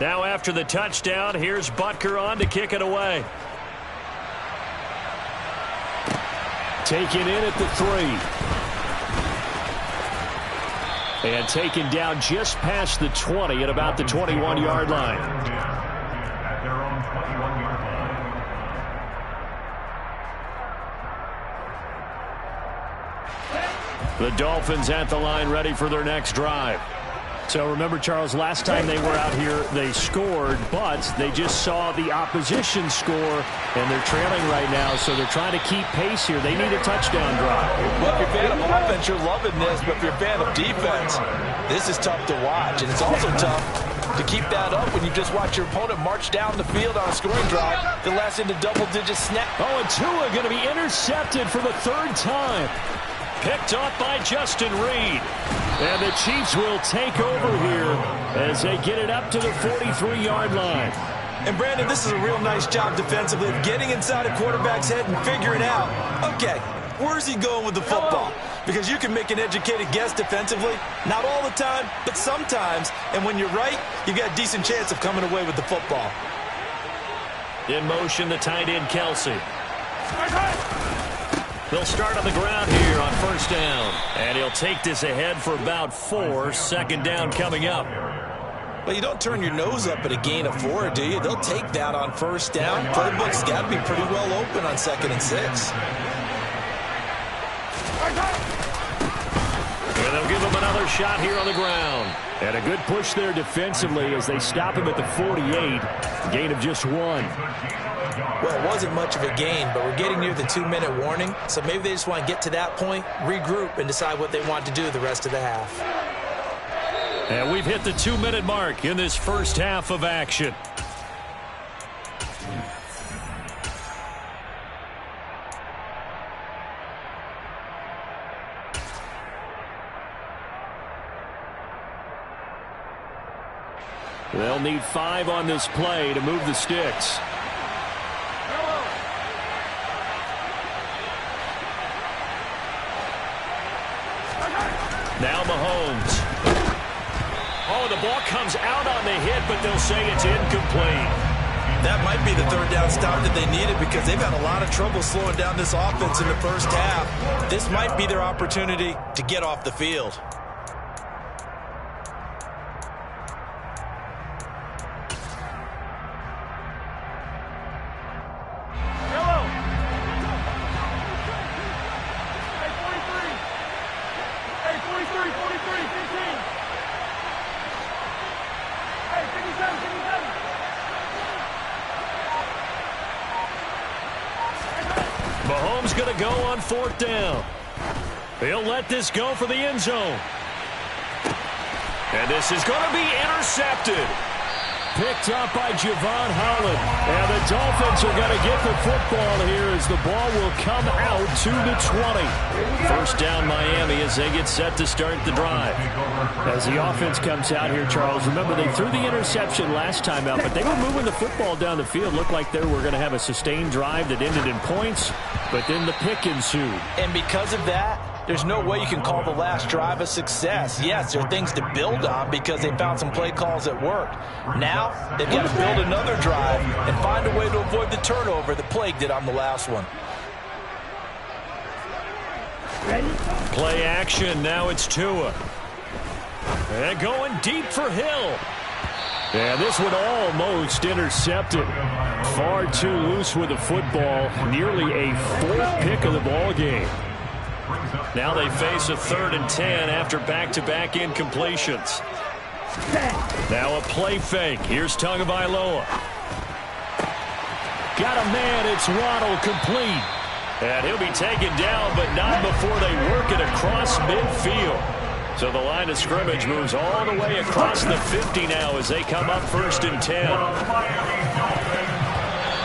Now after the touchdown, here's Butker on to kick it away. Taken in at the 3. And taken down just past the 20 at about the 21-yard line. At their own 21-yard line. The Dolphins at the line ready for their next drive. So remember, Charles, last time they were out here, they scored, but they just saw the opposition score, and they're trailing right now, so they're trying to keep pace here. They need a touchdown drive. Well, if you're a fan of offense, you're loving this, but if you're a fan of defense, this is tough to watch, and it's also tough to keep that up when you just watch your opponent march down the field on a scoring drive that lasts into double-digit snaps. Oh, and Tua going to be intercepted for the 3rd time. Picked off by Justin Reed. And the Chiefs will take over here as they get it up to the 43-yard line. And, Brandon, this is a real nice job defensively of getting inside a quarterback's head and figuring out, okay, where's he going with the football? Because you can make an educated guess defensively. Not all the time, but sometimes. And when you're right, you've got a decent chance of coming away with the football. In motion, the tight end, Kelsey. They'll start on the ground here on 1st down. And he'll take this ahead for about 4. 2nd down coming up. Well, you don't turn your nose up at a gain of 4, do you? They'll take that on 1st down. Playbook's got to be pretty well open on 2nd and 6. And they'll give him another shot here on the ground. And a good push there defensively as they stop him at the 48. Gain of just 1. Well, it wasn't much of a gain, but we're getting near the 2-minute warning, so maybe they just want to get to that point, regroup, and decide what they want to do the rest of the half. And we've hit the 2-minute mark in this first half of action. They'll need 5 on this play to move the sticks. Now Mahomes. Oh, the ball comes out on the hit, but they'll say it's incomplete. That might be the 3rd down stop that they needed because they've had a lot of trouble slowing down this offense in the first half. This might be their opportunity to get off the field. Mahomes going to go on 4th down. He'll let this go for the end zone. And this is going to be intercepted. Picked up by Javon Holland. And the Dolphins are going to get the football here as the ball will come out to the 20. 1st down Miami as they get set to start the drive. As the offense comes out here, Charles, remember they threw the interception last time out, but they were moving the football down the field. Looked like they were going to have a sustained drive that ended in points, but then the pick ensued. And because of that, there's no way you can call the last drive a success. Yes, there are things to build on because they found some play calls that worked. Now, they've got to build another drive and find a way to avoid the turnover that plagued it on the last one. Play action. Now it's Tua. And going deep for Hill. And this one almost intercepted. Far too loose with the football. Nearly a 4th pick of the ball game. Now they face a 3rd and 10 after back-to-back incompletions. Now a play fake. Here's Tagovailoa. Got a man. It's Waddle complete. And he'll be taken down, but not before they work it across midfield. So the line of scrimmage moves all the way across the 50 now as they come up 1st and 10.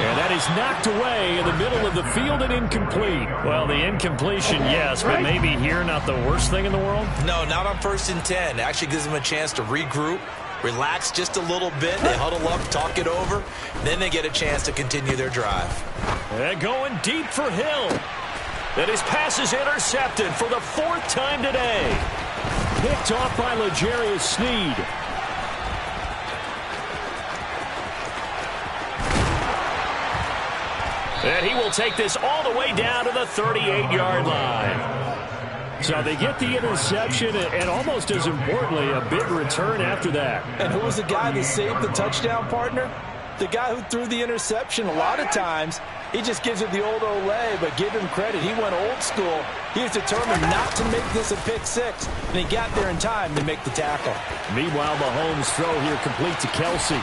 And that is knocked away in the middle of the field and incomplete. Well, the incompletion, yes, but maybe here not the worst thing in the world? No, not on 1st and 10. It actually gives them a chance to regroup, relax just a little bit. They huddle up, talk it over. Then they get a chance to continue their drive. And going deep for Hill. And his pass is intercepted for the 4th time today. picked off by L'Jarius Sneed. And he will take this all the way down to the 38-yard line. So they get the interception, and almost as importantly, a big return after that. And who was the guy that saved the touchdown, partner? The guy who threw the interception. A lot of times, he just gives it the old Olay, but give him credit. He went old school. He was determined not to make this a pick six, and he got there in time to make the tackle. Meanwhile, Mahomes' throw here complete to Kelsey.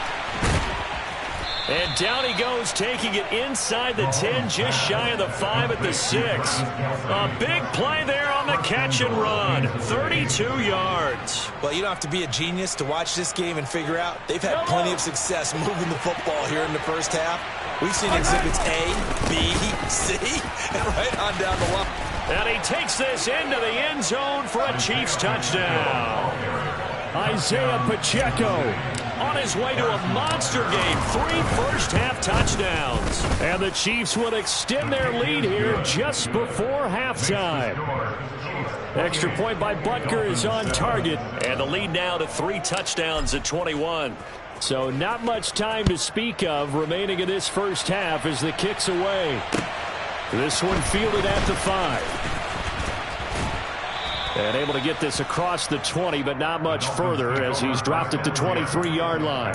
And down he goes, taking it inside the 10, just shy of the 5 at the 6. A big play there on the catch and run. 32 yards. Well, you don't have to be a genius to watch this game and figure out they've had plenty of success moving the football here in the first half. We've seen exhibits A, B, C, and right on down the line. And he takes this into the end zone for a Chiefs touchdown. Isaiah Pacheco on his way to a monster game. 3 first-half touchdowns. And the Chiefs will extend their lead here just before halftime. Extra point by Butker is on target. And the lead now to 3 touchdowns at 21. So not much time to speak of remaining in this first half as the kick's away. This one fielded at the 5. And able to get this across the 20, but not much further as he's dropped at the 23-yard line.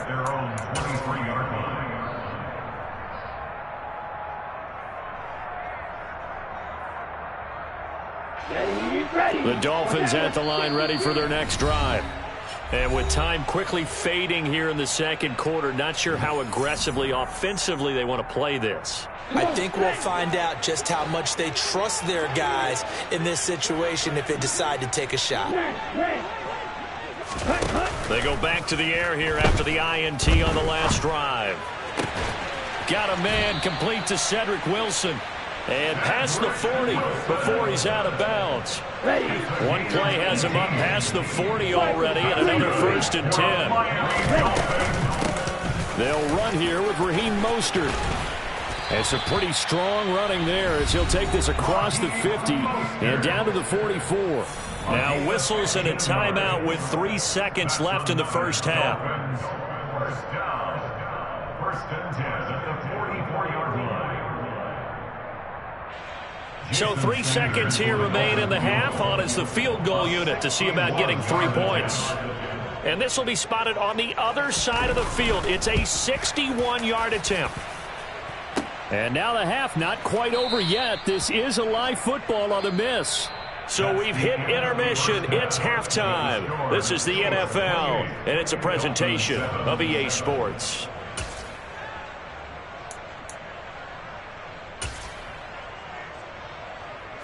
The Dolphins at the line ready for their next drive. And with time quickly fading here in the second quarter, not sure how aggressively, offensively they want to play this. I think we'll find out just how much they trust their guys in this situation if they decide to take a shot. They go back to the air here after the INT on the last drive. Got a man complete to Cedric Wilson. And past the 40 before he's out of bounds. One play has him up past the 40 already, and another 1st and 10. They'll run here with Raheem Mostert. It's a pretty strong running there as he'll take this across the 50 and down to the 44. Now whistles and a timeout with 3 seconds left in the first half. First down. 1st and 10 at the 44-yard line. So 3 seconds here remain in the half. On is the field goal unit to see about getting 3 points. And this will be spotted on the other side of the field. It's a 61-yard attempt. And now the half not quite over yet. This is a live football on the miss. So we've hit intermission. It's halftime. This is the NFL, and it's a presentation of EA Sports.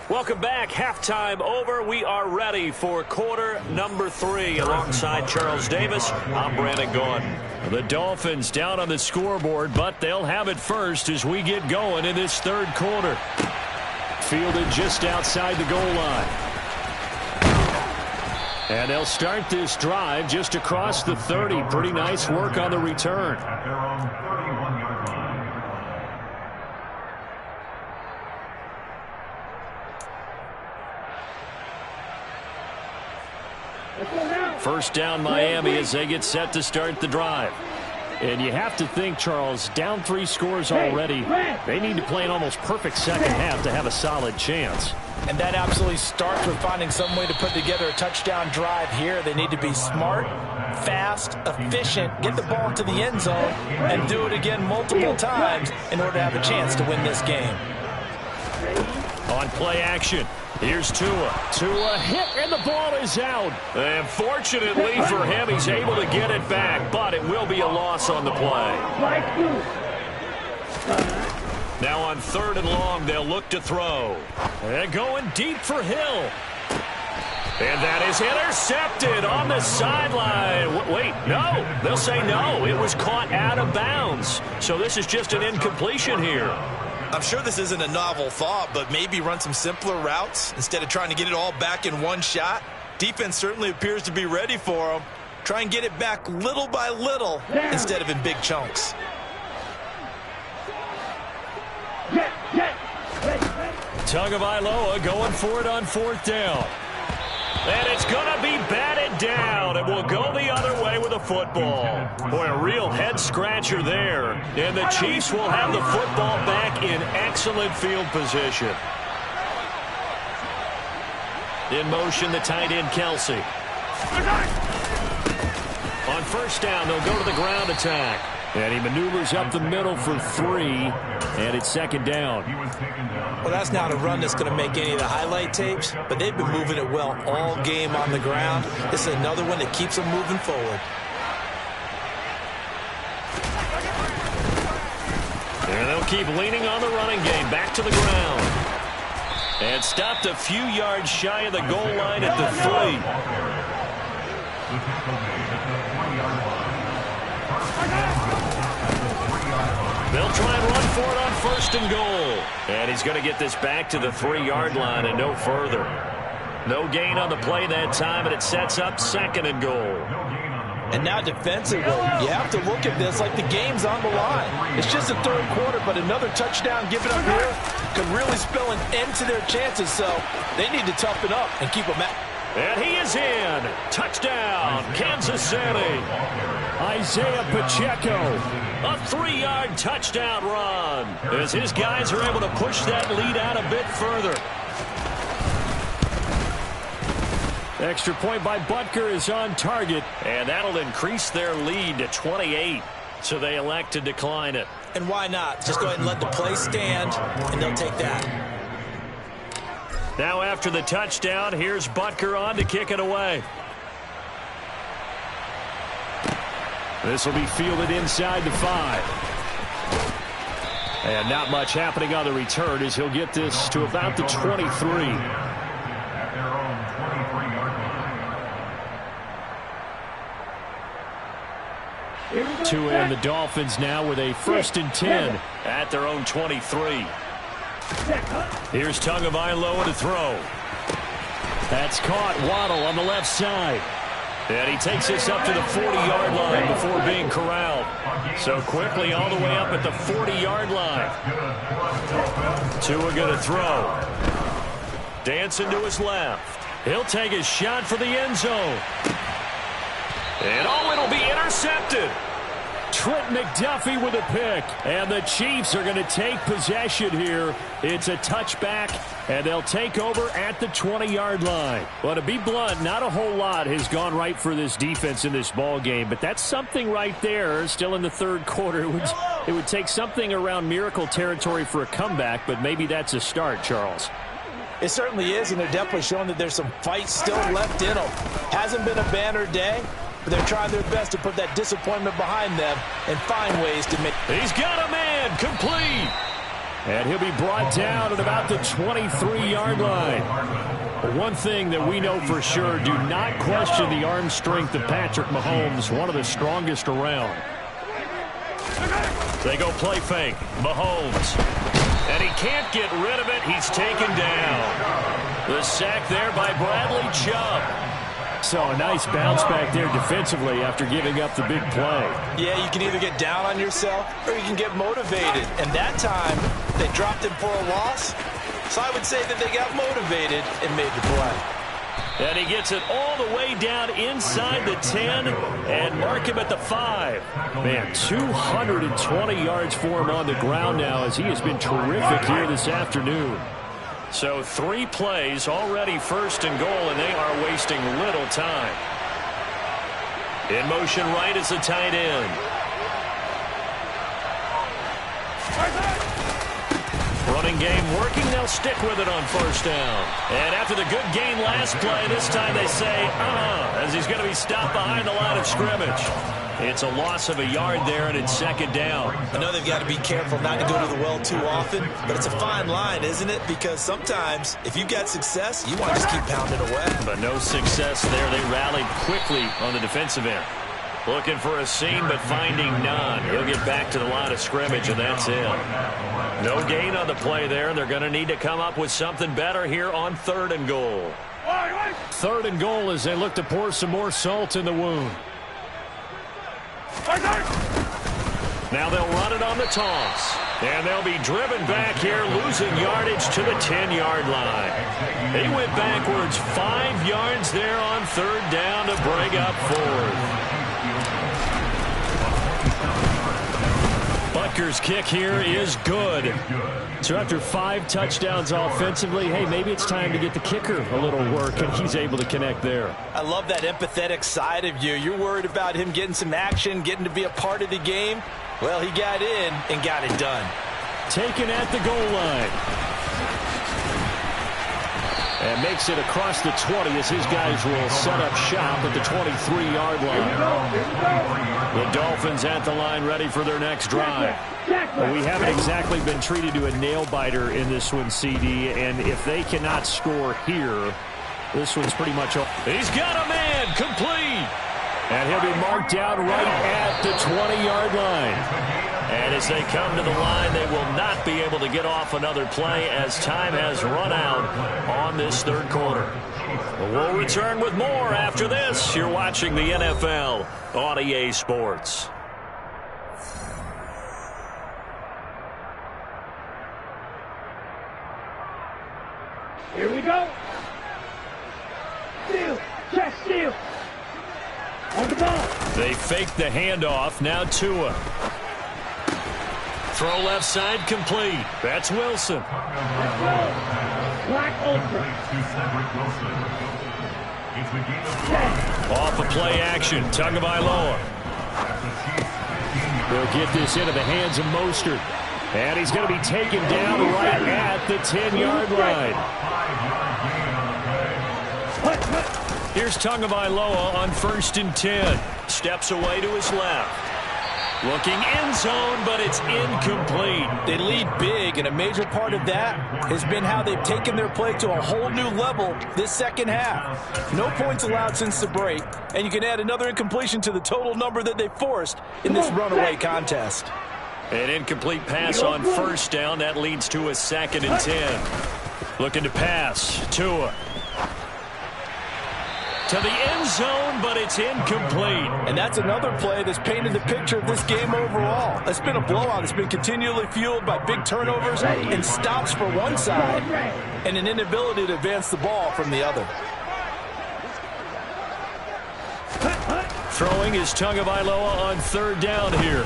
Welcome back. Halftime over. We are ready for quarter number 3. Alongside Charles Davis, I'm Brandon Gordon. The Dolphins down on the scoreboard, but they'll have it first as we get going in this third quarter. Fielded just outside the goal line. And they'll start this drive just across the 30. Pretty nice work on the return. At their own 31-yard line. First down Miami as they get set to start the drive. And you have to think, Charles, down 3 scores already. They need to play an almost perfect second half to have a solid chance. And that absolutely starts with finding some way to put together a touchdown drive here. They need to be smart, fast, efficient, get the ball into the end zone, and do it again multiple times in order to have a chance to win this game. On play action, here's Tua. Tua hit, and the ball is out. And fortunately for him, he's able to get it back, but it will be a loss on the play. Now on 3rd and long, they'll look to throw. And going deep for Hill. And that is intercepted on the sideline. Wait, no. They'll say no. It was caught out of bounds. So this is just an incompletion here. I'm sure this isn't a novel thought, but maybe run some simpler routes instead of trying to get it all back in one shot. Defense certainly appears to be ready for them. Try and get it back little by little instead of in big chunks. Tagovailoa going for it on 4th down. And it's going to be batted down, and we'll go the other way with the football. Boy, a real head-scratcher there. And the Chiefs will have the football back in excellent field position. In motion, the tight end, Kelsey. On first down, they'll go to the ground attack. And he maneuvers up the middle for 3, and it's second down. Well, that's not a run that's going to make any of the highlight tapes, but they've been moving it well all game on the ground. This is another one that keeps them moving forward. And they'll keep leaning on the running game. Back to the ground. And stopped a few yards shy of the goal line at the 3. They'll try and run for it on first and goal. And he's going to get this back to the 3-yard line and no further. No gain on the play that time, and it sets up second and goal. And now defensively, you have to look at this like the game's on the line. It's just the third quarter, but another touchdown given up here could really spell an end to their chances, so they need to toughen up and keep them at. And he is in. Touchdown, Kansas City. Isaiah Pacheco, a 3-yard touchdown run, as his guys are able to push that lead out a bit further. Extra point by Butker is on target, and that'll increase their lead to 28. So they elect to decline it. And why not? Just go ahead and let the play stand, and they'll take that. Now after the touchdown, here's Butker on to kick it away. This will be fielded inside the 5. And not much happening on the return as he'll get this to about the 23. At their own 23-yard line. To end the Dolphins now with a 1st and 10 at their own 23. Here's Tagovailoa to throw. That's caught. Waddle on the left side. And he takes this up to the 40-yard line before being corralled. So quickly all the way up at the 40-yard line. Tua going to throw. Dancing to his left. He'll take his shot for the end zone. And it'll be intercepted. Trent McDuffie with a pick. And the Chiefs are going to take possession here. It's a touchback, and they'll take over at the 20-yard line. Well, to be blunt, not a whole lot has gone right for this defense in this ball game, but that's something right there. Still in the third quarter. It would take something around miracle territory for a comeback, but maybe that's a start, Charles. It certainly is, and they're definitely showing that there's some fight still left in them. Hasn't been a banner day, but they're trying their best to put that disappointment behind them and find ways to make. He's got a man complete. And he'll be brought down at about the 23-yard line. One thing that we know for sure, do not question the arm strength of Patrick Mahomes, one of the strongest around. They go play fake. Mahomes. And he can't get rid of it. He's taken down. The sack there by Bradley Chubb. So a nice bounce back there defensively after giving up the big play. Yeah, you can either get down on yourself or you can get motivated. And that time, they dropped him for a loss. So I would say that they got motivated and made the play. And he gets it all the way down inside the 10 and mark him at the 5. Man, 220 yards for him on the ground now as he has been terrific here this afternoon. So 3 plays already 1st and goal, and they are wasting little time. In motion right is the tight end. Running game working. They'll stick with it on 1st down. And after the good gain last play, this time they say, as he's going to be stopped behind the line of scrimmage. It's a loss of a yard there, and it's 2nd down. I know they've got to be careful not to go to the well too often, but it's a fine line, isn't it? Because sometimes, if you've got success, you want to just keep pounding away. But no success there. They rallied quickly on the defensive end. Looking for a seam, but finding none. He'll get back to the line of scrimmage, and that's it. No gain on the play there. They're going to need to come up with something better here on 3rd and goal. 3rd and goal as they look to pour some more salt in the wound. Now they'll run it on the toss. And they'll be driven back here, losing yardage to the 10-yard line. They went backwards 5 yards there on third down to bring up fourth. Butker's kick here is good. So after 5 touchdowns offensively, hey, maybe it's time to get the kicker a little work, and he's able to connect there. I love that empathetic side of you. You're worried about him getting some action, getting to be a part of the game. Well, he got in and got it done. Taken at the goal line. And makes it across the 20 as his guys will set up shop at the 23-yard line. The Dolphins at the line ready for their next drive. But we haven't exactly been treated to a nail-biter in this one, CD. And if they cannot score here, this one's pretty much over. He's got a man complete. And he'll be marked down right at the 20-yard line. And as they come to the line, they will not be able to get off another play as time has run out on this third quarter. We'll return with more after this. You're watching the NFL on EA Sports. Here we go. Steal. Check steal. On the ball. They fake the handoff. Now Tua. Throw left side complete. That's Wilson. Black ultra. Off a play action. Tagovailoa. They'll get this into the hands of Mostert. And he's going to be taken down right at the 10-yard line. Here's Tagovailoa on 1st and 10. Steps away to his left. Looking end zone, but it's incomplete. They lead big, and a major part of that has been how they've taken their play to a whole new level this second half. No points allowed since the break, and you can add another incompletion to the total number that they forced in this runaway contest. An incomplete pass on 1st down. That leads to a 2nd and 10. Looking to pass. Tua. To the end zone, but it's incomplete. And that's another play that's painted the picture of this game overall. It's been a blowout. It's been continually fueled by big turnovers and stops for one side and an inability to advance the ball from the other. Throwing is Tagovailoa on 3rd down here.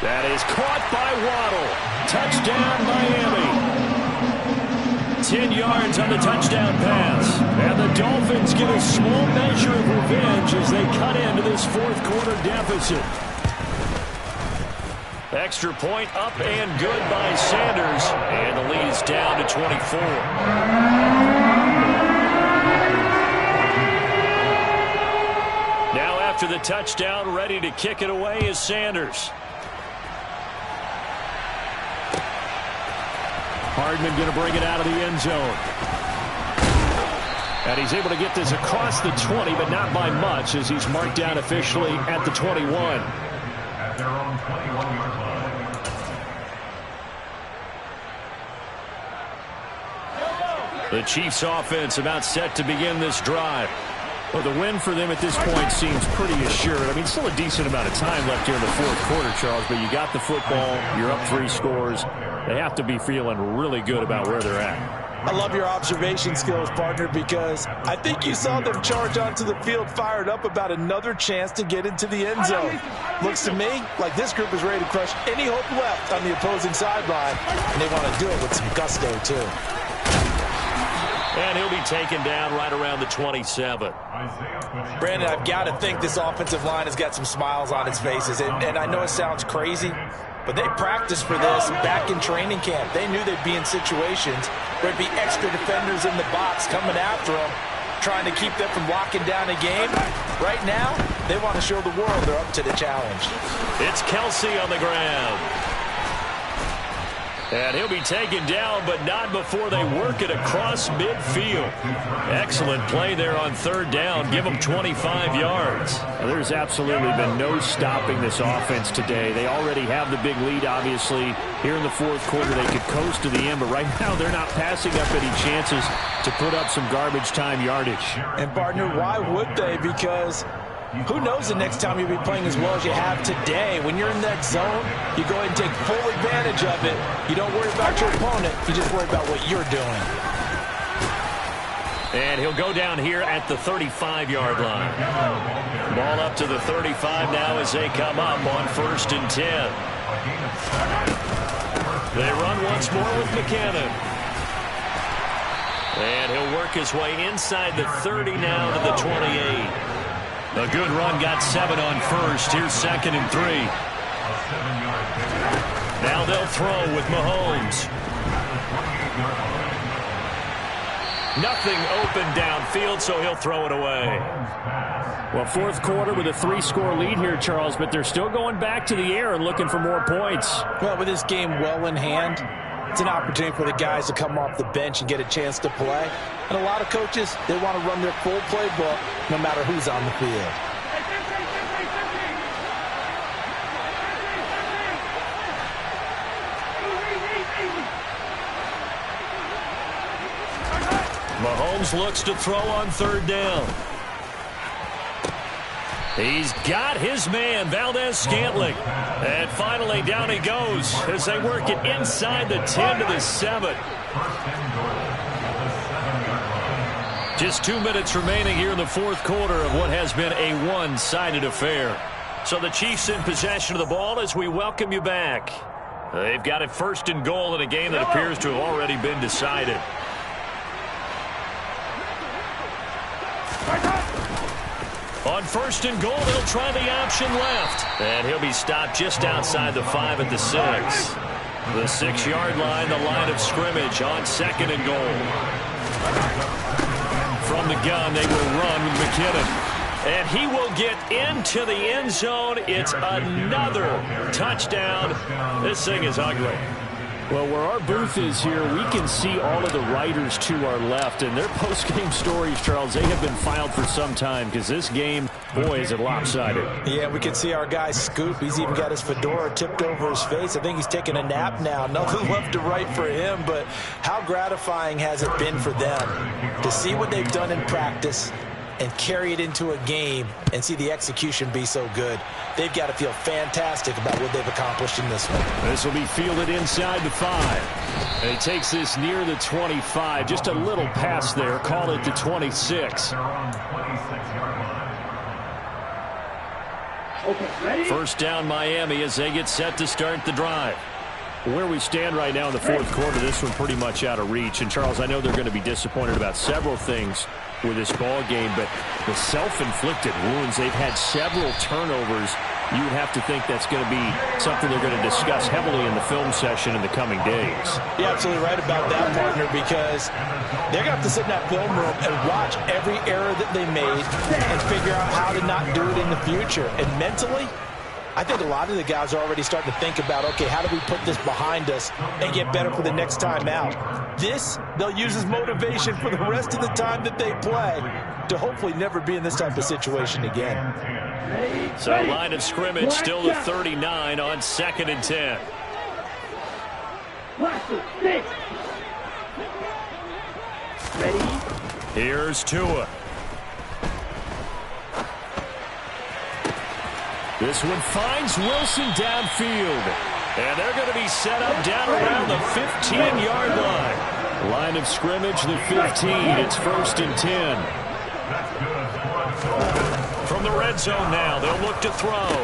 That is caught by Waddle. Touchdown, Miami. 10 yards on the touchdown pass. And the Dolphins get a small measure of revenge as they cut into this 4th quarter deficit. Extra point up and good by Sanders. And the lead is down to 24. Now after the touchdown, ready to kick it away is Sanders. Hardman going to bring it out of the end zone. And he's able to get this across the 20, but not by much, as he's marked down officially at the 21. At their own 21-yard line. The Chiefs offense about set to begin this drive. Well, the win for them at this point seems pretty assured. I mean, still a decent amount of time left here in the 4th quarter, Charles, but you got the football, you're up 3 scores. They have to be feeling really good about where they're at. I love your observation skills, partner, because I think you saw them charge onto the field fired up about another chance to get into the end zone. Looks to me like this group is ready to crush any hope left on the opposing sideline, and they want to do it with some gusto, too. And he'll be taken down right around the 27. Brandon, I've got to think this offensive line has got some smiles on its faces. And I know it sounds crazy, but they practiced for this back in training camp. They knew they'd be in situations where there'd be extra defenders in the box coming after them, trying to keep them from locking down a game. Right now, they want to show the world they're up to the challenge. It's Kelsey on the ground. And he'll be taken down, but not before they work it across midfield. Excellent play there on 3rd down. Give them 25 yards. Well, there's absolutely been no stopping this offense today. They already have the big lead, obviously. Here in the 4th quarter, they could coast to the end, but right now they're not passing up any chances to put up some garbage time yardage. And, partner, why would they? Because Who knows the next time you'll be playing as well as you have today. When you're in that zone, you go ahead and take full advantage of it. You don't worry about your opponent. You just worry about what you're doing. And he'll go down here at the 35-yard line. Ball up to the 35 now as they come up on 1st and 10. They run once more with McKinnon. And he'll work his way inside the 30 now to the 28. A good run, got 7 on 1st. Here's 2nd and 3. Now they'll throw with Mahomes. Nothing open downfield, so he'll throw it away. Well, 4th quarter with a 3-score lead here, Charles, but they're still going back to the air and looking for more points. Well, with this game well in hand, it's an opportunity for the guys to come off the bench and get a chance to play. And a lot of coaches, they want to run their full playbook no matter who's on the field. Mahomes looks to throw on 3rd down. He's got his man, Valdez-Scantling. And finally, down he goes as they work it inside the 10 to the 7. Just 2 minutes remaining here in the 4th quarter of what has been a one-sided affair. So the Chiefs in possession of the ball as we welcome you back. They've got it 1st and goal in a game that appears to have already been decided. On 1st and goal, they'll try the option left. And he'll be stopped just outside the 5 at the 6. The 6-yard line, the line of scrimmage on 2nd and goal. From the gun, they will run with McKinnon. And he will get into the end zone. It's another touchdown. This thing is ugly. Well, where our booth is here, we can see all of the writers to our left. And their post-game stories, Charles, they have been filed for some time because this game, boy, is it lopsided. Yeah, we can see our guy Scoop. He's even got his fedora tipped over his face. I think he's taking a nap now. Nothing left to write for him, but how gratifying has it been for them to see what they've done in practice and carry it into a game and see the execution be so good. They've got to feel fantastic about what they've accomplished in this one. This will be fielded inside the 5. And he takes this near the 25. Just a little pass there. Call it the 26. Okay, 1st down Miami as they get set to start the drive. Where we stand right now in the 4th quarter, this one pretty much out of reach. And, Charles, I know they're going to be disappointed about several things with this ball game, but the self-inflicted wounds, they've had several turnovers. You would have to think that's going to be something they're going to discuss heavily in the film session in the coming days. You're absolutely right about that, partner, because they're going to have to sit in that film room and watch every error that they made and figure out how to not do it in the future. And mentally, I think a lot of the guys are already starting to think about, okay, how do we put this behind us and get better for the next time out? This, they'll use as motivation for the rest of the time that they play to hopefully never be in this type of situation again. So line of scrimmage still the 39 on 2nd and 10. ready? Here's Tua. This one finds Wilson downfield. And they're going to be set up down around the 15-yard line. Line of scrimmage, the 15. It's 1st and 10. From the red zone now, they'll look to throw.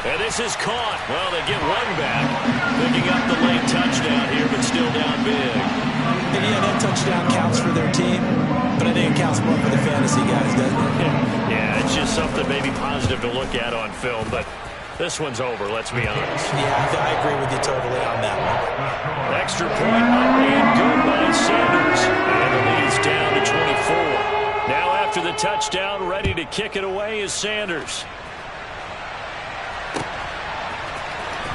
And this is caught. Well, they get one back. Picking up the late touchdown here, but still down big. And yeah, that touchdown counts for their team, but I think it counts more for the fantasy guys, doesn't it? Yeah, it's just something maybe positive to look at on film, but this one's over, let's be honest. Yeah, I agree with you totally on that one. Extra point up and good by Sanders. And the lead's down to 24. Now after the touchdown, ready to kick it away is Sanders.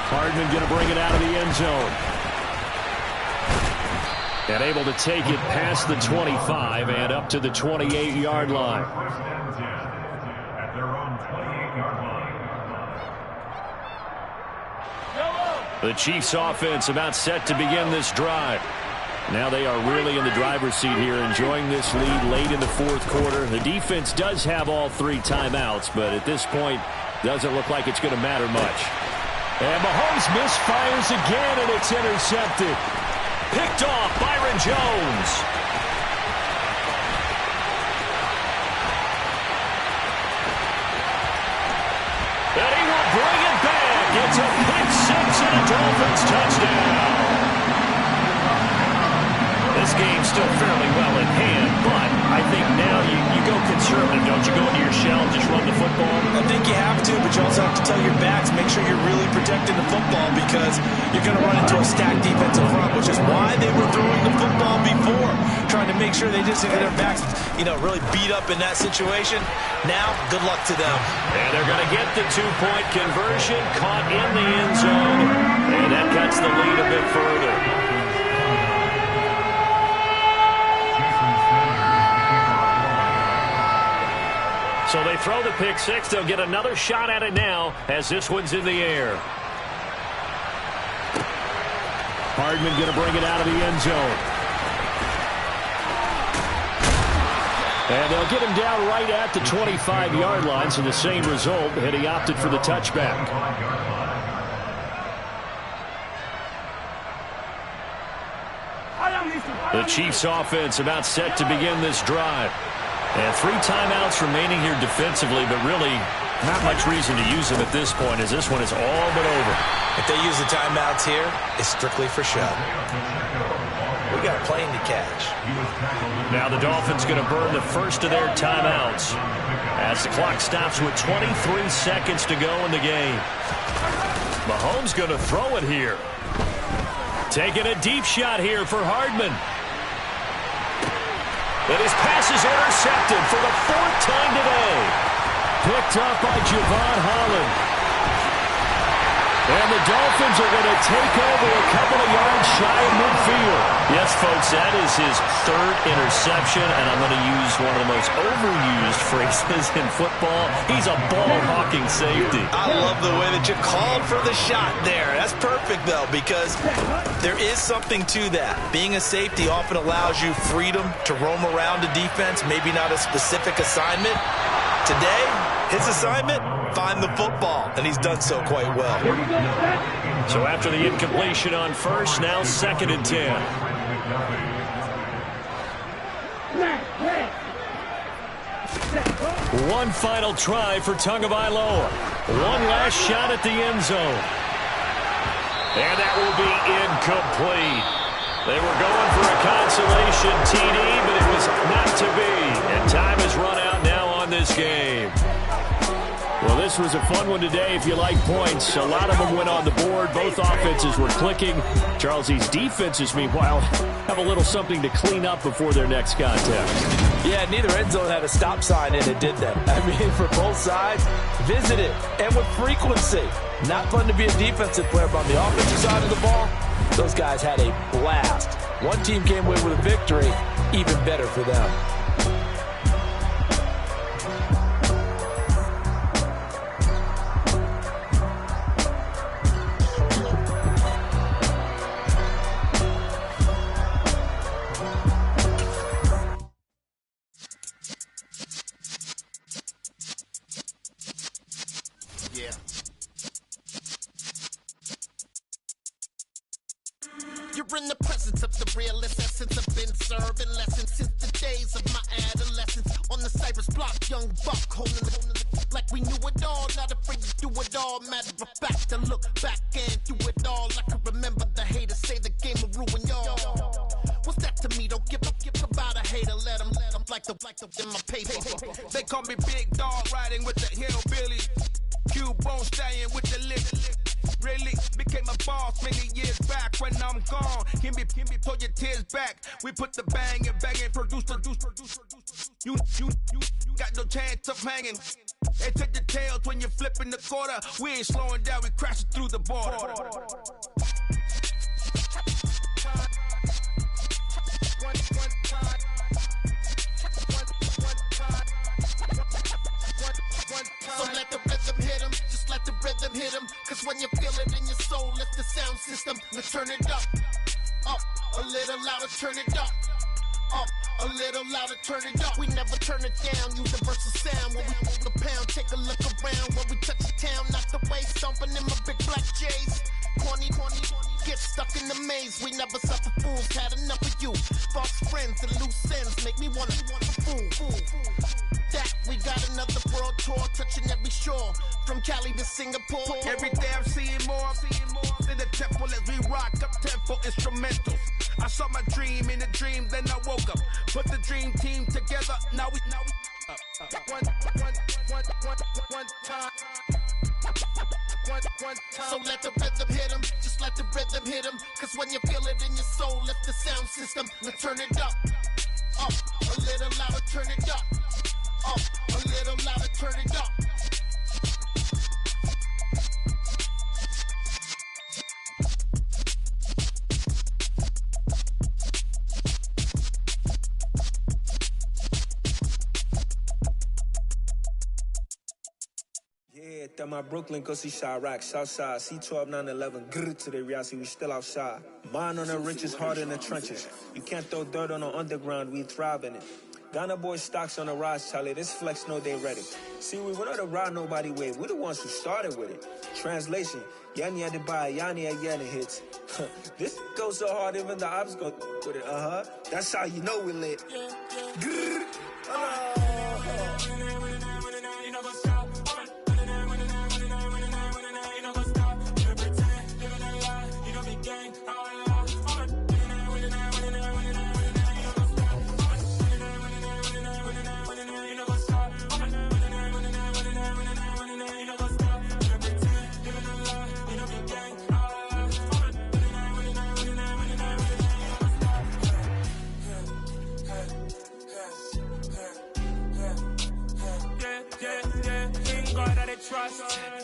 Hardman going to bring it out of the end zone. And able to take it past the 25 and up to the 28-yard line. At their own 28-yard line. The Chiefs offense about set to begin this drive. Now they are really in the driver's seat here, enjoying this lead late in the fourth quarter. The defense does have all 3 timeouts, but at this point, doesn't look like it's going to matter much. And Mahomes misfires again, and it's intercepted. Picked off Byron Jones. And he will bring it back. It's a pick 6 and a Dolphins touchdown. This game's still fairly well in hand, but I think now you go conservative, don't you? Go into your shell and just run the football? I think you have to, but you also have to tell your backs, make sure you're really protecting the football because you're going to run into a stacked defensive front, which is why they were throwing the football before, trying to make sure they just get their backs, really beat up in that situation. Now, good luck to them. And they're going to get the 2-point conversion, caught in the end zone, and that cuts the lead a bit further. So they throw the pick 6. They'll get another shot at it now as this one's in the air. Hardman going to bring it out of the end zone. And they'll get him down right at the 25-yard line, so the same result, and he opted for the touchback. The Chiefs offense about set to begin this drive. And 3 timeouts remaining here defensively, but really not much reason to use them at this point, as this one is all but over. If they use the timeouts here, it's strictly for show. We got a plane to catch. Now the Dolphins going to burn the first of their timeouts as the clock stops with 23 seconds to go in the game. Mahomes going to throw it here. Taking a deep shot here for Hardman. And his pass is intercepted for the 4th time today. Picked up by Javon Holland. And the Dolphins are going to take over a couple of yards shy of midfield. Yes, folks, that is his 3rd interception, and I'm going to use one of the most overused phrases in football. He's a ball-hawking safety. I love the way that you called for the shot there. That's perfect, though, because there is something to that. Being a safety often allows you freedom to roam around a defense, maybe not a specific assignment. Today, his assignment, find the football, and he's done so quite well. So after the incompletion on first, now 2nd and 10. One final try for Tagovailoa. One last shot at the end zone. And that will be incomplete. They were going for a consolation TD, but it was not to be. And time has run out now on this game. Well, this was a fun one today if you like points. A lot of them went on the board. Both offenses were clicking. Charles, these defenses, meanwhile, have a little something to clean up before their next contest. Yeah, neither end zone had a stop sign in it, did they? I mean, for both sides, visit it, and with frequency. Not fun to be a defensive player, but on the offensive side of the ball, those guys had a blast. One team came away with a victory, even better for them. You're in the presence of the realest essence. I've been serving lessons since the days of my adolescence. On the Cypress block, young buck holding the like we knew it all, not afraid to do it all. Matter of fact, to look back and do it all. I can remember the haters say the game will ruin y'all. What's that to me? Don't give about a hater. Let them like the in my paper. They call me Big Dog, riding with the hillbilly. Cubone staying with the lip. Really became a boss many years back. When I'm gone, can be pull your tears back. We put the bang and produce. You got no chance of hanging. They take the tails when you're flipping the quarter. We ain't slowing down, we crashing through the border. So let the rhythm hit him, just let the rhythm hit him. Cause when you feel it in your soul, lift the sound system, let's turn it up, up. a little louder, turn it up. A little louder, turn it up. We never turn it down. Universal sound when we move the pound. Take a look around when we touch the town. Knock the way, stomping in my big black J's. Corny, get stuck in the maze. We never suffer fools. Had enough of you. False friends and loose ends make me wanna fool. That we got another world tour, touching every shore, from Cali to Singapore. Every day I'm seeing more in the temple as we rock up tempo instrumentals. I saw my dream in a dream, then I woke up. Put the dream team together. Now we one time. So let the rhythm hit 'em, just let the rhythm hit 'em. Cause when you feel it in your soul, lift the sound system. Now turn it up, a little louder, turn it up. A little louder, turn it up. Yeah, that my Brooklyn, go see Chirac, Southside, C12, 911, grrr to the reality, we still outside. Mine on the riches, hard in the trenches. You can't throw dirt on the underground, we thrive in it. Ghana boys stocks on the rise, Charlie, this flex know they ready. See, we were not to ride nobody way, we the ones who started with it. Translation, Yani had to buy, Yani again hits. This goes so hard, even the ops go with it, That's how you know we lit. Grrr, trust,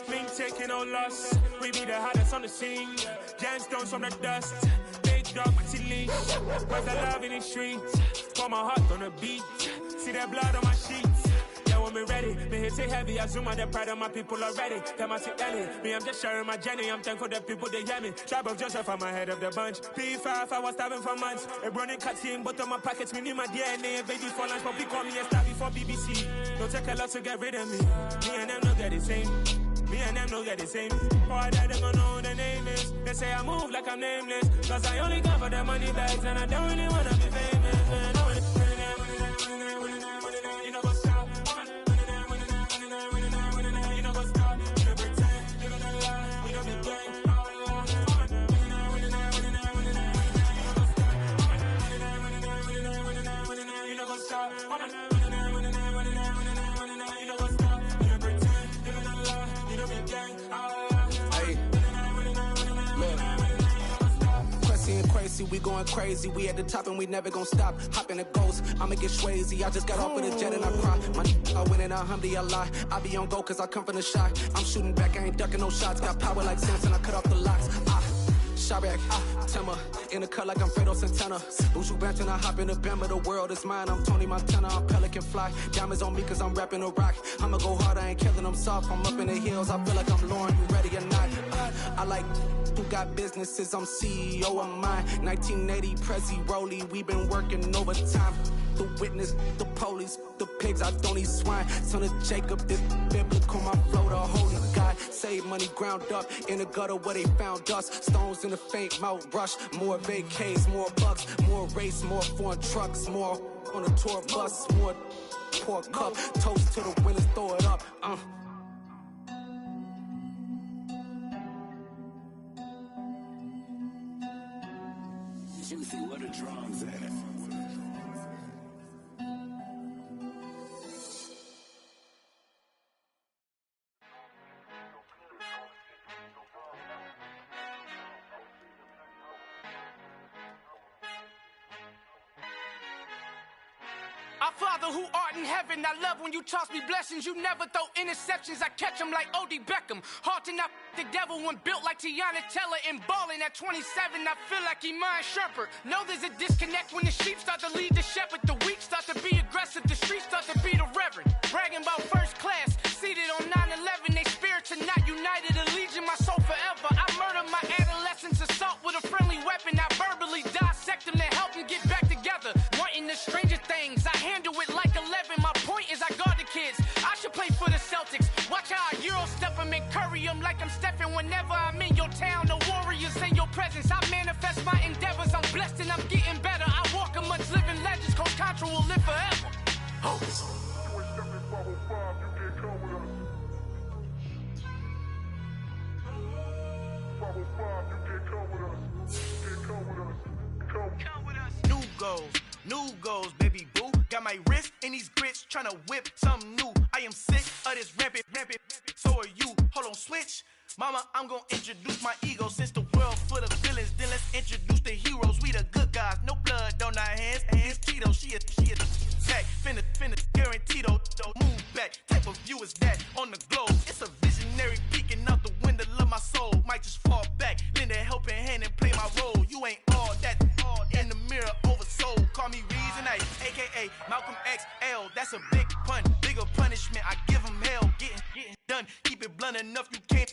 me taking no loss. We be the hottest on the scene. Gemstones from the dust. Big dog, pretty leash. Where's the love in the streets? Pour my heart on the beat. See that blood on my sheets. Yeah, when we ready, me hit it heavy. I zoom on the pride of my people already. Tell my sick Ellie, me I'm just sharing my journey. I'm thankful that people they hear me. Tribe of Joseph, I'm ahead of the bunch. P5, I was starving for months. A running cutscene, but on my pockets, me need my DNA. Baby for lunch, but we call me a star before BBC. Don't take a lot to get rid of me. Me and them don't get the same. Me and them don't get the same. Boy, that they gonna know who the name is. They say I move like I'm nameless. Cause I only come for the money bags and I don't really wanna be famous, man. You know what's up? You know what's up? You know pretend, you know the lie, you know the game. You know what's up? We going crazy, we at the top and we never gonna stop. Hop in a ghost, I'ma get swayzy. I just got off with a jet and I cry. My I win and I lie. I be on go cause I come from the shot. I'm shooting back, I ain't ducking no shots. Got power like Samson, I cut off the locks. Chirac, Timmer, in the cut like I'm Fredo Santana. Buju Banton, I hop in the Bama, the world is mine. I'm Tony Montana, I'm Pelican Fly. Diamonds on me cause I'm rapping a rock. I'ma go hard, I ain't killing them soft. I'm up in the hills, I feel like I'm Lauren, you ready or not? I like who got businesses, I'm CEO of mine. 1980, Prezi Rolly, we been working overtime. The witness, the police, the pigs, I don't eat swine. Son of Jacob, this biblical, my flow, the holy God. Save money ground up in the gutter where they found us. Stones in the faint mouth rush. More vacays, more bucks, more race, more foreign trucks, more on a tour bus, more pour cup. Toast to the winners, throw it up. Juicy, where the drums at? Our Father who art in heaven, I love when you toss me blessings. You never throw interceptions, I catch them like O.D. Beckham. Hard to not the devil when built like Tiana Teller and balling at 27, I feel like Iman Shumpert. Know there's a disconnect when the sheep start to lead the shepherd. The weak start to be aggressive, the streets start to be the reverend. Bragging about first class, seated on 9/11. They spirits are not united, a legion, my soul forever. I murdered my adolescence, assault with a friendly weapon. I verbally dissected stadium like I'm stepping whenever I'm in your town. The Warriors in your presence. I manifest my endeavors. I'm blessed and I'm getting better. I walk amongst living legends. Coach Contra will live forever. Oh. New goals, baby boo. Got my wrist in these grits, tryna whip something new. I am sick of this rampant. So are you. Hold on, switch. Mama, I'm gonna introduce my ego. Since the world full of villains, then let's introduce the heroes. We the good guys, no blood on our hands. Hands Tito, she a tech. Finna, guaranteed, don't move back. Type of view is that on the globe. It's a visionary peeking out the window of my soul. Might just fall back, lend a helping hand and play my role. You ain't all that in the mirror oversold. Call me Reason A, aka Malcolm XL. That's a big pun, bigger punishment. I give him hell, getting done. Keep it blunt enough, you can't.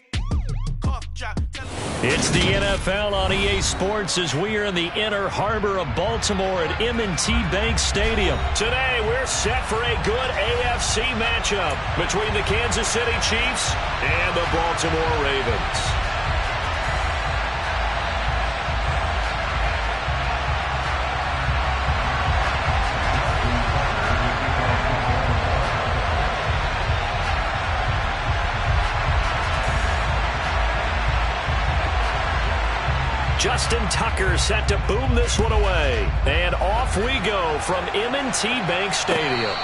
It's the NFL on EA Sports as we are in the inner harbor of Baltimore at M&T Bank Stadium. Today, we're set for a good AFC matchup between the Kansas City Chiefs and the Baltimore Ravens. Justin Tucker set to boom this one away. And off we go from M&T Bank Stadium.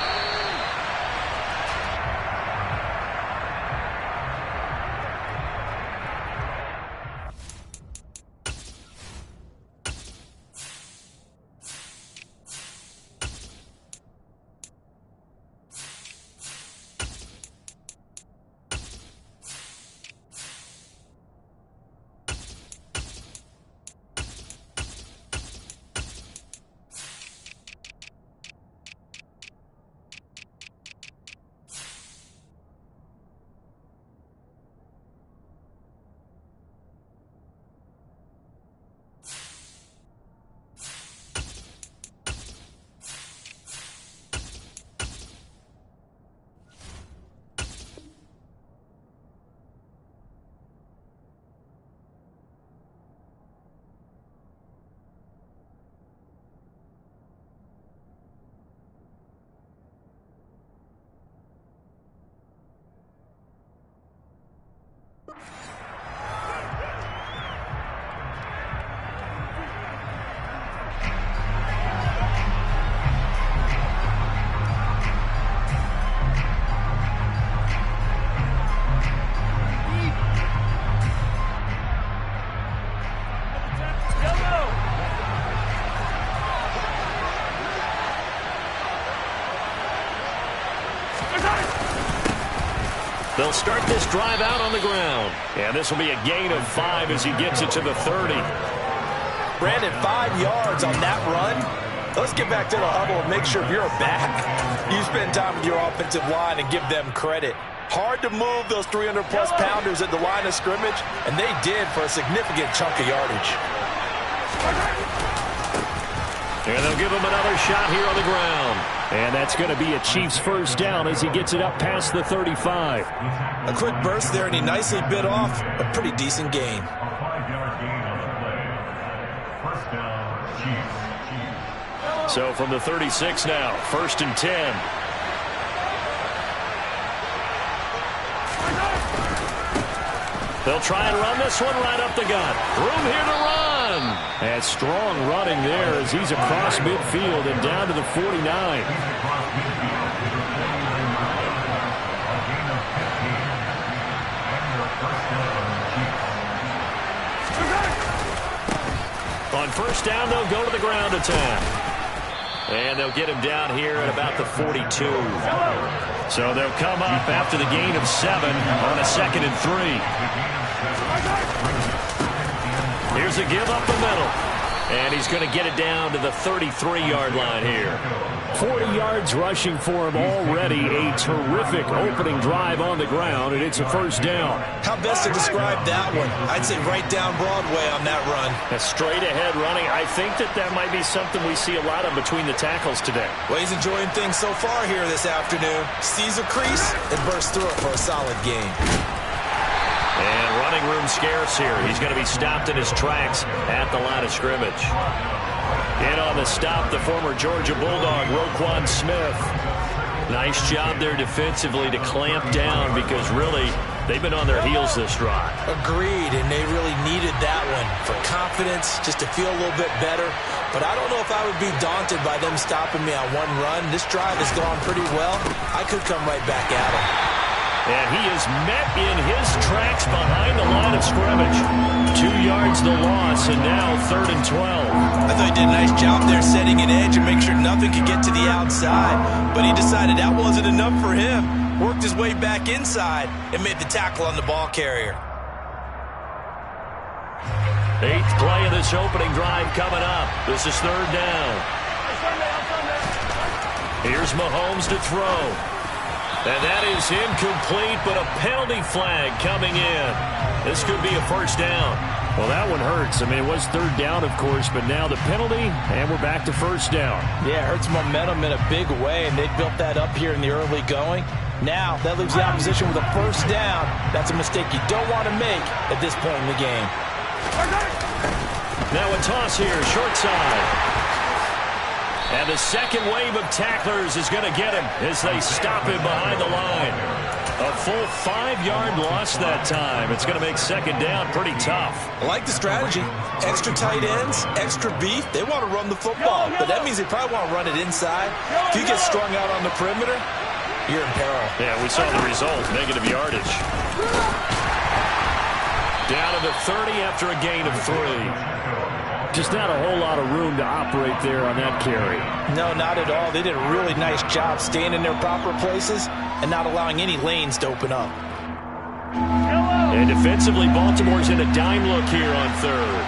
They'll start this drive out on the ground. And this will be a gain of 5 as he gets it to the 30. Brandon, 5 yards on that run. Let's get back to the huddle and make sure you're back. You spend time with your offensive line and give them credit. Hard to move those 300-plus pounders at the line of scrimmage, and they did for a significant chunk of yardage. And they'll give him another shot here on the ground. And that's going to be a Chiefs first down as he gets it up past the 35. A quick burst there, and he nicely bit off a pretty decent gain. A 5-yard gain on the play. First down, Chiefs. So from the 36 now, 1st and 10. They'll try and run this one right up the gut. Room here to run. And strong running there as he's across midfield and down to the 49. On first down, they'll go to the ground attack. And they'll get him down here at about the 42. So they'll come up after the gain of 7 on a 2nd and 3. Here's a give up the middle. And he's going to get it down to the 33-yard line here. 40 yards rushing for him already. A terrific opening drive on the ground, and it's a first down. How best to describe that one? I'd say right down Broadway on that run. A straight-ahead running. I think that might be something we see a lot of between the tackles today. Well, he's enjoying things so far here this afternoon. Sees a crease and bursts through it for a solid gain. And running room scarce here. He's going to be stopped in his tracks at the line of scrimmage. In on the stop, the former Georgia Bulldog, Roquan Smith. Nice job there defensively to clamp down because really they've been on their heels this drive. Agreed, and they really needed that one for confidence, just to feel a little bit better. But I don't know if I would be daunted by them stopping me on one run. This drive has gone pretty well. I could come right back at them. And he is met in his tracks behind the line of scrimmage. 2 yards the loss, and now 3rd and 12. I thought he did a nice job there setting an edge and make sure nothing could get to the outside. But he decided that wasn't enough for him. Worked his way back inside and made the tackle on the ball carrier. 8th play of this opening drive coming up. This is 3rd down. Here's Mahomes to throw. And that is incomplete, but a penalty flag coming in. This could be a 1st down. Well, that one hurts. I mean, it was 3rd down, of course, but now the penalty, and we're back to 1st down. Yeah, it hurts momentum in a big way, and they built that up here in the early going. Now, that leaves the opposition with a 1st down. That's a mistake you don't want to make at this point in the game. Now a toss here, short side. And the second wave of tacklers is going to get him as they stop him behind the line. A full 5-yard loss that time. It's going to make 2nd down pretty tough. I like the strategy. Extra tight ends, extra beef. They want to run the football, but that means they probably want to run it inside. If you get strung out on the perimeter, you're in peril. Yeah, we saw the result, negative yardage. Down to the 30 after a gain of 3. Just not a whole lot of room to operate there on that carry. No, not at all. They did a really nice job staying in their proper places and not allowing any lanes to open up. And defensively, Baltimore's in a dime look here on 3rd.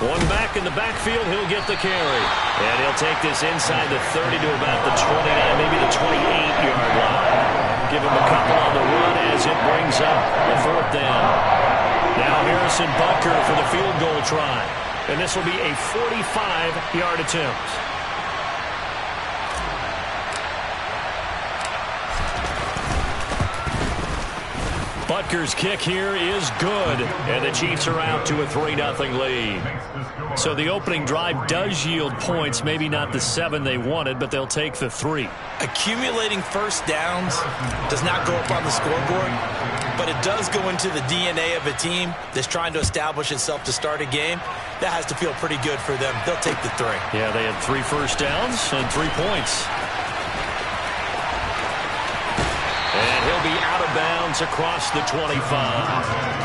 One back in the backfield, he'll get the carry. And he'll take this inside the 30 to about the 29, maybe the 28-yard line. Give him a couple on the run as it brings up the 4th down. Now Harrison Butker for the field goal try. And this will be a 45-yard attempt. Butker's kick here is good, and the Chiefs are out to a 3-0 lead. So the opening drive does yield points, maybe not the 7 they wanted, but they'll take the 3. Accumulating 1st downs does not go up on the scoreboard, but it does go into the DNA of a team that's trying to establish itself to start a game. That has to feel pretty good for them. They'll take the 3. Yeah, they had 3 first downs and 3 points. And he'll be out of bounds across the 25.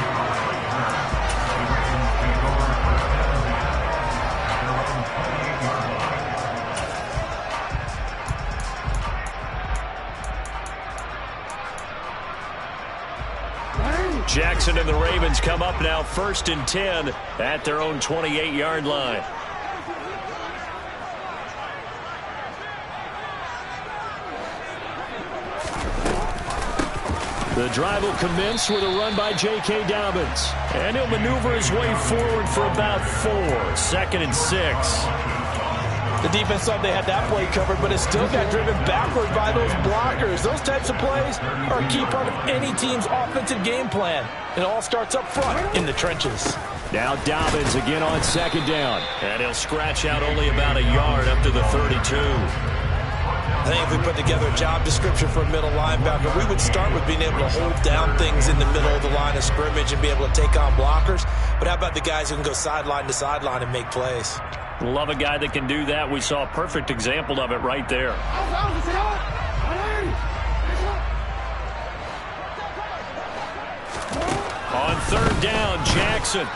Jackson and the Ravens come up now 1st and 10 at their own 28-yard line. The drive will commence with a run by J.K. Dobbins. And he'll maneuver his way forward for about 4. 2nd and 6. The defense thought they had that play covered, but it still got driven backward by those blockers. Those types of plays are a key part of any team's offensive game plan. It all starts up front in the trenches. Now Dobbins again on 2nd down. And he'll scratch out only about a yard up to the 32. I think if we put together a job description for a middle linebacker, we would start with being able to hold down things in the middle of the line of scrimmage and be able to take on blockers. But how about the guys who can go sideline to sideline and make plays? Love a guy that can do that. We saw a perfect example of it right there. On 3rd down, Jackson.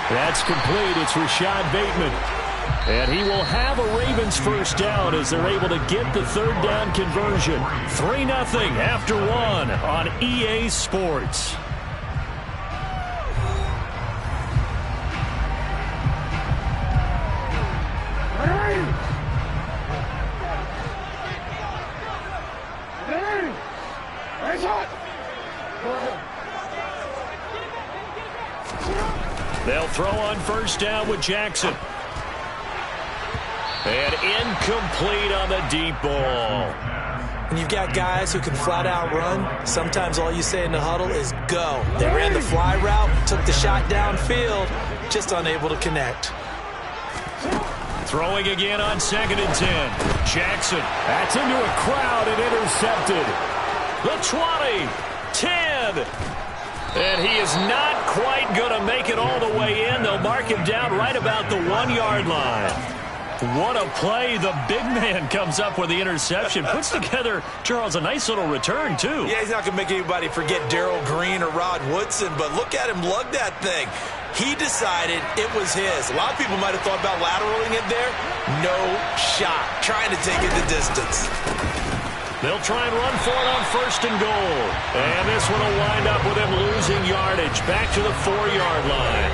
That's complete. It's Rashad Bateman. And he will have a Ravens 1st down as they're able to get the 3rd down conversion. 3-0 after 1 on EA Sports. They'll throw on 1st down with Jackson. And incomplete on the deep ball. When you've got guys who can flat out run, sometimes all you say in the huddle is go. They ran the fly route, took the shot downfield, just unable to connect. Throwing again on 2nd and 10. Jackson. That's into a crowd and intercepted. The 20. 10. And he is not quite going to make it all the way in. They'll mark him down right about the 1-yard line. What a play. The big man comes up with the interception. Puts together, Charles, a nice little return, too. Yeah, he's not going to make anybody forget Darrell Green or Rod Woodson, but look at him lug that thing. He decided it was his. A lot of people might have thought about lateraling it there. No shot. Trying to take it the distance. They'll try and run for it on 1st and goal. And this one will wind up with him losing yardage. Back to the 4-yard line.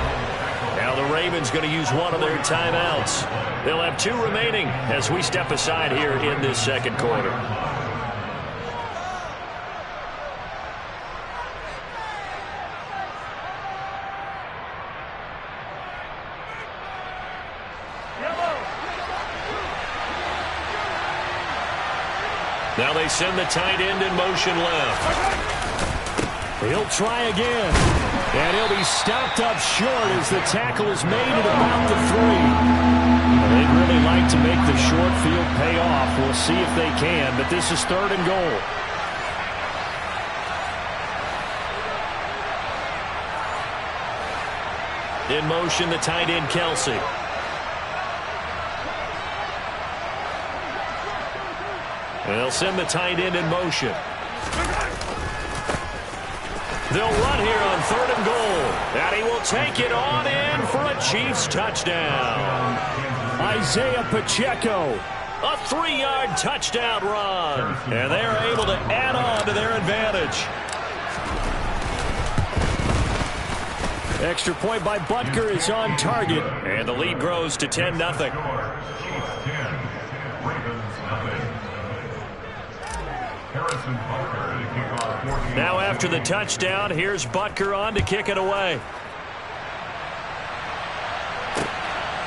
Now the Ravens going to use one of their timeouts. They'll have 2 remaining as we step aside here in this 2nd quarter. Now they send the tight end in motion left. He'll try again. And he'll be stopped up short as the tackle is made at about the 3. They'd really like to make the short field pay off. We'll see if they can, but this is 3rd and goal. In motion, the tight end, Kelsey. They'll send the tight end in motion. They'll run here on 3rd and goal. And he will take it on in for a Chiefs touchdown. Isaiah Pacheco. A 3-yard touchdown run. And they are able to add on to their advantage. Extra point by Butker is on target. And the lead grows to 10-0. Now after the touchdown, here's Butker on to kick it away.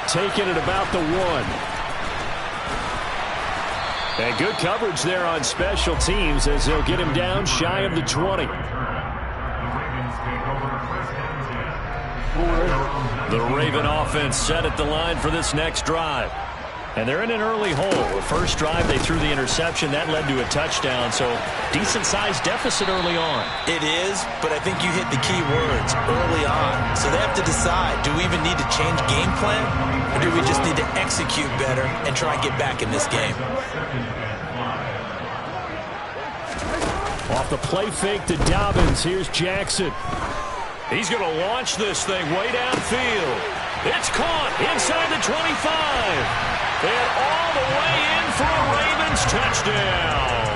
Taking it about the 1. And good coverage there on special teams as they'll get him down shy of the 20. The Raven offense set at the line for this next drive. And they're in an early hole. The first drive, they threw the interception. That led to a touchdown, so decent-sized deficit early on. It is, but I think you hit the key words, early on. So they have to decide, do we even need to change game plan, or do we just need to execute better and try and get back in this game? Off the play fake to Dobbins, here's Jackson. He's going to launch this thing way downfield. It's caught inside the 25. And all the way in for a Ravens touchdown.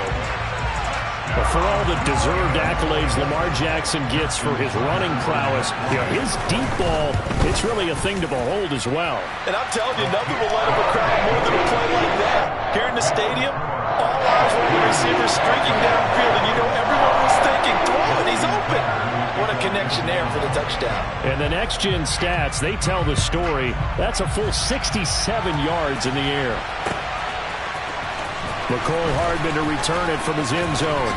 But for all the deserved accolades Lamar Jackson gets for his running prowess, you know, his deep ball, it's really a thing to behold as well. And I'm telling you, nothing will light up a crowd more than a play like that. Here in the stadium, all eyes were on the receiver streaking downfield, and you know everyone was thinking, throw it, he's open. What a connection there for the touchdown. And the next-gen stats, they tell the story. That's a full 67 yards in the air. McCole Hardman to return it from his end zone.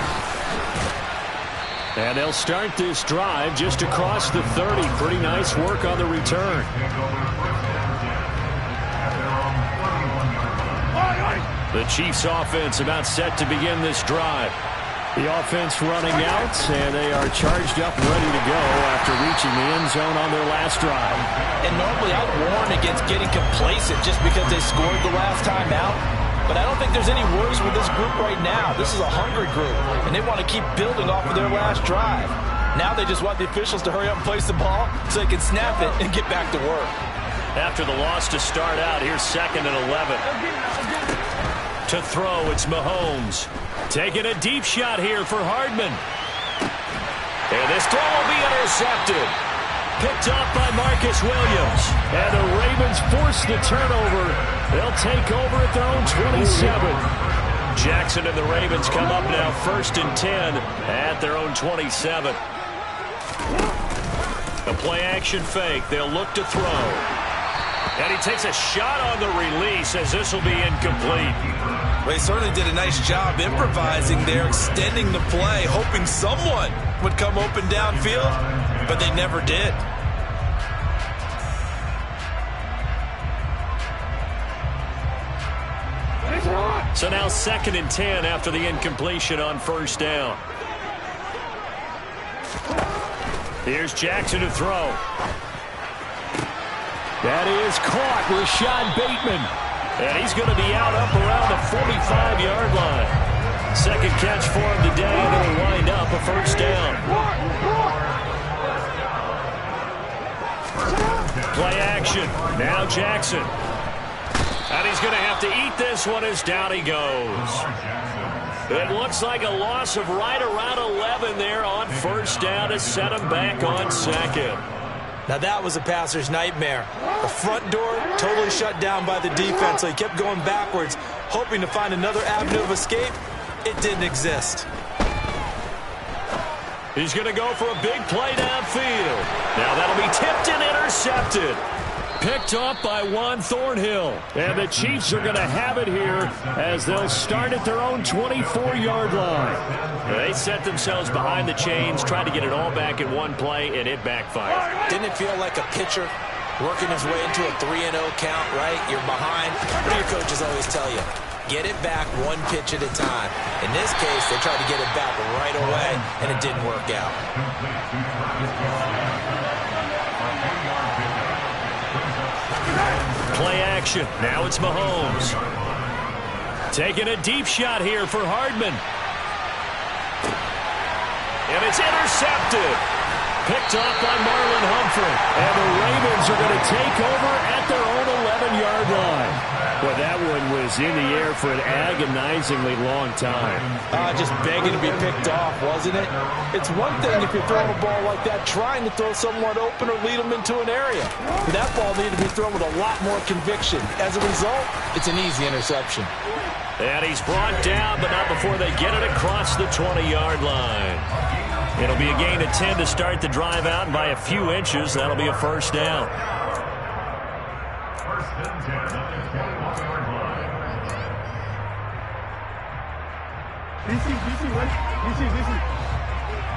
And they'll start this drive just across the 30. Pretty nice work on the return. The Chiefs offense about set to begin this drive. The offense running out, and they are charged up ready to go after reaching the end zone on their last drive. And normally I'd warn against getting complacent just because they scored the last time out. But I don't think there's any worries with this group right now. This is a hungry group, and they want to keep building off of their last drive. Now they just want the officials to hurry up and place the ball so they can snap it and get back to work. After the loss to start out, here's 2nd and 11. To throw, it's Mahomes. Taking a deep shot here for Hardman. And this throw will be intercepted. Picked up by Marcus Williams. And the Ravens force the turnover. They'll take over at their own 27. Jackson and the Ravens come up now 1st and 10 at their own 27. A play-action fake. They'll look to throw. And he takes a shot on the release as this will be incomplete. Well, he certainly did a nice job improvising there, extending the play, hoping someone would come open downfield, but they never did. So now 2nd and 10 after the incompletion on first down. Here's Jackson to throw. That is caught. Rashad Bateman. And he's going to be out up around the 45-yard line. Second catch for him today, and it'll wind up a first down. Play action. Now Jackson. And he's going to have to eat this one as down he goes. It looks like a loss of right around 11 there on first down to set him back on second. Now that was a passer's nightmare. The front door totally shut down by the defense, so he kept going backwards, hoping to find another avenue of escape. It didn't exist. He's going to go for a big play downfield. Now that'll be tipped and intercepted. Picked off by Juan Thornhill. And the Chiefs are going to have it here as they'll start at their own 24-yard line. They set themselves behind the chains, tried to get it all back in one play, and it backfired. Didn't it feel like a pitcher working his way into a 3-0 count, right? You're behind. What do your coaches always tell you? Get it back one pitch at a time. In this case, they tried to get it back right away, and it didn't work out. Play action. Now it's Mahomes. Taking a deep shot here for Hardman. And it's intercepted. Picked off by Marlon Humphrey. And the Ravens are going to take over at their own 11-yard line. Well, that one was in the air for an agonizingly long time. Just begging to be picked off, wasn't it? It's one thing if you're throwing a ball like that, trying to throw someone open or lead them into an area. But that ball needed to be thrown with a lot more conviction. As a result, it's an easy interception. And he's brought down, but not before they get it across the 20-yard line. It'll be a gain of 10 to start the drive out, and by a few inches, that'll be a first down. First and 10 on the 21-yard line. DC, wait. DC.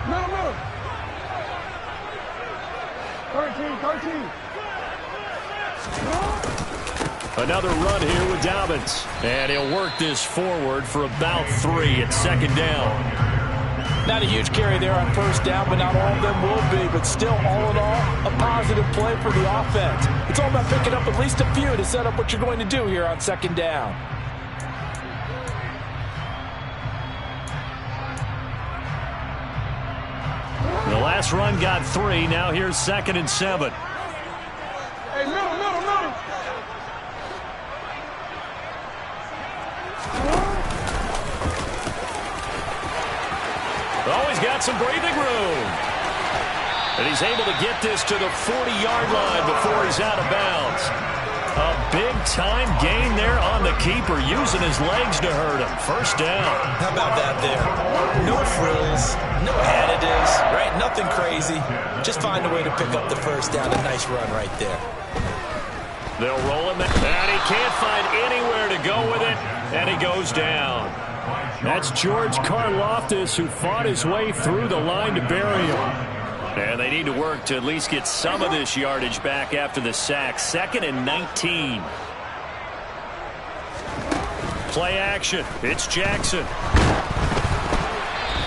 No. 13. Another run here with Dobbins. And he'll work this forward for about 3 at second down. Not a huge carry there on first down, but not all of them will be. But still, all in all, a positive play for the offense. It's all about picking up at least a few to set up what you're going to do here on second down. The last run got 3. Now here's 2nd and 7. Hey, middle. Oh, he's got some breathing room. And he's able to get this to the 40-yard line before he's out of bounds. A big-time gain there on the keeper, using his legs to hurt him. First down. How about that there? No frills, no additives, right? Nothing crazy. Just find a way to pick up the first down. A nice run right there. They'll roll him, and he can't find anywhere to go with it, and he goes down. That's George Karlaftis, who fought his way through the line to bury him. And they need to work to at least get some of this yardage back after the sack. 2nd and 19. Play action. It's Jackson.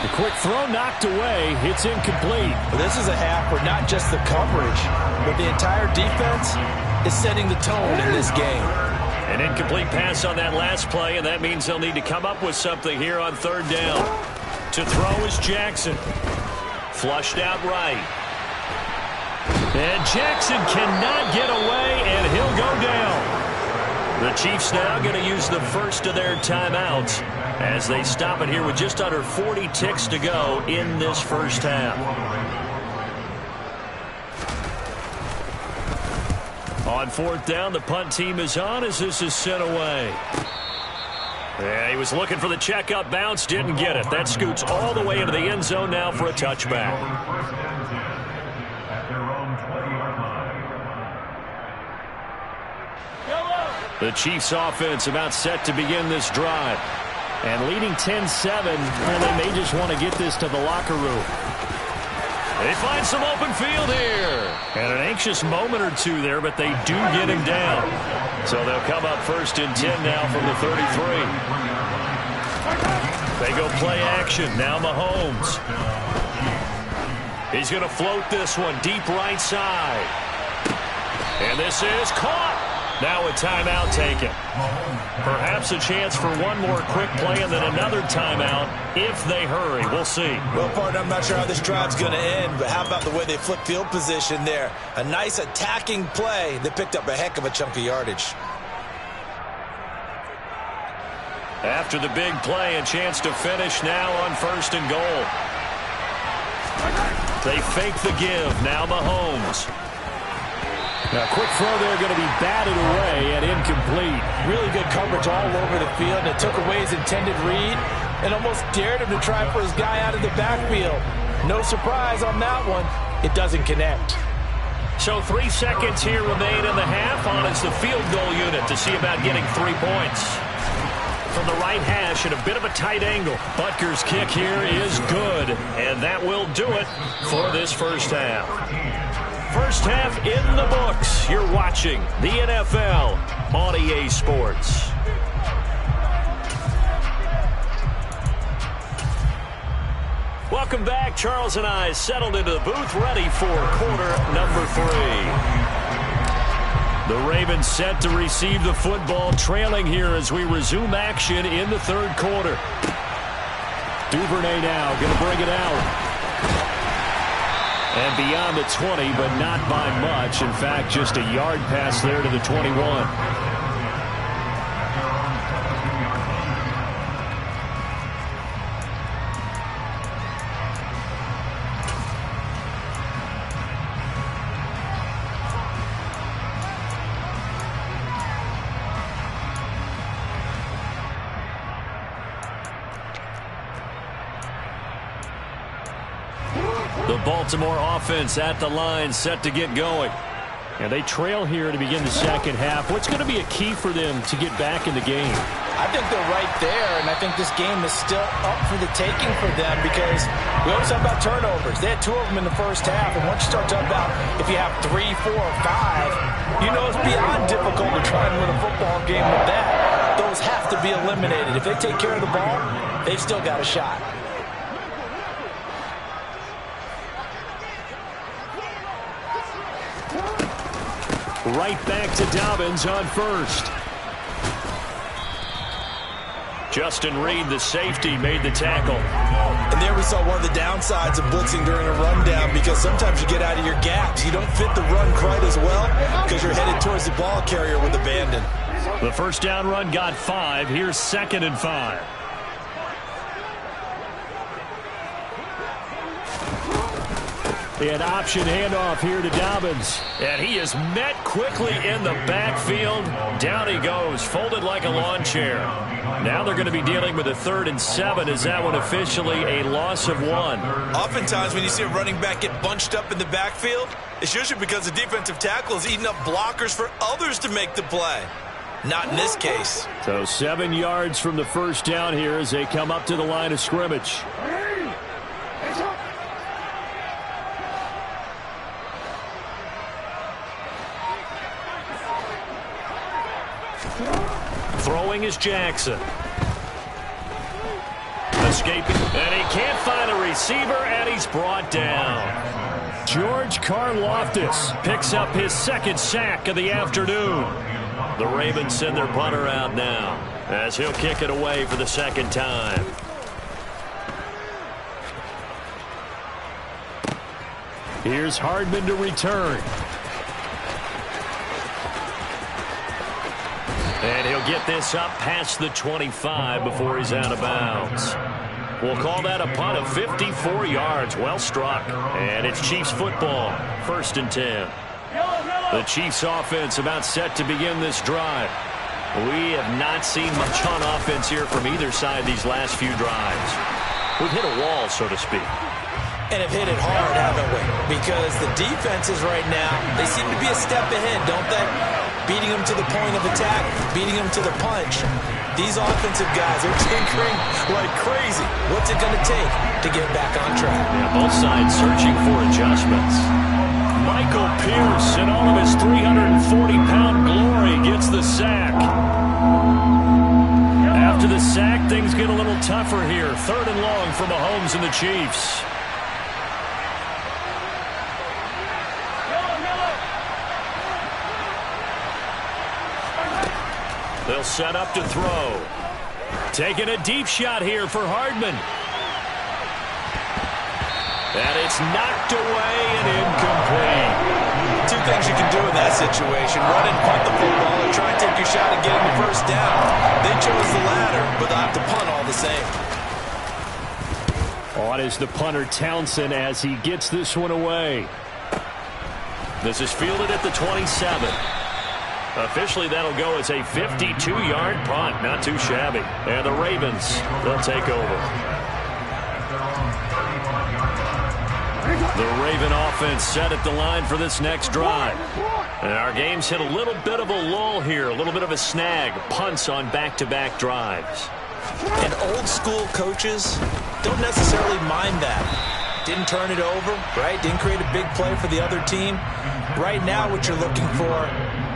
The quick throw knocked away. It's incomplete. Well, this is a half where not just the coverage, but the entire defense is setting the tone in this game. An incomplete pass on that last play, and that means they'll need to come up with something here on third down. To throw is Jackson. Flushed out right. And Jackson cannot get away, and he'll go down. The Chiefs now going to use the first of their timeouts as they stop it here with just under 40 ticks to go in this first half. On fourth down, the punt team is on as this is sent away. Yeah, he was looking for the checkup bounce, didn't get it. That scoots all the way into the end zone now for a touchback. The Chiefs offense about set to begin this drive. And leading 10-7, well, they may just want to get this to the locker room. They find some open field here. And an anxious moment or two there, but they do get him down. So they'll come up 1st and 10 now from the 33. They go play action. Now Mahomes. He's going to float this one deep right side. And this is caught. Now a timeout taken. Perhaps a chance for one more quick play and then another timeout if they hurry. We'll see. Well, partner, I'm not sure how this drive's going to end, but how about the way they flip field position there? A nice attacking play that picked up a heck of a chunk of yardage. After the big play, a chance to finish now on 1st and goal. They fake the give. Now Mahomes. Now, quick throw there, going to be batted away and incomplete. Really good coverage all over the field. It took away his intended read and almost dared him to try for his guy out of the backfield. No surprise on that one. It doesn't connect. So 3 seconds here remain in the half. On is the field goal unit to see about getting 3 points. From the right hash at a bit of a tight angle. Butker's kick here is good, and that will do it for this first half. First half in the books. You're watching the NFL on EA Sports. Welcome back. Charles and I settled into the booth, ready for quarter number 3. The Ravens set to receive the football, trailing here as we resume action in the 3rd quarter. Duvernay now going to bring it out. And beyond the 20, but not by much. In fact, just a yard pass there to the 21. The Baltimore offense at the line, set to get going. And they trail here to begin the second half. What's going to be a key for them to get back in the game? I think they're right there, and I think this game is still up for the taking for them because we always talk about turnovers. They had 2 of them in the first half, and once you start talking about if you have 3, 4, or 5, you know it's beyond difficult to try and win a football game with that. Those have to be eliminated. If they take care of the ball, they've still got a shot. Right back to Dobbins on 1st. Justin Reed, the safety, made the tackle. And there we saw one of the downsides of blitzing during a rundown because sometimes you get out of your gaps. You don't fit the run quite as well because you're headed towards the ball carrier with abandon. The first down run got 5. Here's 2nd and 5. An option handoff here to Dobbins. And he is met quickly in the backfield. Down he goes, folded like a lawn chair. Now they're going to be dealing with a 3rd and 7. Is that one officially a loss of 1? Oftentimes when you see a running back get bunched up in the backfield, it's usually because the defensive tackle is eating up blockers for others to make the play. Not in this case. So 7 yards from the first down here as they come up to the line of scrimmage. Throwing is Jackson. Escaping, and he can't find a receiver, and he's brought down. George Karlaftis picks up his 2nd sack of the afternoon. The Ravens send their punter out now as he'll kick it away for the 2nd time. Here's Hardman to return. And he'll get this up past the 25 before he's out of bounds. We'll call that a punt of 54 yards. Well struck. And it's Chiefs football. 1st and 10. The Chiefs offense about set to begin this drive. We have not seen much on offense here from either side these last few drives. We've hit a wall, so to speak. And have hit it hard, haven't we? Because the defenses right now, they seem to be a step ahead, don't they? beating them to the point of attack, beating them to the punch. These offensive guys are tinkering like crazy. What's it going to take to get back on track? Yeah, both sides searching for adjustments. Michael Pierce, in all of his 340-pound glory, gets the sack. After the sack, things get a little tougher here. 3rd and long for Mahomes and the Chiefs. They'll set up to throw. Taking a deep shot here for Hardman. And it's knocked away and incomplete. 2 things you can do in that situation. Run and punt the football or try and take your shot at getting the first down. They chose the latter, but they'll have to punt all the same. On is the punter Townsend as he gets this one away. This is fielded at the 27. Officially, that'll go as a 52-yard punt. Not too shabby. And the Ravens, they'll take over. The Raven offense set at the line for this next drive. And our game's hit a little bit of a lull here, a little bit of a snag. Punts on back-to-back drives. And old-school coaches don't necessarily mind that. Didn't turn it over, right? Didn't create a big play for the other team. Right now, what you're looking for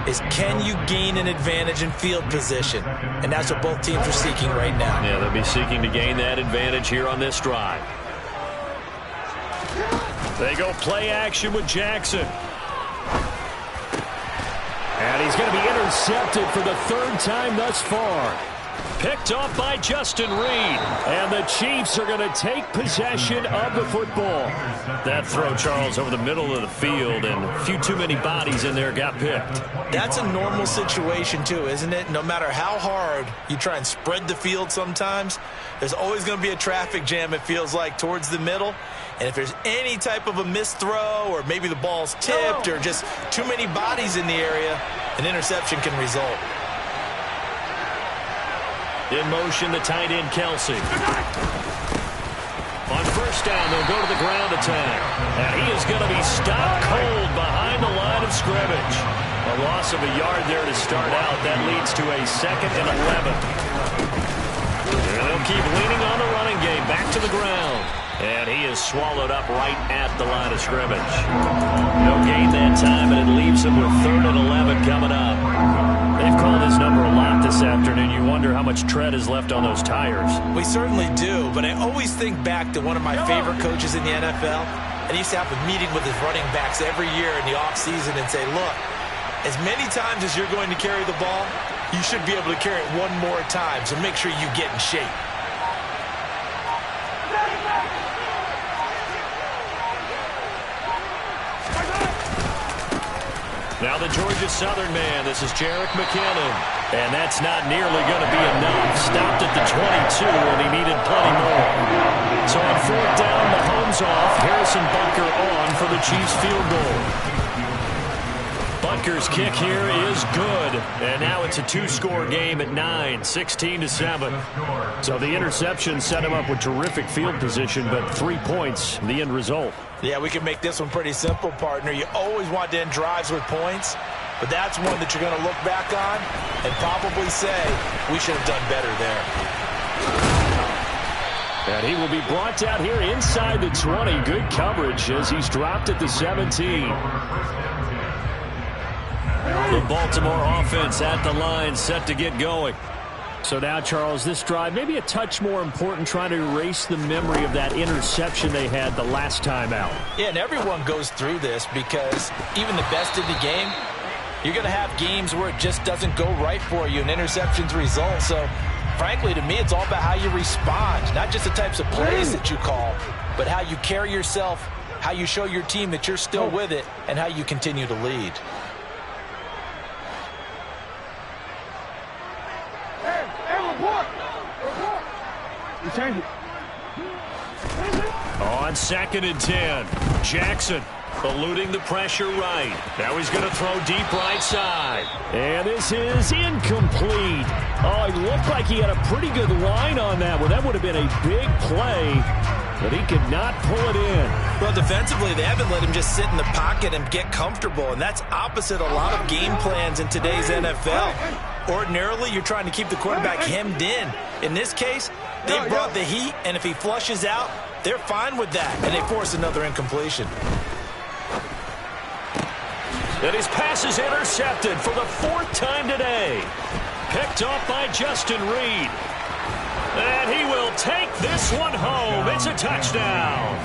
is can you gain an advantage in field position? And that's what both teams are seeking right now. Yeah, they'll be seeking to gain that advantage here on this drive. They go play action with Jackson. And he's going to be intercepted for the 3rd time thus far. Picked off by Justin Reed. And the Chiefs are going to take possession of the football. That throw, Charles, over the middle of the field, and a few too many bodies in there got picked. That's a normal situation, too, isn't it? No matter how hard you try and spread the field sometimes, there's always going to be a traffic jam, it feels like, towards the middle. And if there's any type of a missed throw or maybe the ball's tipped or just too many bodies in the area, an interception can result. In motion, the tight end, Kelsey. On first down, they'll go to the ground attack. And he is going to be stopped cold behind the line of scrimmage. A loss of a yard there to start out. That leads to a 2nd and 11. And they'll keep leaning on the running game. Back to the ground. And he is swallowed up right at the line of scrimmage. No gain that time, and it leaves him with 3rd and 11 coming up. They've called this number a lot this afternoon. You wonder how much tread is left on those tires. We certainly do, but I always think back to one of my favorite coaches in the NFL. And he used to have a meeting with his running backs every year in the offseason and say, look, as many times as you're going to carry the ball, you should be able to carry it one more time, so make sure you get in shape. Now the Georgia Southern man, this is Jerick McKinnon. And that's not nearly going to be enough. Stopped at the 22, and he needed plenty more. So on 4th down, Mahomes off. Harrison Butker on for the Chiefs field goal. Butker's kick here is good. And now it's a 2-score game at 9, 16-7. So the interception set him up with terrific field position, but 3 points, the end result. Yeah, we can make this one pretty simple, partner. You always want to end drives with points, but that's one that you're going to look back on and probably say, we should have done better there. And he will be brought down here inside the 20. Good coverage as he's dropped at the 17. The Baltimore offense at the line, set to get going. So now, Charles, this drive maybe a touch more important, trying to erase the memory of that interception they had the last time out. Yeah, and everyone goes through this because even the best in the game, you're going to have games where it just doesn't go right for you and interceptions result. So, frankly, to me, it's all about how you respond, not just the types of plays that you call, but how you carry yourself, how you show your team that you're still with it, and how you continue to lead. On 2nd and 10, Jackson eluding the pressure right. Now he's going to throw deep right side. And this is incomplete. Oh, it looked like he had a pretty good line on that one. That would have been a big play. but he could not pull it in. Well, defensively, they haven't let him just sit in the pocket and get comfortable, and that's opposite a lot of game plans in today's NFL. Ordinarily, you're trying to keep the quarterback hemmed in. In this case, they brought the heat, and if he flushes out, they're fine with that, and they force another incompletion. And his pass is intercepted for the 4th time today. Picked off by Justin Reed. And he will take this one home. It's a touchdown.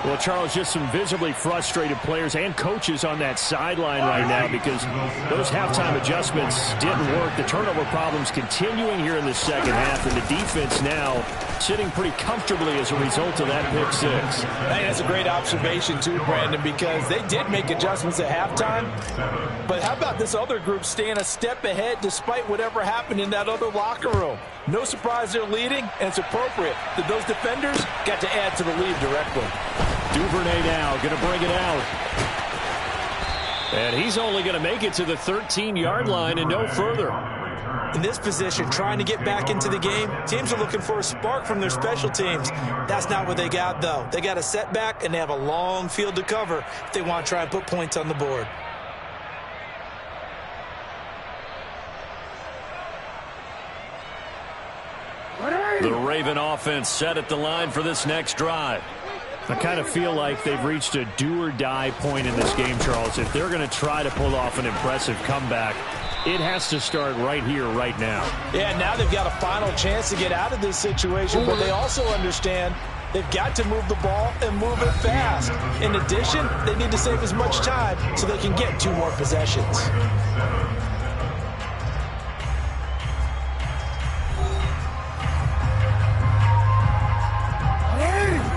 Well, Charles, just some visibly frustrated players and coaches on that sideline right now because those halftime adjustments didn't work. The turnover problems continuing here in the second half, and the defense now sitting pretty comfortably as a result of that pick six. Hey, that's a great observation, too, Brandon, because they did make adjustments at halftime. But how about this other group staying a step ahead despite whatever happened in that other locker room? No surprise they're leading, and it's appropriate that those defenders got to add to the lead directly. Duvernay now going to bring it out. And he's only going to make it to the 13-yard line and no further. In this position, trying to get back into the game, teams are looking for a spark from their special teams. That's not what they got, though. They got a setback, and they have a long field to cover if they want to try and put points on the board. The Raven offense set at the line for this next drive. I kind of feel like they've reached a do-or-die point in this game, Charles. If they're going to try to pull off an impressive comeback, it has to start right here, right now. Yeah, now they've got a final chance to get out of this situation, but they also understand they've got to move the ball and move it fast. In addition, they need to save as much time so they can get 2 more possessions.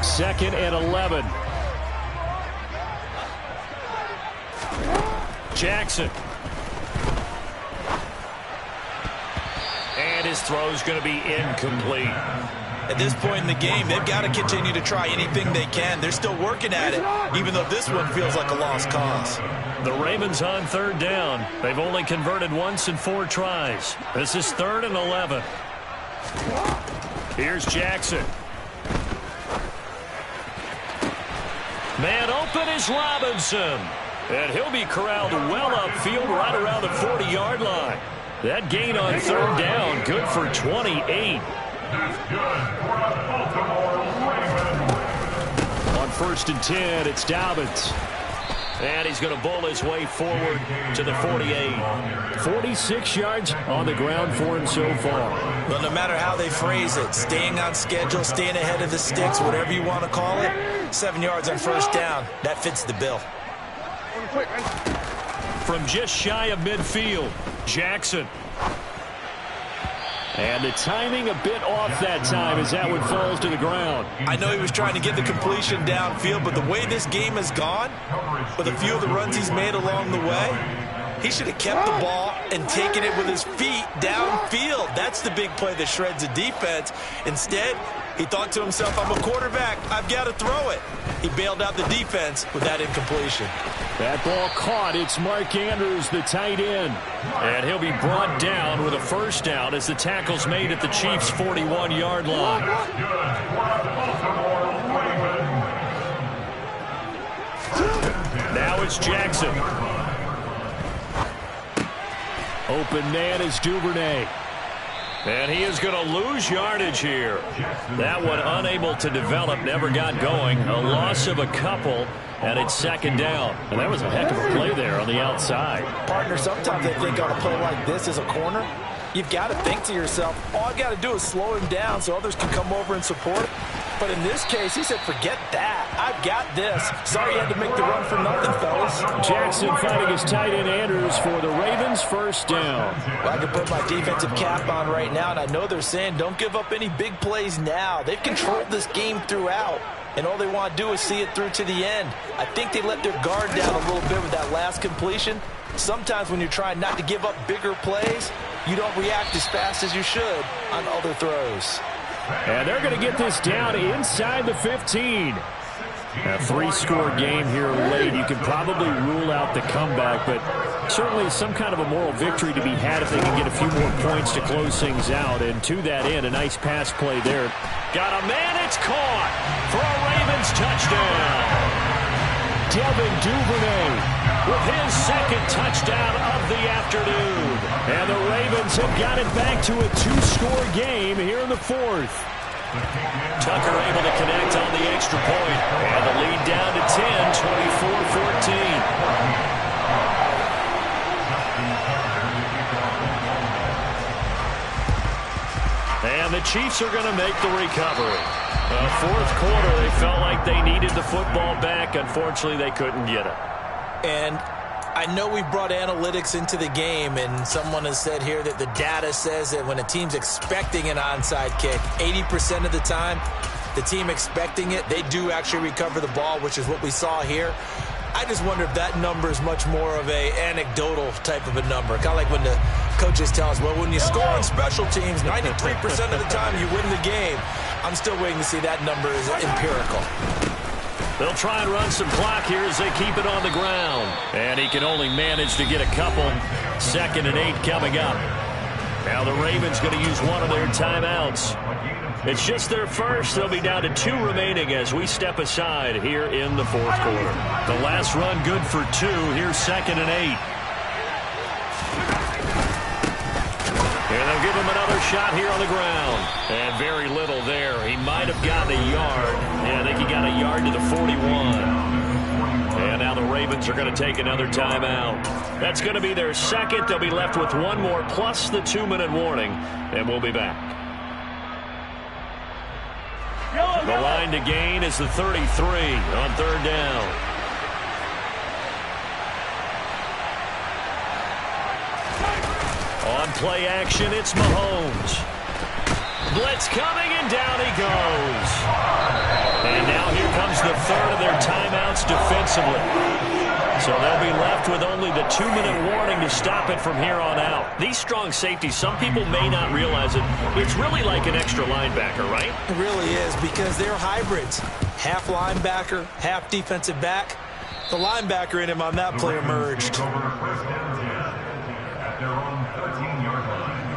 Second and 11. Jackson. And his throw's going to be incomplete. At this point in the game, they've got to continue to try anything they can. They're still working at it, even though this one feels like a lost cause. The Ravens on 3rd down. They've only converted once in 4 tries. This is 3rd and 11. Here's Jackson. Man open is Robinson. And he'll be corralled well upfield right around the 40-yard line. That gain on 3rd down, good for 28. On 1st and 10, it's Dobbins. And he's going to bowl his way forward to the 48. 46 yards on the ground for him so far. Well, no matter how they phrase it, staying on schedule, staying ahead of the sticks, whatever you want to call it, 7 yards on 1st down, that fits the bill. From just shy of midfield, Jackson. And the timing a bit off that time as that one falls to the ground. I know he was trying to get the completion downfield, but the way this game has gone, with a few of the runs he's made along the way, he should have kept the ball and taken it with his feet downfield. That's the big play that shreds the defense. Instead, he thought to himself, I'm a quarterback, I've got to throw it. He bailed out the defense with that incompletion. That ball caught. It's Mark Andrews, the tight end. And he'll be brought down with a 1st down as the tackle's made at the Chiefs' 41-yard line. Now it's Jackson. Open man is Duvernay. And he is going to lose yardage here. That one unable to develop, never got going. A loss of a couple, and it's 2nd down. And that was a heck of a play there on the outside. Partner, sometimes I think on a play like this as a corner, you've got to think to yourself, all I got to do is slow him down so others can come over and support. But in this case, he said, forget that. I've got this. Sorry you had to make the run for nothing, fellas. Jackson fighting his tight end Andrews for the Ravens' 1st down. Well, I can put my defensive cap on right now, and I know they're saying don't give up any big plays now. They've controlled this game throughout, and all they want to do is see it through to the end. I think they let their guard down a little bit with that last completion. Sometimes when you're trying not to give up bigger plays, you don't react as fast as you should on other throws. And they're going to get this down inside the 15. A three-score game here late. You can probably rule out the comeback, but certainly some kind of a moral victory to be had if they can get a few more points to close things out. And to that end, a nice pass play there. Got a man, it's caught for a Ravens touchdown. Devin Duvernay with his second touchdown of the afternoon. And the Ravens have got it back to a two-score game here in the fourth. Tucker able to connect on the extra point. And the lead down to 10, 24-14. And the Chiefs are going to make the recovery. Fourth quarter, they felt like they needed the football back. Unfortunately, they couldn't get it. And I know we brought analytics into the game, and someone has said here that the data says that when a team's expecting an onside kick, 80% of the time, the team expecting it, they do actually recover the ball, which is what we saw here. I just wonder if that number is much more of a anecdotal type of a number. Kind of like when the coaches tell us, well, when you score on special teams, 93% of the time you win the game. I'm still waiting to see that number is empirical. They'll try and run some clock here as they keep it on the ground. And he can only manage to get a couple. 2nd and 8 coming up. Now the Ravens going to use one of their timeouts. It's just their first. They'll be down to 2 remaining as we step aside here in the fourth quarter. The last run good for 2. Here's 2nd and 8. And they'll give him another shot here on the ground. And very little there. He might have gotten a yard. Yeah, I think he got a yard to the 41. And now the Ravens are going to take another timeout. That's going to be their second. They'll be left with one more plus the 2-minute warning. And we'll be back. The line to gain is the 33 on 3rd down. On play action, it's Mahomes. Blitz coming, and down he goes. And now here comes the third of their timeouts defensively. So they'll be left with only the 2-minute warning to stop it from here on out. These strong safeties, some people may not realize it. It's really like an extra linebacker, right? It really is, because they're hybrids. Half linebacker, half defensive back. The linebacker in him on that play emerged. At their own 13-yard line.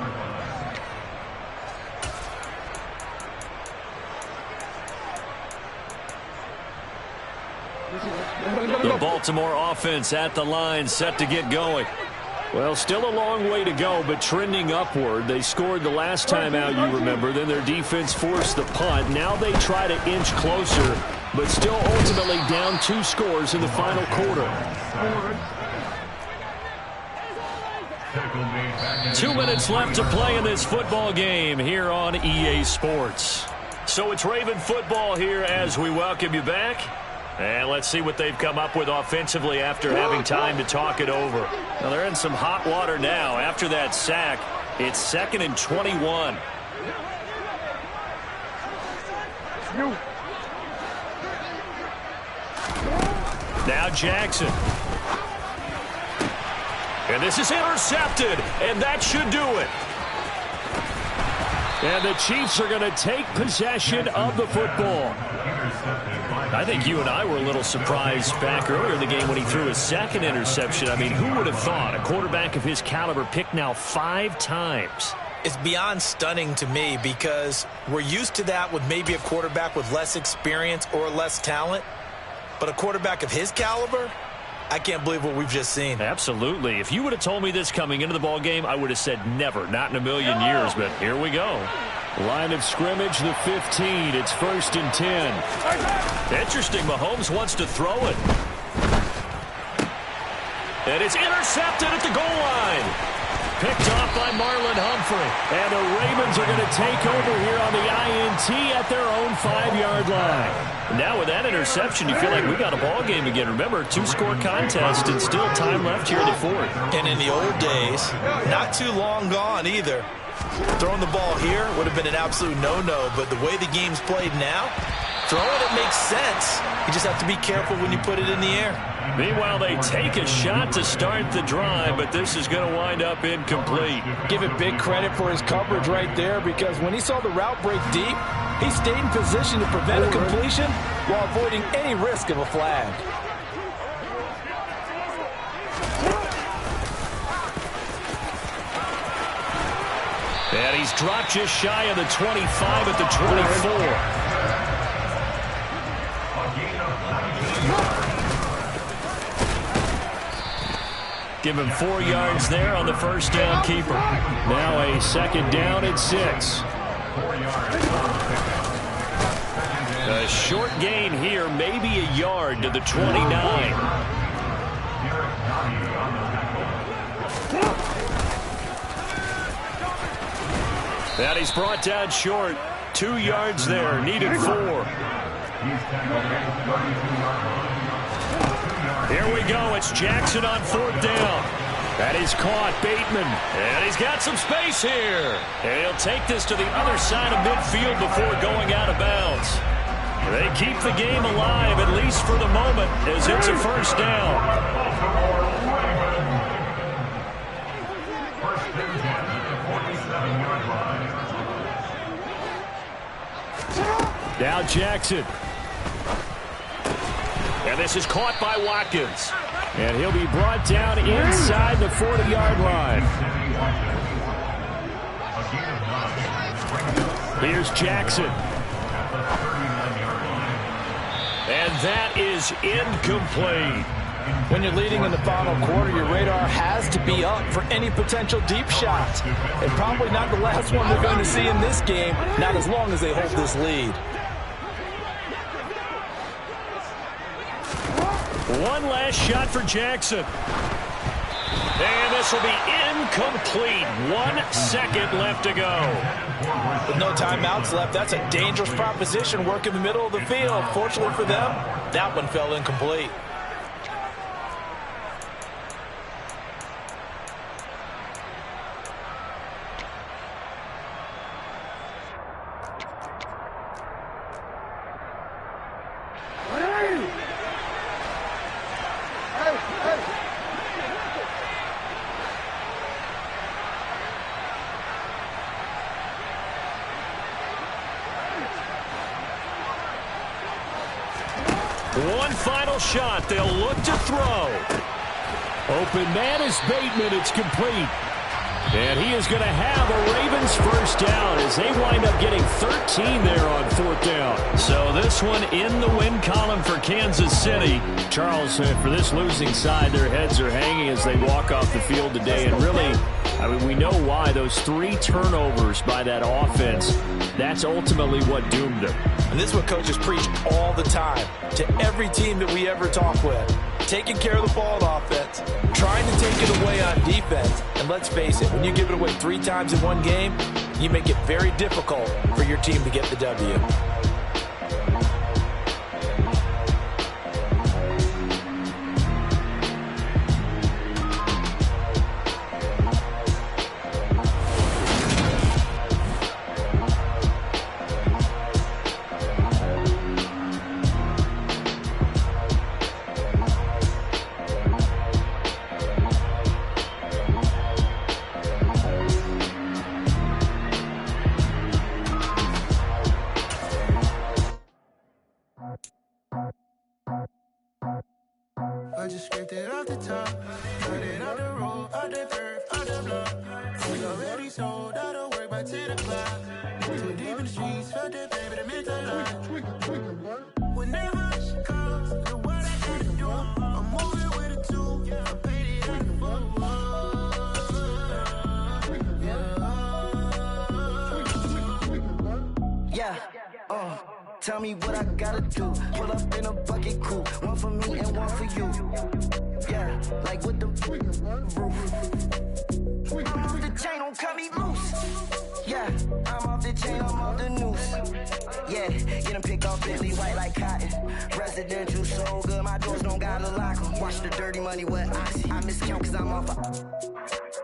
The Baltimore offense at the line, set to get going. Well, still a long way to go, but trending upward. They scored the last time out, you remember. Then their defense forced the punt. Now they try to inch closer, but still ultimately down 2 scores in the final quarter. 2 minutes left to play in this football game here on EA Sports. So it's Raven football here as we welcome you back. And let's see what they've come up with offensively after having time to talk it over. Now they're in some hot water now. After that sack, it's 2nd and 21. Now Jackson. And this is intercepted, and that should do it. And the Chiefs are going to take possession of the football. I think you and I were a little surprised back earlier in the game when he threw his 2nd interception. I mean, who would have thought a quarterback of his caliber picked now 5 times? It's beyond stunning to me, because we're used to that with maybe a quarterback with less experience or less talent. But a quarterback of his caliber, I can't believe what we've just seen. Absolutely. If you would have told me this coming into the ball game, I would have said never, not in a million years. But here we go. Line of scrimmage, the 15. It's 1st and 10. Interesting. Mahomes wants to throw it. And it's intercepted at the goal line. Picked off by Marlon Humphrey. And the Ravens are going to take over here on the INT at their own 5-yard line. Now with that interception, you feel like we got a ball game again. Remember, 2-score contest and still time left here in the fourth. And in the old days, not too long gone either, throwing the ball here would have been an absolute no-no, but the way the game's played now, Throwing it makes sense. You just have to be careful when you put it in the air. Meanwhile, they take a shot to start the drive, but this is going to wind up incomplete. Give it big credit for his coverage right there, because when he saw the route break deep, he stayed in position to prevent a completion while avoiding any risk of a flag. And he's dropped just shy of the 25 at the 24. Give him 4 yards there on the first down keeper. Now a second down and 6. A short gain here, maybe a yard to the 29. And he's brought down short. 2 yards there, needed 4. Here we go. It's Jackson on 4th down. That is caught. Bateman. And he's got some space here. And he'll take this to the other side of midfield before going out of bounds. They keep the game alive, at least for the moment, as it's a first down. Now Jackson. And this is caught by Watkins. And he'll be brought down inside the 40-yard line. Here's Jackson. And that is incomplete. When you're leading in the final quarter, your radar has to be up for any potential deep shots. And probably not the last one we're going to see in this game, not as long as they hold this lead. One last shot for Jackson. And this will be incomplete. 1 second left to go. With no timeouts left, that's a dangerous proposition. Work in the middle of the field. Fortunately for them, that one fell incomplete. One final shot. They'll look to throw. Open man is Bateman. It's complete. And he is going to have a Ravens first down as they wind up getting 13 there on 4th down. So this one in the win column for Kansas City. Charles, for this losing side, their heads are hanging as they walk off the field today. And really, I mean, we know why. Those 3 turnovers by that offense, that's ultimately what doomed them. And this is what coaches preach all the time to every team that we ever talk with. Taking care of the ball on offense, trying to take it away on defense. And let's face it, when you give it away 3 times in one game, you make it very difficult for your team to get the W. I just scraped it off the top, got it out the road, out the turf, out the block. We already sold out of work by 10 o'clock. Too deep in the streets, felt that baby, that meant a lot. When that rush comes, the what I had to do, I'm moving with a 2, I paid it out the tell me what I gotta do. Pull up in a bucket crew, one for me and one for you. Yeah, like with the roof. I'm off the chain, don't cut me loose. Yeah, I'm off the chain, I'm off the noose. Yeah, get them pick up Bentley white like cotton. Residential so good, my doors don't gotta lock 'em. Watch the dirty money with oxy. I miscount cause I'm off.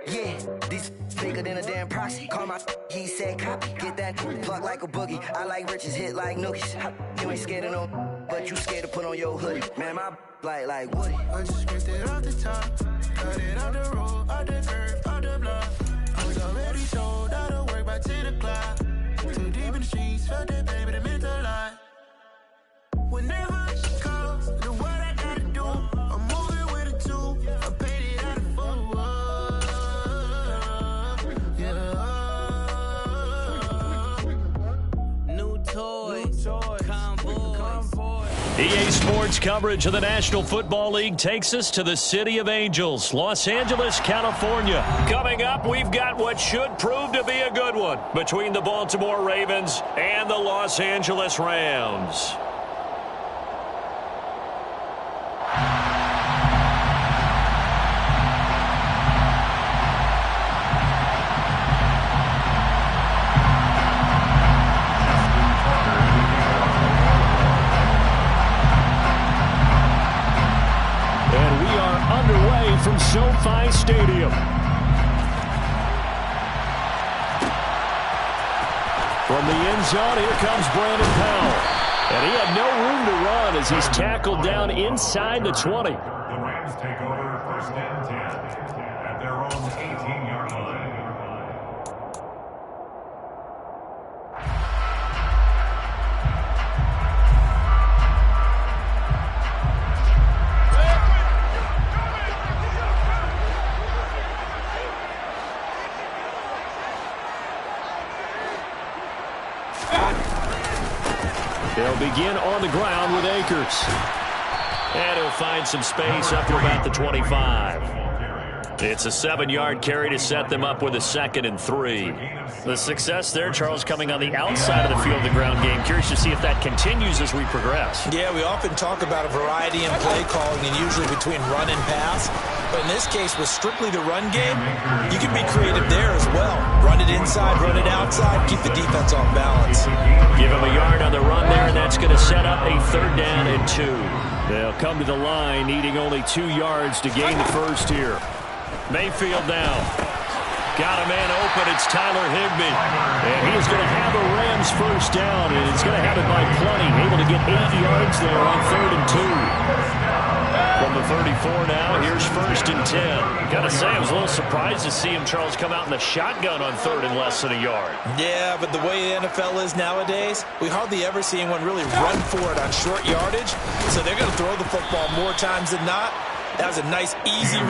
Yeah. These bigger than a damn proxy. Call my he said copy. Get that plug like a boogie. I like riches, hit like nookies. You ain't scared of no, but you scared to put on your hoodie. Man, my like Woody. I just scraped it off the top, cut it off the road, off the curve, off the block. I was already sold out of work by 10 o'clock. Too deep in the streets, felt that baby, that meant a lot. Whenever she calls, do what I gotta do. I'm moving with a two, I paid it out of full. Yeah. New toys, convoys. EA Sports coverage of the National Football League takes us to the City of Angels, Los Angeles, California. Coming up, we've got what should prove to be a good one between the Baltimore Ravens and the Los Angeles Rams. From SoFi Stadium. From the end zone, here comes Brandon Powell. And he had no room to run as he's tackled down inside the 20. The Rams take over first and 10 at their own 18-yard line. They'll begin on the ground with Akers. And he'll find some space up to about the 25. It's a 7-yard carry to set them up with a 2nd and 3. The success there, Charles, coming on the outside of the field of the ground game. Curious to see if that continues as we progress. Yeah, we often talk about a variety in play calling and usually between run and pass. But in this case, with strictly the run game, you can be creative there as well. Run it inside, run it outside, keep the defense off balance. Give him a yard on the run there, and that's going to set up a 3rd down and 2. They'll come to the line, needing only 2 yards to gain the first here. Mayfield now. Got a man open. It's Tyler Higbee. And he is going to have a Rams first down, and he's going to have it by plenty. Able to get 8 yards there on 3rd and 2. From the 34 now, here's 1st and 10. Got to say, I was a little surprised to see him, Charles, come out in the shotgun on 3rd and less than a yard. Yeah, but the way the NFL is nowadays, we hardly ever see anyone really run for it on short yardage. So they're going to throw the football more times than not. That was a nice, easy...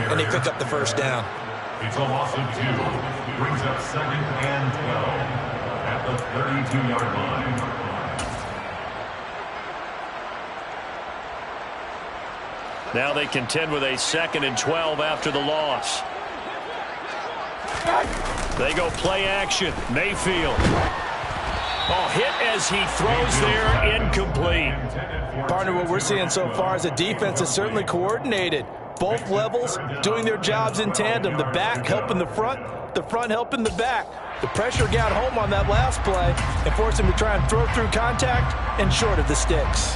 And they pick up the first down. It's a loss of 2. Brings up 2nd and 12 at the 32-yard line. Now they contend with a 2nd and 12 after the loss. They go play action. Mayfield. Oh, hit as he throws there, incomplete. Partner, what we're seeing so far is the defense is certainly coordinated. Both levels doing their jobs in tandem. The back helping the front helping the back. The pressure got home on that last play and forced him to try and throw through contact and short of the sticks.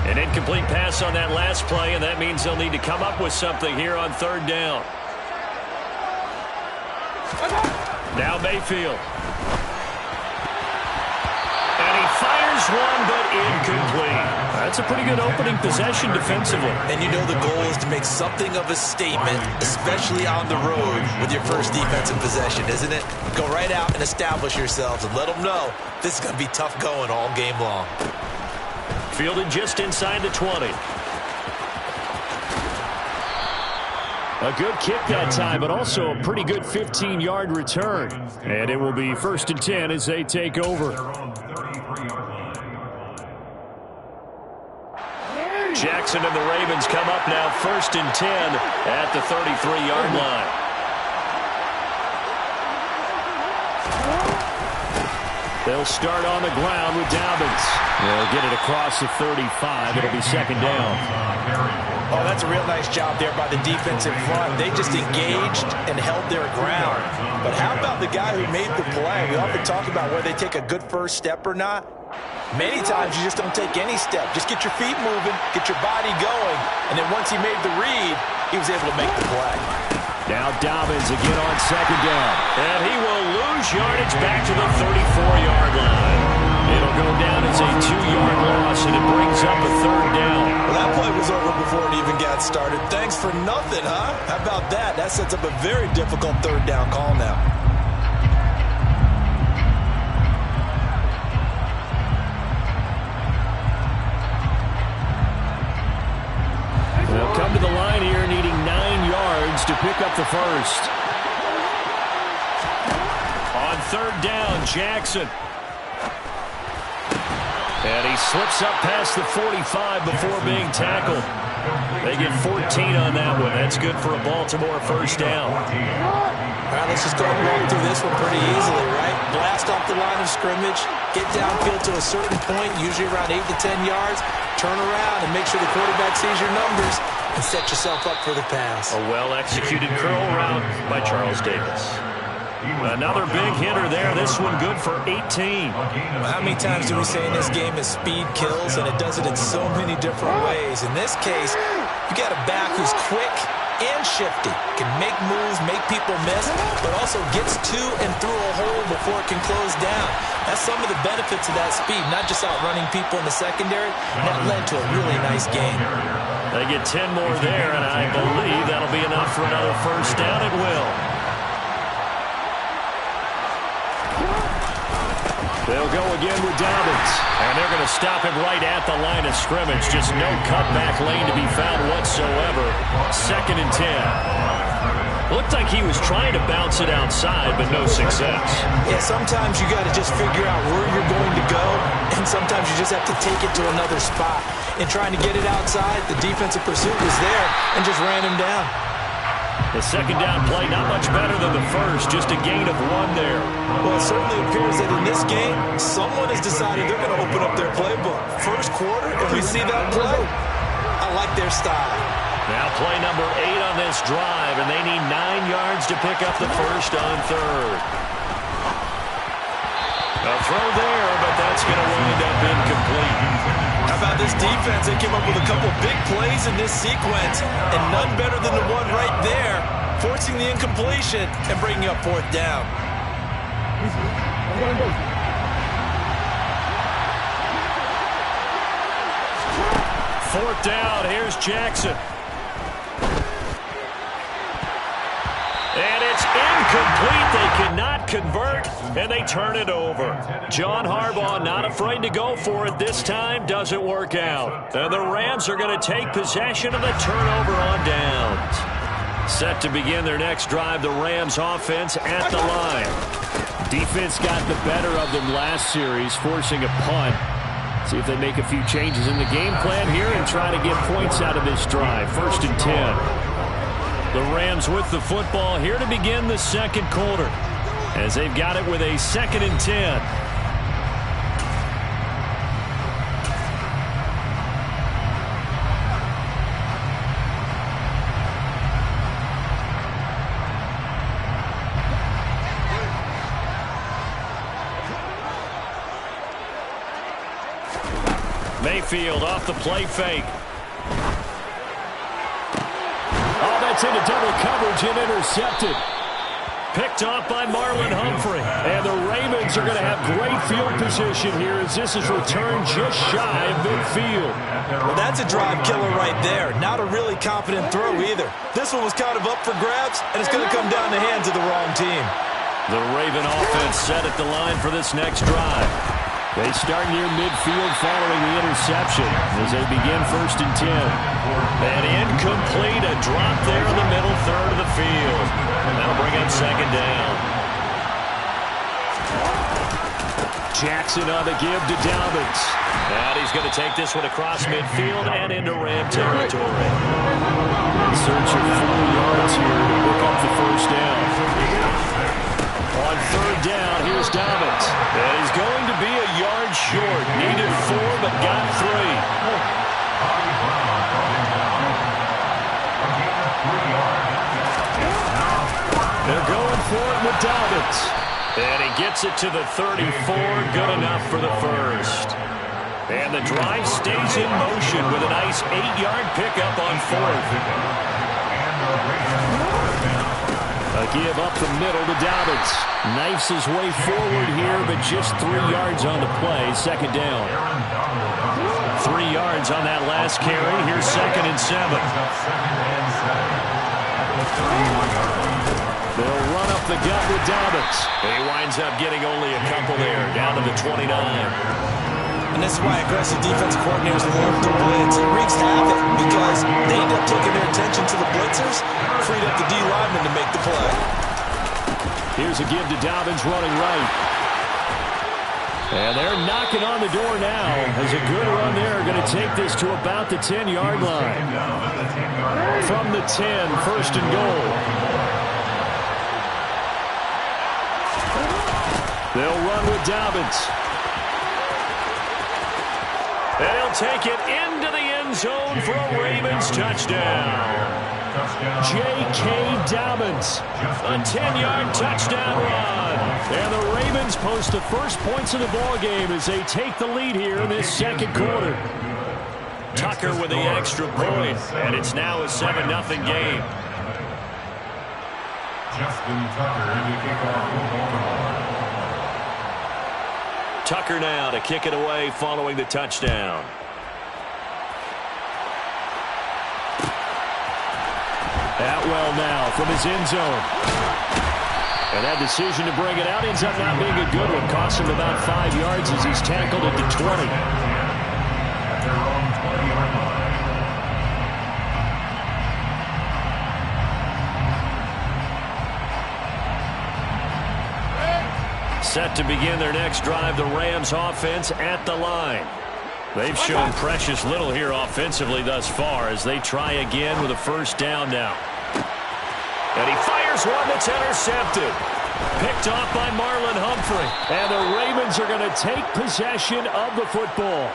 An incomplete pass on that last play, and that means they'll need to come up with something here on 3rd down. Now Mayfield. And he fires one, but incomplete. That's a pretty good opening possession defensively. And you know the goal is to make something of a statement, especially on the road with your first defensive possession, isn't it? Go right out and establish yourselves and let them know this is going to be tough going all game long. Fielded just inside the 20. A good kick that time, but also a pretty good 15-yard return. And it will be 1st and 10 as they take over. Jackson and the Ravens come up now 1st and 10 at the 33-yard line. They'll start on the ground with Dobbins. They'll get it across the 35. It'll be 2nd down. Oh, that's a real nice job there by the defensive front. They just engaged and held their ground. But how about the guy who made the play? We often talk about whether they take a good first step or not. Many times you just don't take any step. Just get your feet moving, get your body going, and then once he made the read, he was able to make the play. Now Dobbins again on 2nd down. And he will lose yardage back to the 34-yard line. It'll go down as a 2-yard loss, and it brings up a 3rd down. Well, that play was over before it even got started. Thanks for nothing, huh? How about that? That sets up a very difficult 3rd down call now. They'll come to the line here needing 9 yards to pick up the first. On 3rd down, Jackson. And he slips up past the 45 before being tackled. They get 14 on that one. That's good for a Baltimore 1st down. All right, let's just go ahead and walk through this one pretty easily, right? Blast off the line of scrimmage, get downfield to a certain point, usually around 8 to 10 yards, turn around and make sure the quarterback sees your numbers and set yourself up for the pass. A well-executed curl route by Charles Davis. Another big hitter there. This one good for 18. Well, how many times do we say in this game is speed kills, and it does it in so many different ways. In this case, you got a back who's quick and shifty, can make moves, make people miss, but also gets to and through a hole before it can close down. That's some of the benefits of that speed, not just outrunning people in the secondary, and that led to a really nice game. They get 10 more there, and I believe that'll be enough for another 1st down. It will. They'll go again with Dobbins, and they're going to stop him right at the line of scrimmage. Just no cutback lane to be found whatsoever. 2nd and 10. Looked like he was trying to bounce it outside, but no success. Yeah, sometimes you got to just figure out where you're going to go, and sometimes you just have to take it to another spot. In trying to get it outside, the defensive pursuit was there and just ran him down. The 2nd down play not much better than the first, just a gain of 1 there. Well, it certainly appears that in this game, someone has decided they're going to open up their playbook. First quarter, if we see that play, I like their style. Now play number 8 on this drive, and they need 9 yards to pick up the first on 3rd. A throw there, but that's going to wind up incomplete. How about this defense? They came up with a couple big plays in this sequence, and none better than the one right there, forcing the incompletion and bringing up 4th down. 4th down, here's Jackson. And it's incomplete. They cannot convert, and they turn it over. John Harbaugh not afraid to go for it this time. Doesn't work out. And the Rams are going to take possession of the turnover on downs. Set to begin their next drive, the Rams offense at the line. Defense got the better of them last series, forcing a punt. See if they make a few changes in the game plan here and try to get points out of this drive. 1st and 10. The Rams with the football here to begin the second quarter, as they've got it with a 2nd and 10. Mayfield off the play fake. Oh, that's into double coverage and intercepted. Picked off by Marlon Humphrey. And the Ravens are going to have great field position here as this is returned just shy of midfield. Well, that's a drive killer right there. Not a really confident throw either. This one was kind of up for grabs, and it's going to come down the hands of the wrong team. The Raven offense set at the line for this next drive. They start near midfield following the interception as they begin 1st and 10. And incomplete, a drop there in the middle third of the field. And that'll bring up 2nd down. Jackson on the give to Dobbins. And he's going to take this one across midfield and into Ram territory. In search of 4 yards here to pick up the 1st down. On 3rd down, here's Dobbins. And he's going to be a yard short. Needed 4, but got 3. They're going for it with Dobbins. And he gets it to the 34. Good enough for the 1st. And the drive stays in motion with a nice 8-yard pickup on 4th. A give up the middle to Dobbins. Knifes his way forward here, but just 3 yards on the play. 2nd down. 3 yards on that last carry. Here's 2nd and 7. They'll run up the gut with Dobbins. He winds up getting only a couple there, down to the 29. And this is why aggressive defensive coordinators love to blitz. It wreaks havoc because they end up taking their attention to the blitzers, freed up the D lineman to make the play. Here's a give to Dobbins running right. And they're knocking on the door now as a good run there. Going to take this to about the 10-yard line. From the 10, 1st and goal. They'll run with Dobbins. And he'll take it into the end zone for a Ravens touchdown. J.K. Dobbins, a 10-yard touchdown run. And the Ravens post the first points of the ball game as they take the lead here in this 2nd quarter. Tucker with the extra point, and it's now a 7-0 game. Justin Tucker in the kickoff. Tucker now to kick it away following the touchdown. Atwell now from his end zone. And that decision to bring it out ends up not being a good one. Costs him about 5 yards as he's tackled at the 20. Set to begin their next drive, the Rams offense at the line. They've shown precious little here offensively thus far as they try again with a 1st down now. And he fires one that's intercepted. Picked off by Marlon Humphrey. And the Ravens are going to take possession of the football.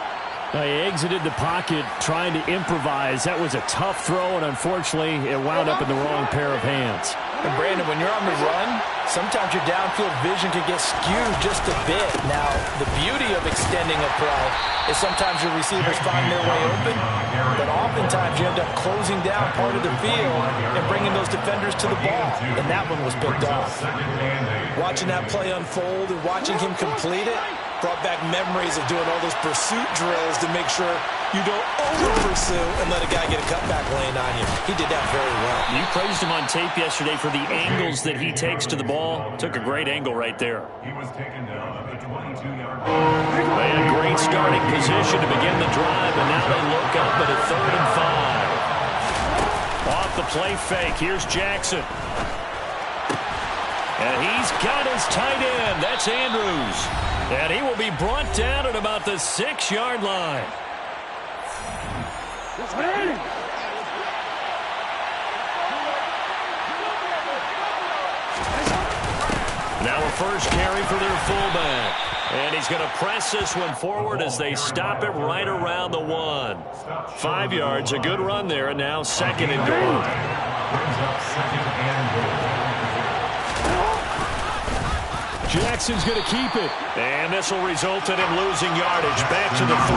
Now, he exited the pocket trying to improvise. That was a tough throw, and unfortunately, it wound up in the wrong pair of hands. And Brandon, when you're on the run, sometimes your downfield vision can get skewed just a bit. Now, the beauty of extending a play is sometimes your receivers find their way open, but oftentimes you end up closing down part of the field and bringing those defenders to the ball, and that one was picked off. Watching that play unfold and watching him complete it brought back memories of doing all those pursuit drills to make sure you don't over-pursue and let a guy get a cutback lane on you. He did that very well. You praised him on tape yesterday for the angles that he takes to the ball. Took a great angle right there. He was taken down at the 22-yard line. They had a great starting position to begin the drive, and now they look up at a 3rd and 5. Off the play fake, here's Jackson. And he's got his tight end. That's Andrews. And he will be brought down at about the 6-yard line. Now a first carry for their fullback. And he's going to press this one forward as they stop it right around the 1. 5 yards, a good run there, and now 2nd and goal. Jackson's going to keep it. And this will result in him losing yardage. Back to the 3.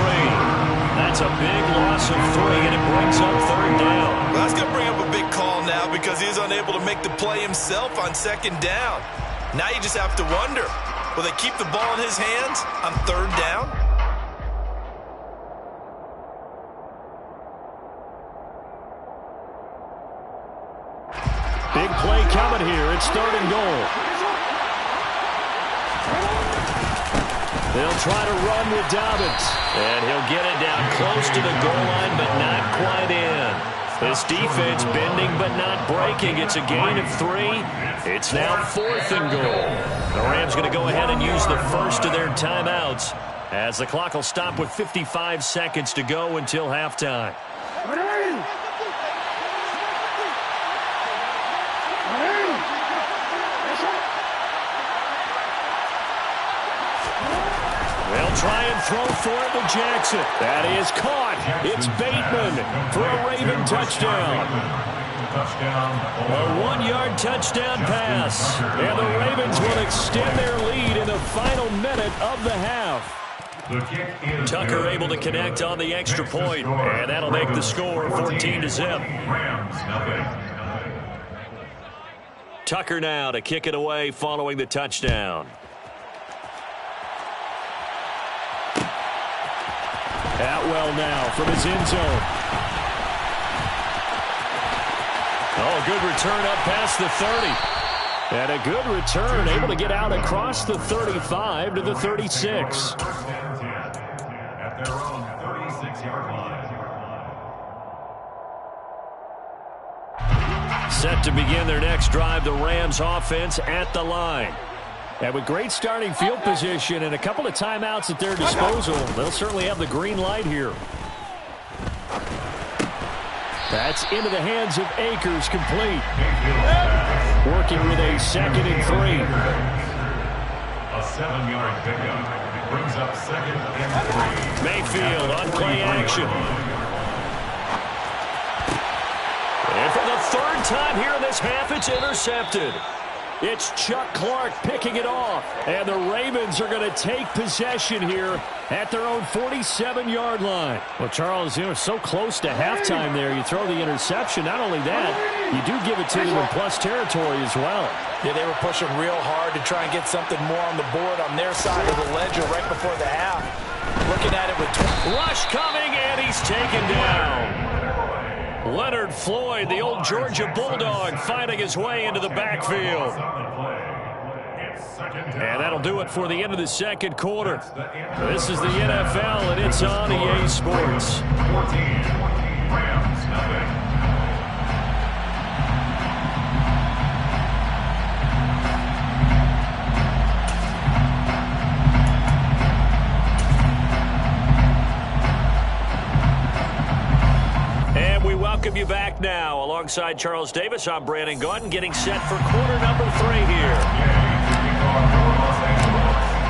That's a big loss of 3, and it brings up 3rd down. Well, that's going to bring up a big call now because he's unable to make the play himself on 2nd down. Now you just have to wonder, will they keep the ball in his hands on 3rd down? Big play coming here. It's 3rd and goal. They'll try to run with Dobbins. And he'll get it down close to the goal line, but not quite in. This defense bending but not breaking. It's a gain of 3. It's now 4th and goal. The Rams going to go ahead and use the first of their timeouts as the clock will stop with 55 seconds to go until halftime. They'll try and throw for it with Jackson. That is caught. It's Bateman for a Raven touchdown. A 1-yard touchdown pass. And the Ravens will extend their lead in the final minute of the half. Tucker able to connect on the extra point, and that'll make the score 14-0. Tucker now to kick it away following the touchdown. Atwell now from his end zone. Oh, good return up past the 30. And a good return, able to get out across the 35 to the 36. At their own 36-yard line. Set to begin their next drive, the Rams offense at the line. And with great starting field position and a couple of timeouts at their disposal, they'll certainly have the green light here. That's into the hands of Akers, complete. Working with a 2nd and 3. A 7-yard pickup brings up 2nd and 3. Mayfield on play action. And for the 3rd time here in this half, it's intercepted. It's Chuck Clark picking it off. And the Ravens are going to take possession here at their own 47-yard line. Well, Charles, you know, so close to halftime there. You throw the interception. Not only that, you do give it to them in plus territory as well. Yeah, they were pushing real hard to try and get something more on the board on their side of the ledger right before the half. Looking at it with rush coming, and he's taken down. Leonard Floyd, the old Georgia Bulldog, finding his way into the backfield. And that'll do it for the end of the 2nd quarter. This is the NFL, and it's on EA Sports. 14, Rams, nothing. Welcome you back now. Alongside Charles Davis, I'm Brandon Gaudin, getting set for quarter number 3 here.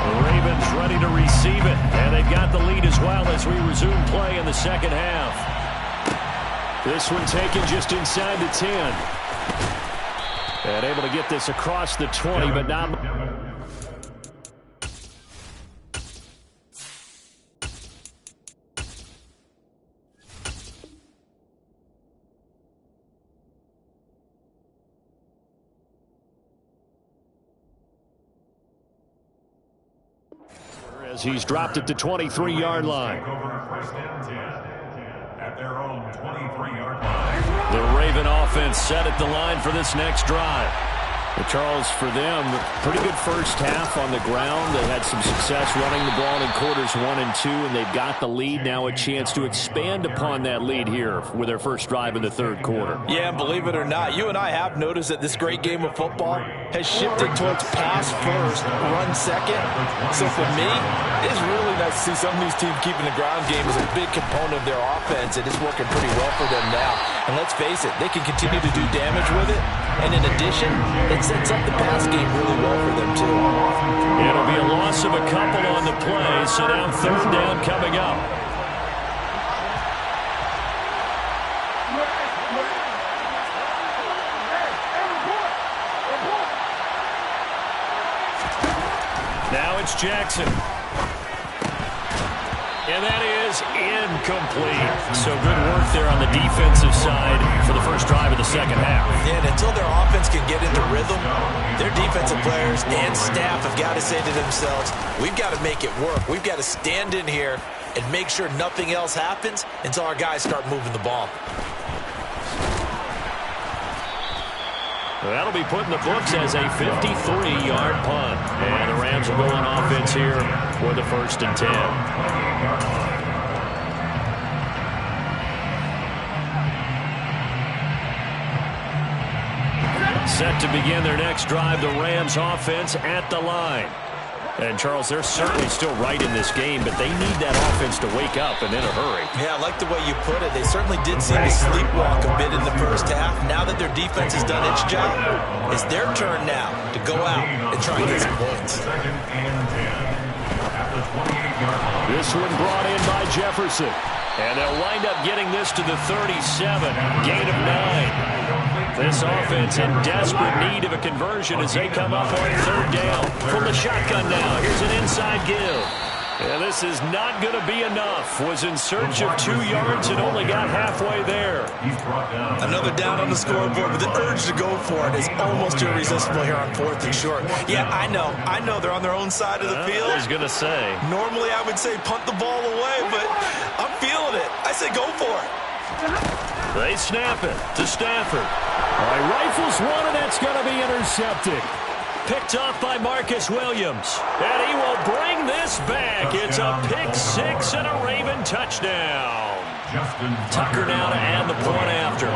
The Ravens ready to receive it, and they've got the lead as well as we resume play in the 2nd half. This one taken just inside the 10. And able to get this across the 20, but not... as he's dropped it to 23-yard line. At their own 23-yard line. The Raven offense set at the line for this next drive. Charles, for them, pretty good first half on the ground. They had some success running the ball in quarters 1 and 2, and they've got the lead. Now a chance to expand upon that lead here with their first drive in the third quarter. Yeah, and believe it or not, you and I have noticed that this great game of football has shifted towards pass first, run second. So for me, it's really nice to see some of these teams keeping the ground game as a big component of their offense, and it's working pretty well for them now. And let's face it, they can continue to do damage with it. And in addition, it sets up the pass game really well for them, too. It'll be a loss of a couple on the play, so now third down coming up. Now it's Jackson. And that is incomplete. So good work there on the defensive side for the first drive of the second half. Yeah, and until their offense can get into rhythm, their defensive players and staff have got to say to themselves, we've got to make it work. We've got to stand in here and make sure nothing else happens until our guys start moving the ball. That'll be put in the books as a 53-yard punt. And the Rams will go on offense here for the 1st and 10. Set to begin their next drive, the Rams offense at the line. And, Charles, they're certainly still right in this game, but they need that offense to wake up and in a hurry. Yeah, I like the way you put it. They certainly did seem to sleepwalk a bit in the first half. Now that their defense has done its job, it's their turn now to go out and try and get some points. This one brought in by Jefferson. And they'll wind up getting this to the 37. Gain of 9. This offense in desperate need of a conversion as they come up on third down. From the shotgun now, here's an inside give. And this is not going to be enough. Was in search of 2 yards and only got halfway there. Another down on the scoreboard with the urge to go for it is almost irresistible here on 4th and short. Yeah, I know they're on their own side of the field. I was going to say. Normally I would say punt the ball away, but I'm feeling it. I say go for it. They snap it to Stafford. All right, rifles one, and that's going to be intercepted. Picked up by Marcus Williams. And he will bring this back. It's a pick 6 and a Raven touchdown. Tucker now to add the point after.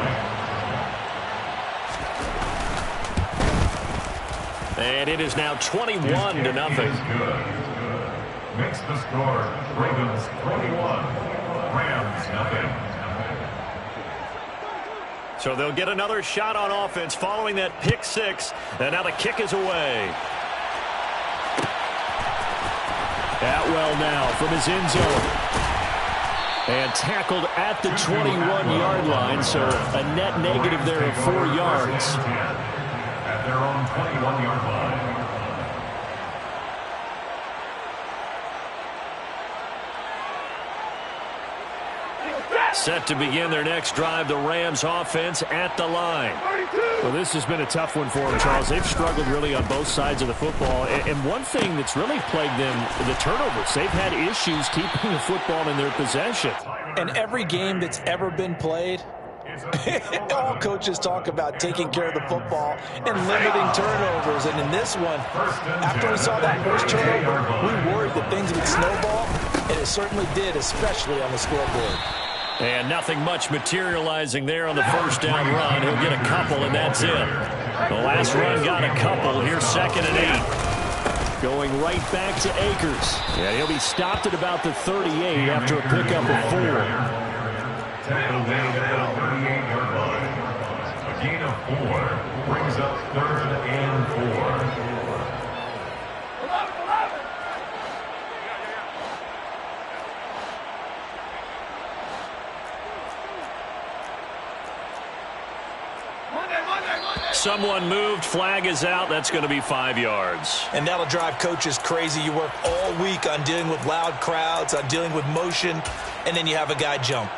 And it is now 21-0. Makes the score Ravens 21, Rams nothing. So they'll get another shot on offense following that pick 6. And now the kick is away. Atwell now from his end zone. And tackled at the 21-yard line. So a net negative there of 4 yards. At their own 21-yard line. Set to begin their next drive, the Rams offense at the line. Well, this has been a tough one for them, Charles. They've struggled really on both sides of the football. And one thing that's really plagued them, the turnovers. They've had issues keeping the football in their possession. And every game that's ever been played, all coaches talk about taking care of the football and limiting turnovers. And in this one, after we saw that first turnover, we worried that things would snowball, and it certainly did, especially on the scoreboard. And nothing much materializing there on the first down run. He'll get a couple, and that's it. The last run got a couple. Here's 2nd and 8. Going right back to Akers. Yeah, he'll be stopped at about the 38 after a pickup of 4. Tackle down at the 38-yard line. A gain of 4 brings up 3rd and 4. Someone moved. Flag is out. That's going to be 5 yards. And that'll drive coaches crazy. You work all week on dealing with loud crowds, on dealing with motion, and then you have a guy jump.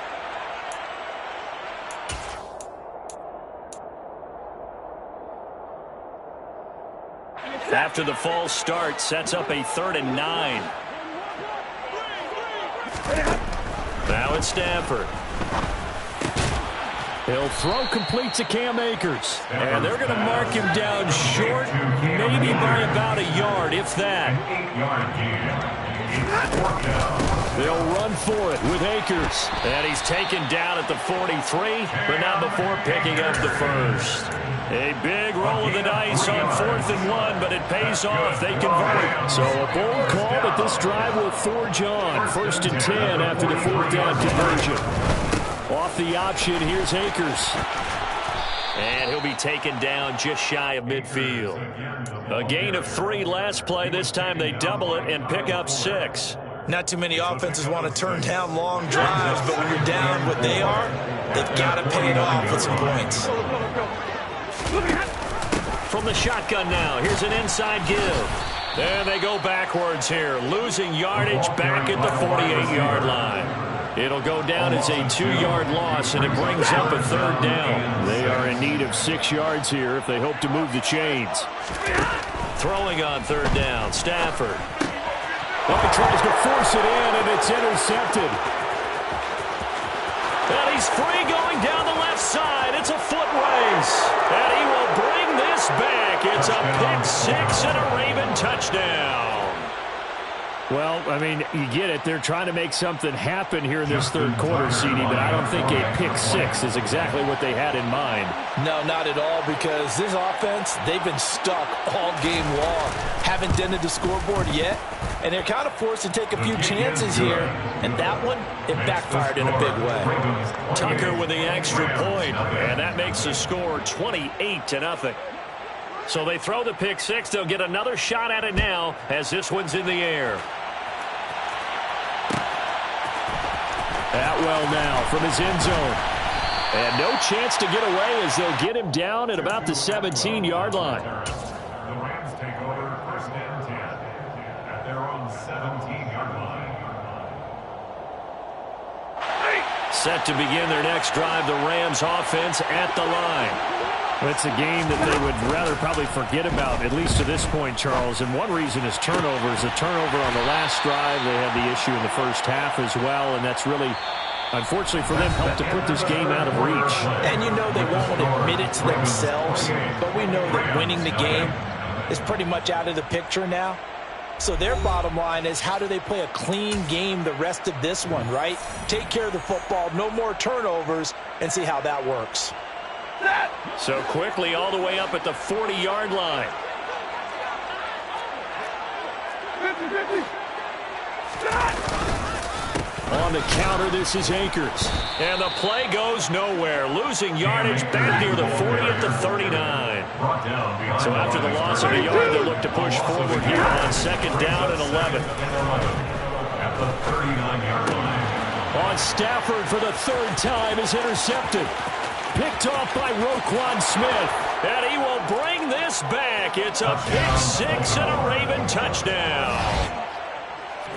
After the false start, sets up a 3rd and 9. Now it's Stafford. He'll throw complete to Cam Akers. And they're going to mark him down short, maybe by about a yard, if that. They'll run for it with Akers. And he's taken down at the 43, but not before picking up the first. A big roll of the dice on 4th and 1, but it pays off. They convert. So a bold call, but this drive will forge on. 1st and 10 after the 4th down conversion. Off the option, here's Akers. And he'll be taken down just shy of midfield. A gain of 3 last play. This time they double it and pick up 6. Not too many offenses want to turn down long drives, but when you're down what they are, they've got to pay it off with some points. From the shotgun now, here's an inside give. And they go backwards here, losing yardage back at the 48-yard line. It'll go down as a 2-yard loss, and it brings up a 3rd down. They are in need of 6 yards here if they hope to move the chains. Throwing on 3rd down, Stafford. Oh, he tries to force it in, and it's intercepted. And he's free going down the left side. It's a foot race. And he will bring this back. It's a pick 6 and a Raven touchdown. Well, I mean, you get it. They're trying to make something happen here in this 3rd quarter, CD, but I don't think a pick 6 is exactly what they had in mind. No, not at all, because this offense, they've been stuck all game long. Haven't dented the scoreboard yet, and they're kind of forced to take a few chances here, and that one, it backfired in a big way. Tucker with the extra point, and that makes the score 28-0. So they throw the pick 6. They'll get another shot at it now as this one's in the air. Atwell now from his end zone. And no chance to get away as they'll get him down at about the 17-yard line. The Rams take over 1st and 10 at their own 17-yard line. Set to begin their next drive, the Rams offense at the line. It's a game that they would rather probably forget about, at least to this point, Charles. And one reason is turnovers. A turnover on the last drive. They had the issue in the first half as well, and that's really, unfortunately for them, helped to put this game out of reach. And you know they won't admit it to themselves, but we know that winning the game is pretty much out of the picture now. So their bottom line is, how do they play a clean game the rest of this one, right? Take care of the football, no more turnovers, and see how that works. So quickly all the way up at the 40-yard line. On the counter, this is Akers. And the play goes nowhere. Losing yardage back near the 40 at the 39. So after the loss of a yard, they'll look to push forward here on 2nd down and 11. At the 39-yard line. On Stafford for the 3rd time is intercepted. Picked off by Roquan Smith. And he will bring this back. It's a pick 6 and a Raven touchdown.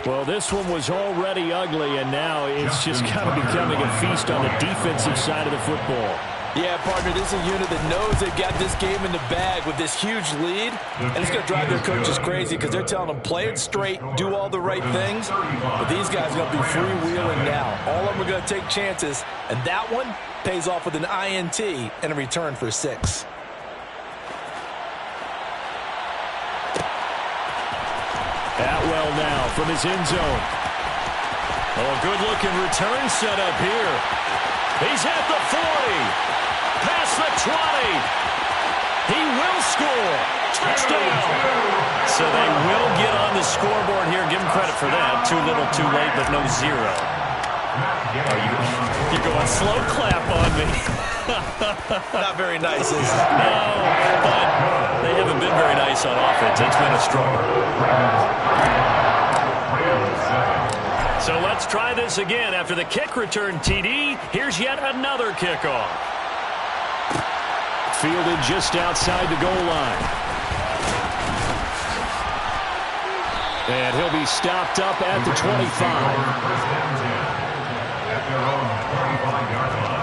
Well, this one was already ugly, and now it's just kind of becoming a feast on the defensive side of the football. Yeah, partner, this is a unit that knows they've got this game in the bag with this huge lead, and it's going to drive their coaches crazy because they're telling them, play it straight, do all the right things, but these guys are going to be freewheeling now. All of them are going to take chances, and that one pays off with an INT and a return for 6. Atwell now from his end zone. Oh, good-looking return set up here. He's at the 40. Past the 20. He will score. Touchdown. So they will get on the scoreboard here. Give him credit for that. Too little, too late, but no 0. You're going slow clap on me. Not very nice, is it? No, but they haven't been very nice on offense. It's been a struggle. So let's try this again. After the kick return TD, here's yet another kickoff. Fielded just outside the goal line. And he'll be stopped up at the 25. At their own 35-yard line.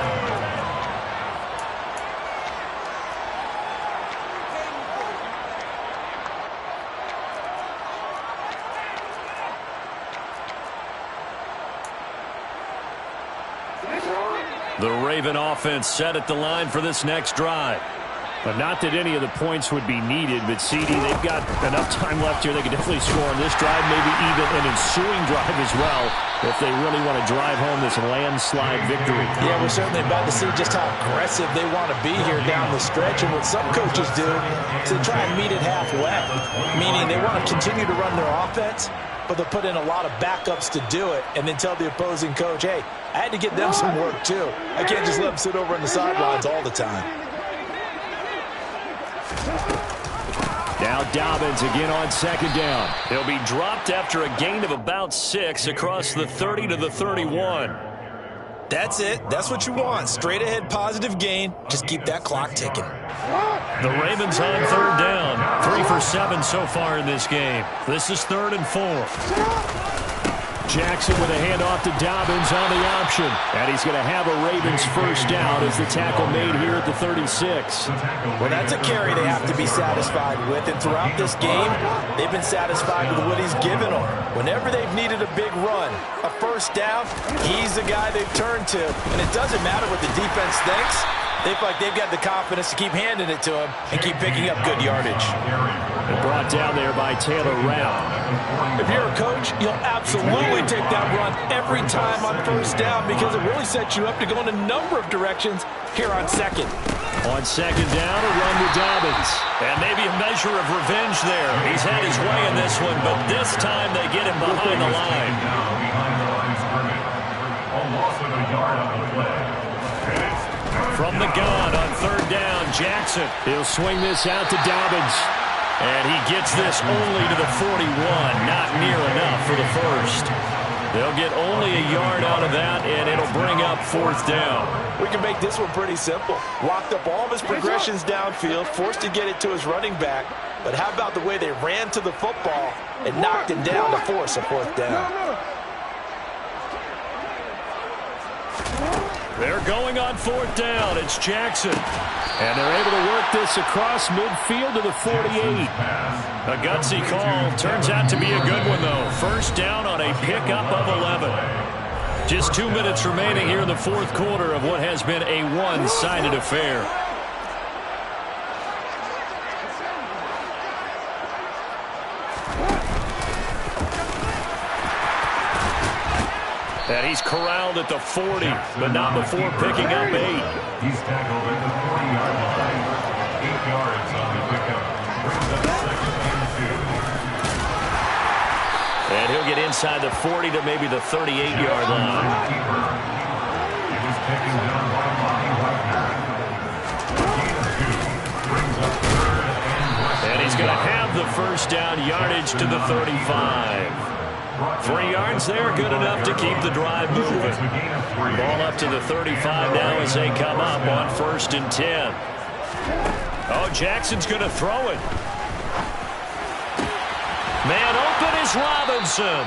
The Raven offense set at the line for this next drive. But not that any of the points would be needed, but CD, they've got enough time left here. They could definitely score on this drive, maybe even an ensuing drive as well, if they really want to drive home this landslide victory. Yeah, we're certainly about to see just how aggressive they want to be here down the stretch. And what some coaches do is they try and meet it halfway, meaning they want to continue to run their offense, but they'll put in a lot of backups to do it and then tell the opposing coach, hey, I had to get them some work too. I can't just let them sit over on the sidelines all the time. Now Dobbins again on second down. He'll be dropped after a gain of about 6 across the 30 to the 31. That's it. That's what you want. Straight ahead positive gain. Just keep that clock ticking. The Ravens on third down. 3 for 7 so far in this game. This is 3rd and 4. Jackson with a handoff to Dobbins on the option. And he's going to have a Ravens first down as the tackle made here at the 36. Well, that's a carry they have to be satisfied with. And throughout this game, they've been satisfied with what he's given them. Whenever they've needed a big run, a first down, he's the guy they've turned to. And it doesn't matter what the defense thinks. They feel like they've got the confidence to keep handing it to him and keep picking up good yardage. And brought down there by Taylor Rapp. If you're a coach, you'll absolutely take that run every time on first down because it really sets you up to go in a number of directions here on second. On second down, a run to Dobbins. And maybe a measure of revenge there. He's had his way in this one, but this time they get him behind the line. From the gun on third down, Jackson. He'll swing this out to Dobbins. And he gets this only to the 41. Not near enough for the first. They'll get only a yard out of that, and it'll bring up 4th down. We can make this one pretty simple. Locked up all of his progressions downfield, forced to get it to his running back. But how about the way they ran to the football and knocked him down to force a 4th down? They're going on 4th down. It's Jackson. And they're able to work this across midfield to the 48. A gutsy call. Turns out to be a good one, though. First down on a pickup of 11. Just 2 minutes remaining here in the 4th quarter of what has been a one-sided affair. And he's corralled at the 40, but not before picking up 8. He's tackled at the 40-yard line. 8 yards on the pickup. Brings up 2nd and 2. And he'll get inside the 40 to maybe the 38-yard line. He was taken down by Bobby Wagner. Gain of 2. Brings up 3rd and 1. And he's going to have the first down yardage to the 35. 3 yards there, good enough to keep the drive moving. Ball up to the 35 now as they come up on 1st and 10. Oh, Jackson's going to throw it. Man open is Robinson.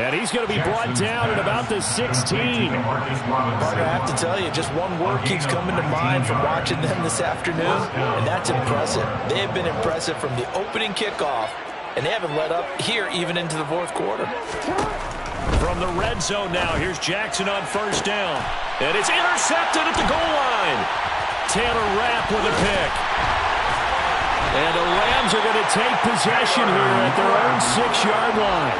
And he's going to be brought down at about the 16. Partner, I have to tell you, just one word keeps coming to mind from watching them this afternoon, and that's impressive. They have been impressive from the opening kickoff, and they haven't let up here even into the 4th quarter. From the red zone now, here's Jackson on first down. And it's intercepted at the goal line. Taylor Rapp with a pick. And the Rams are going to take possession here at their own 6-yard line.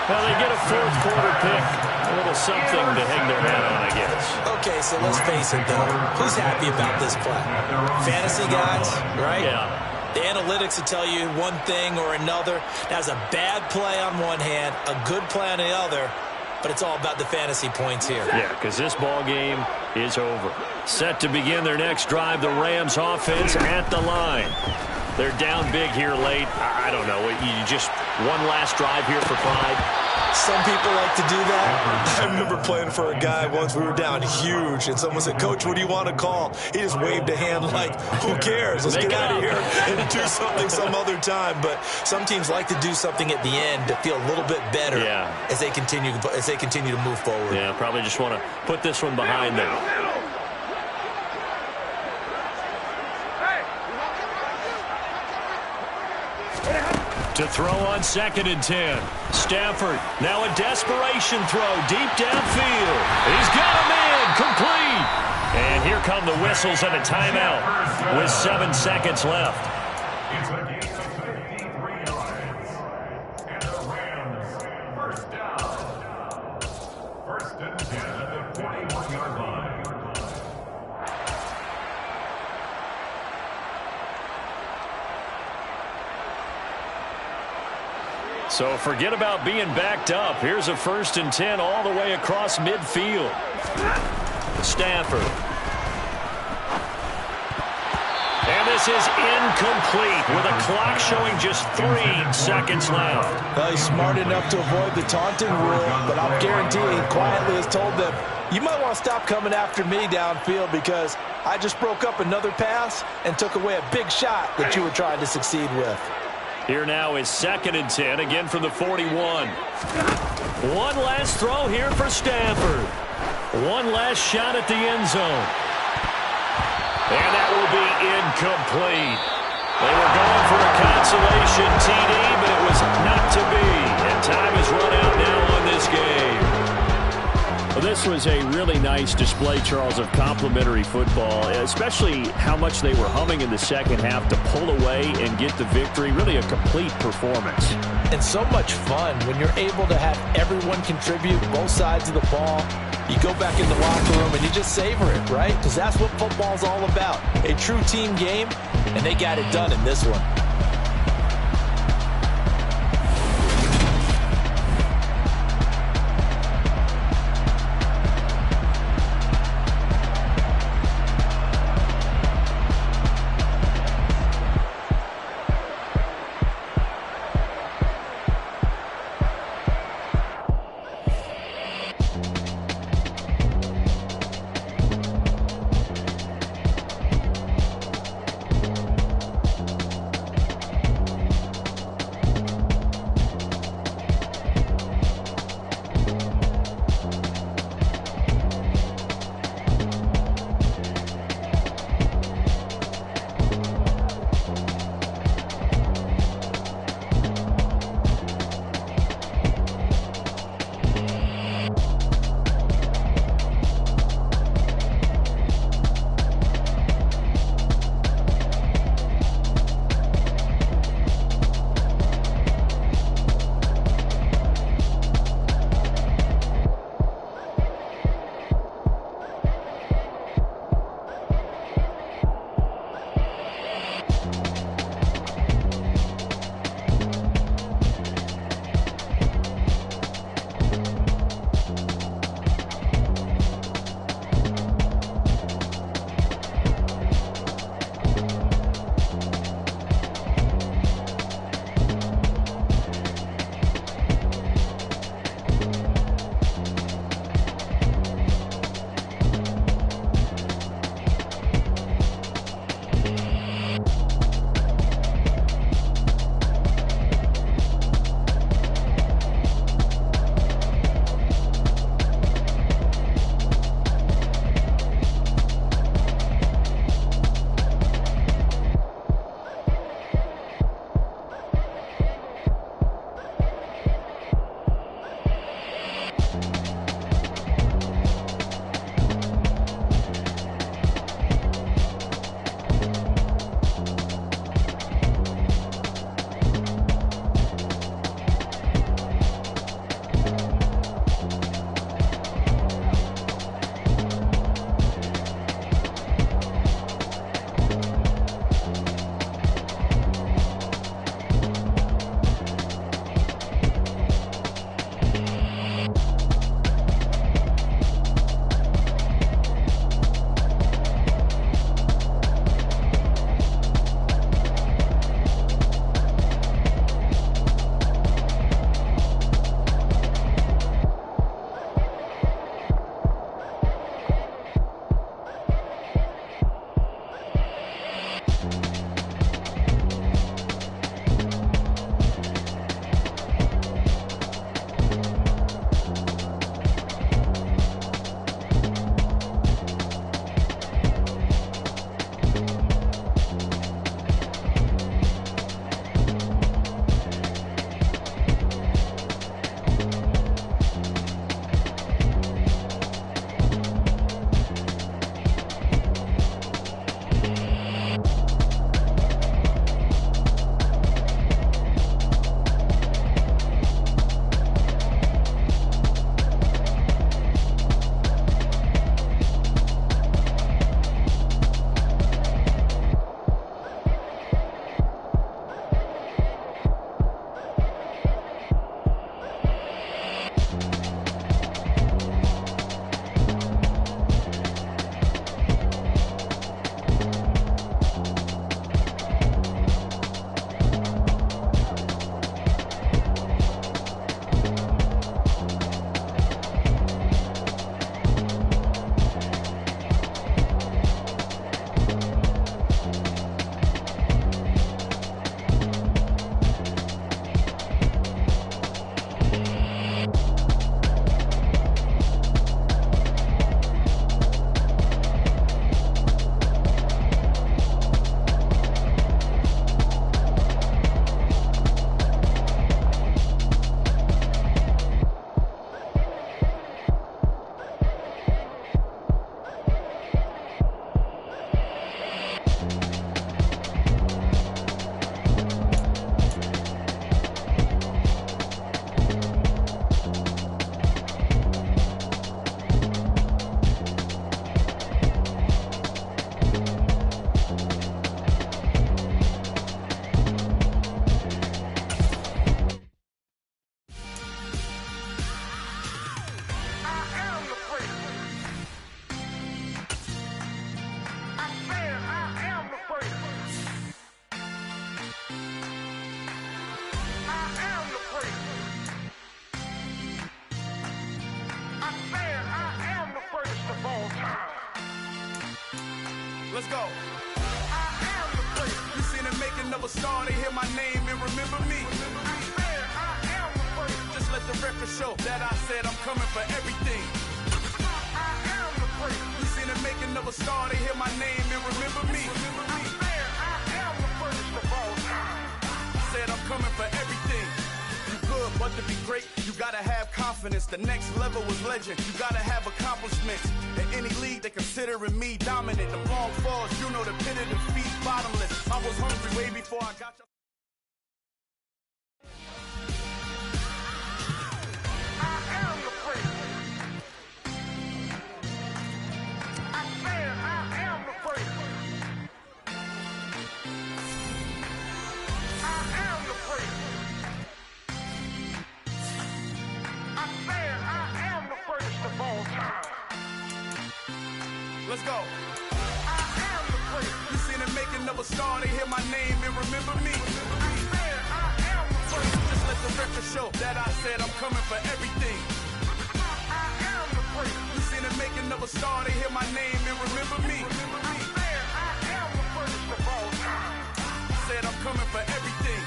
Well, they get a 4th quarter pick. A little something to hang their hat on, I guess. Okay, so let's face it, though. Who's happy about this play? Fantasy guys, right? Yeah. The analytics will tell you one thing or another. That's a bad play on one hand, a good play on the other, but it's all about the fantasy points here. Yeah, because this ball game is over. Set to begin their next drive, the Rams offense at the line. They're down big here late. I don't know. You just one last drive here for pride. Some people like to do that. I remember playing for a guy once. We were down huge, and someone said, "Coach, what do you want to call?" He just waved a hand like, "Who cares? Let's get out of here and do something some other time." But some teams like to do something at the end to feel a little bit better as they continue to move forward. Yeah, probably just want to put this one behind them. To throw on 2nd and 10. Stafford, now a desperation throw deep downfield. He's got him in, complete. And here come the whistles and a timeout with 7 seconds left. It's a gain of 53 yards. And the Rams, first down. 1st and 10 at the 41-yard line. So forget about being backed up. Here's a 1st and 10 all the way across midfield. Stafford. And this is incomplete with a clock showing just 3 seconds left. Well, he's smart enough to avoid the taunting rule, but I'm guaranteeing quietly has told them, you might want to stop coming after me downfield because I just broke up another pass and took away a big shot that you were trying to succeed with. Here now is 2nd and 10, again from the 41. One last throw here for Stafford. One last shot at the end zone. And that will be incomplete. They were going for a consolation TD, but it was not to be. And time has run out now on this game. Well, this was a really nice display, Charles, of complimentary football, especially how much they were humming in the second half to pull away and get the victory. Really a complete performance. And so much fun when you're able to have everyone contribute both sides of the ball. You go back in the locker room and you just savor it, right? Because that's what football's all about. A true team game, and they got it done in this one. Let's go. You seen the making of a star, they hear my name and remember me. Just let the record show that I said I'm coming for everything. You seen the making of a star, they hear my name and remember me. Said I'm coming for everything. You good, but to be great, you gotta have confidence. The next level was legend. You gotta have accomplishments. In any league, they considering me dominant. The long falls, you know the pit of defeat, bottomless. I was hungry way before I got you. Let's go. You seen the making of a star, they hear my name and remember me. Just let the record show that I said I'm coming for everything. You seen the making of a star, they hear my name and remember me. Said I'm coming for everything.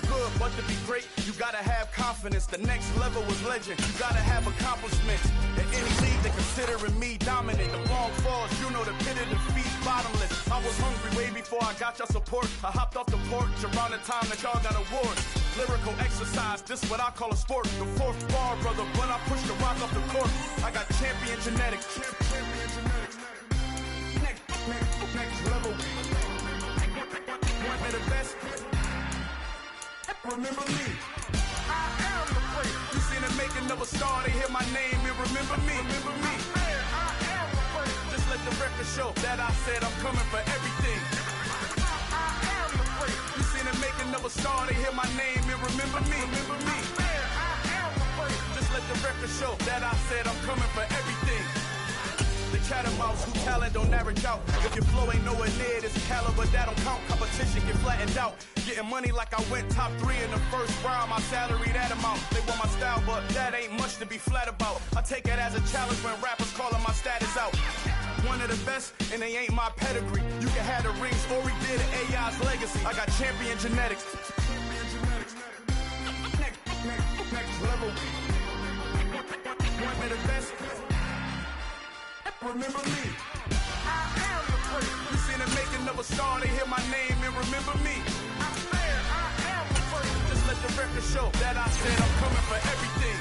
Good, but to be great, you gotta have confidence. The next level was legend. You gotta have accomplishments. In any league, they considering me dominant. The long falls, you know the pit of defeat, bottomless. I was hungry way before I got your support. I hopped off the porch around the time that y'all got awards. Lyrical exercise, this what I call a sport. The fourth bar, brother, when I push the rock off the court. I got champion genetics. Next level. One of the best. Remember me. You seen the making of a star, they hear my name and remember me. Just let the record show that I said I'm coming for everything. You seen the making of a star, they hear my name and remember me. Just let the record show that I said I'm coming for everything. The catamounts who talent don't average out. If your flow ain't nowhere near this caliber, that don't count. Competition get flattened out. Getting money like I went top 3 in the first round. My salary that amount. They want my style, but that ain't much to be flat about. I take it as a challenge when rappers calling my status out. One of the best, and they ain't my pedigree. You can have the rings, or we did AI's legacy. I got champion genetics. Next level. One of the best. Remember me. You seen the making of a star, they hear my name and remember me. Just let the record show that I said I'm coming for everything.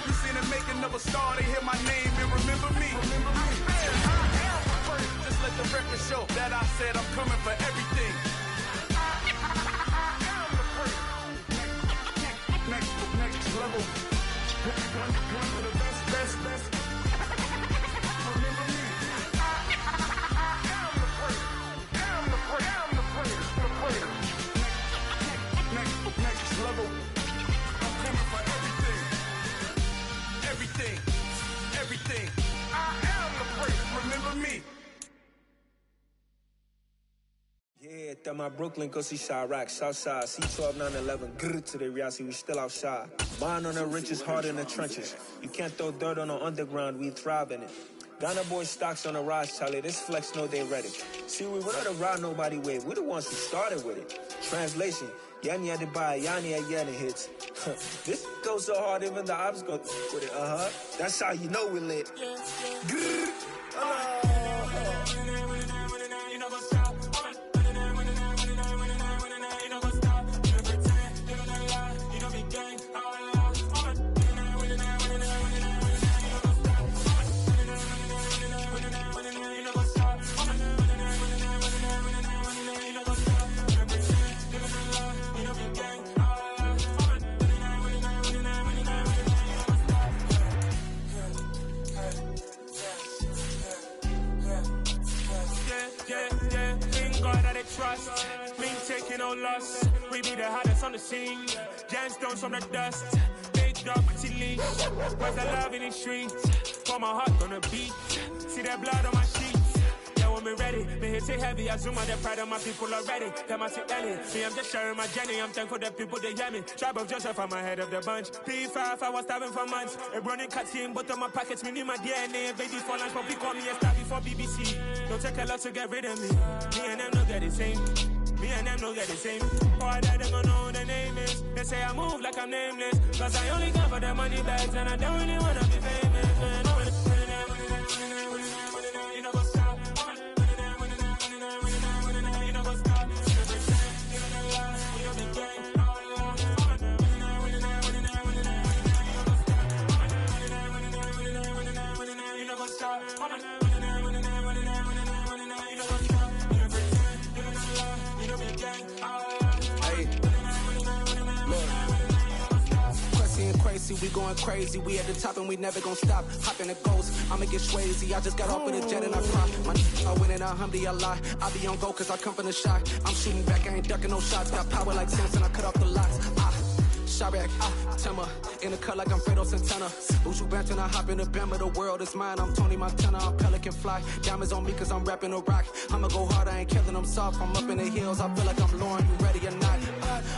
You seen the making of a star, they hear my name and remember me. Just let the record show that I said I'm coming for everything. Next level. One of the best. Next level. I'm coming for everything. Everything. I am the great. Remember me. Yeah, that my Brooklyn, go see Chirac, Southside, C12, 911, grr to the reality, we still outside. Mine on the richest, heart in the trenches. You can't throw dirt on the underground, we thrive in it. Ghana boy stocks on the rise, Charlie, this flex know they ready. See, we're not a ride nobody wave, we're the ones who started with it. Translation, Yani had to buy, Yani had Yanni hits. This goes so hard, even the ops go with it, That's how you know we lit. Grr, trust. Me taking no loss. We be the hottest on the scene. Gemstones from the dust. Big dog, pretty leash. Where's the love in the streets? Put my heart on the beat. See that blood on my sheets. Yeah, we're me ready. Me hit it heavy, I zoom on the pride of my people already. Them I see early. Me, I'm just sharing my journey. I'm thankful that people, they hear me. Tribe of Joseph, I'm ahead of the bunch. P5, I was starving for months. A running cut in, but on my pockets, me need my DNA. Babies for lunch, but call me a star before BBC. Don't take a lot to get rid of me. Me and them no get the same. Me and them no get the same. All that them don't know the name is. They say I move like I'm nameless. Cause I only got for the money bags and I don't really wanna be famous. Man, you know what's up. You know what's up. You know what's up. Crazy, we going crazy. We at the top and we never gon' stop. Hop in the ghost, I'ma get swayzy. I just got off with a jet and I cry. I win in a Humvee, I lie. I be on go cause I come from the shot. I'm shooting back, I ain't ducking no shots. Got power like Samson, I cut off the locks. Shabak, Timmer, in the cut like I'm Fredo Santana. Uju Banton, I hop in the Bama, the world is mine. I'm Tony Montana, I'm Pelican Fly. Diamonds on me cause I'm rapping a rock. I'ma go hard, I ain't killing them soft. I'm up in the hills, I feel like I'm Lauren, you ready or not?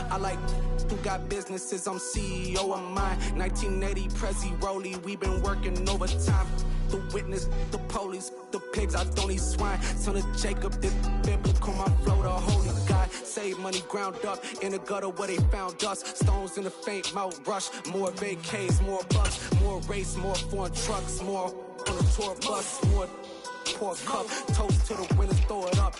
I like who got businesses, I'm CEO of mine. 1980 Prezi Rolly, we been working overtime. The witness, the police, the pigs, I don't eat swine. Son of Jacob, this biblical, my flow, the holy God. Save money ground up in the gutter where they found us. Stones in the faint mouth rush. More vacays, more bucks, more race, more foreign trucks, more on a tour bus, more pour cup. Toast to the winners, throw it up.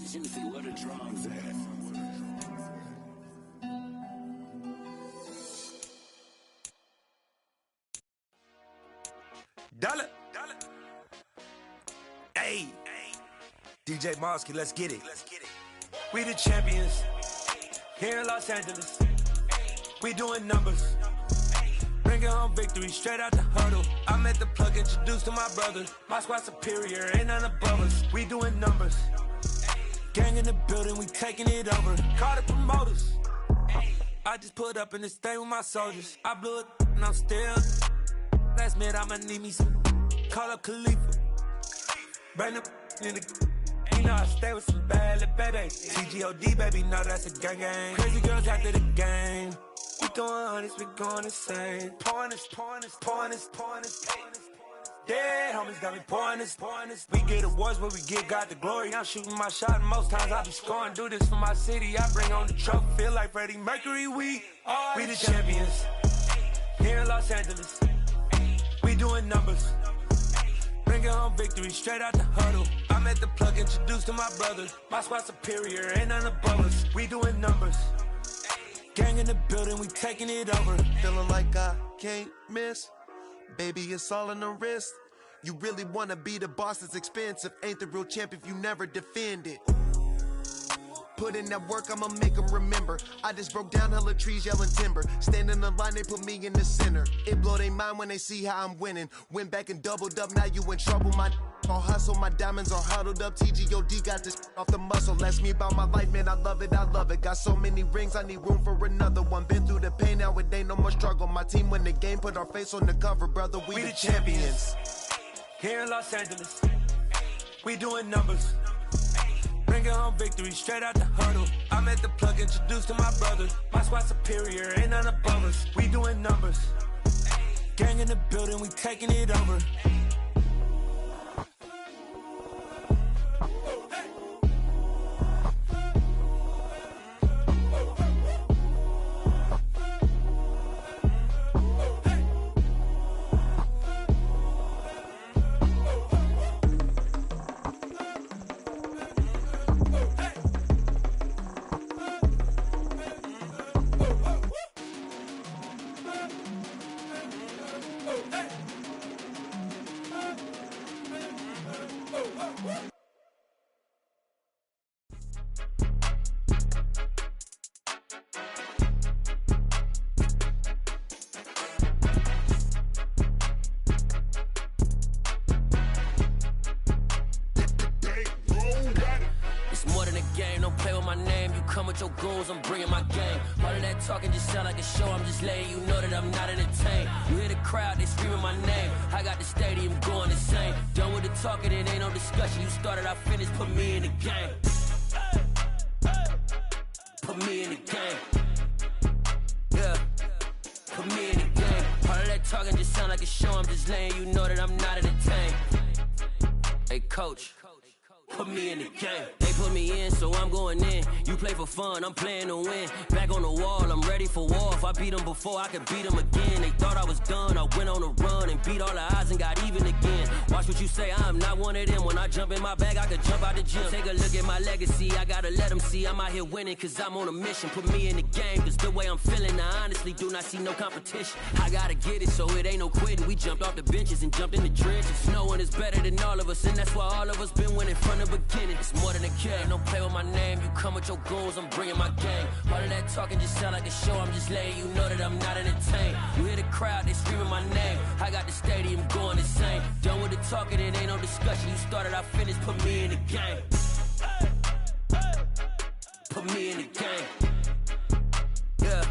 Juicy, where the drums at? Dollar. Hey, DJ Mosky, let's get it. We the champions here in Los Angeles. We doing numbers. Bringing home victory straight out the huddle. I'm at the plug, introduced to my brother. My squad superior, ain't none above us. We doing numbers. Gang in the building, we taking it over. Call the promoters. I just put up in this thing with my soldiers. I blew it and I'm still. Last minute, I'ma need me some. Call up Khalifa. Bring up in the. You know I stay with some bad little baby. TGOD, baby, no, that's a gang gang. Crazy girls after the game. We going honest, we going insane. Pouring this. Dead homies got me pouring this. We get awards, but we get God the glory. I'm shooting my shot, and most times I be scoring. Do this for my city, I bring on the trophy. Feel like Freddie Mercury, we the champions. Here in Los Angeles. We doing numbers. Bringing home victory straight out the huddle. I'm at the plug, introduced to my brother. My squad superior, ain't none above us. We doing numbers. Gang in the building, we taking it over. Feeling like I can't miss. Baby, it's all in the wrist. You really wanna be the boss, it's expensive. Ain't the real champ if you never defend it. Put in that work, I'ma make them remember. I just broke down hella trees, yelling timber. Stand in the line, they put me in the center. It blow they mind when they see how I'm winning. Went back and doubled up, now you in trouble. My all hustle, my diamonds are huddled up. TGOD got this off the muscle. Ask me about my life, man, I love it. Got so many rings, I need room for another one. Been through the pain, now it ain't no more struggle. My team win the game, put our face on the cover, brother. We the champions. Here in Los Angeles, we doing numbers. Bringing home victory straight out the huddle. I'm at the plug, introduced to my brother. My squad superior, ain't none above us. We doing numbers. Gang in the building, we taking it over. the game, don't play with my name. You come with your goons, I'm bringing my game. All of that talking just sound like a show, I'm just letting you know that I'm not entertained. You hear the crowd, they screaming my name. I got the stadium going insane. Done with the talking, it ain't no discussion. You started, I finished, put me in the game. Put me in the game. Yeah, put me in the game. All of that talking just sound like a show, I'm just letting you know that I'm not entertained. Hey, coach. Put me in the game. They put me in, so I'm going in. You play for fun, I'm playing to win. Back on the wall, I'm ready for war. If I beat them before, I could beat them again. They thought I was done, I went on a run and beat all the odds and got even again. Watch what you say, I'm not one of them. When I jump in my bag, I could jump out the gym. Take a look at my legacy, I gotta let them see I'm out here winning, cause I'm on a mission. Put me in the game, cause the way I'm feeling, I honestly do not see no competition. I gotta get it, so it ain't no quitting. We jumped off the benches and jumped in the trenches. No one is better than all of us, and that's why all of us been winning from the beginning. It's more than a game, don't play with my name. You come with your goons, I'm bringing my game. All of that talking just sound like a show, I'm just letting you know that I'm not entertained. You hear the crowd, they screaming my name. I got the stadium going insane. Done with the talking, it ain't no discussion. You started, I finished, put me in the game. Put me in the game. Yeah,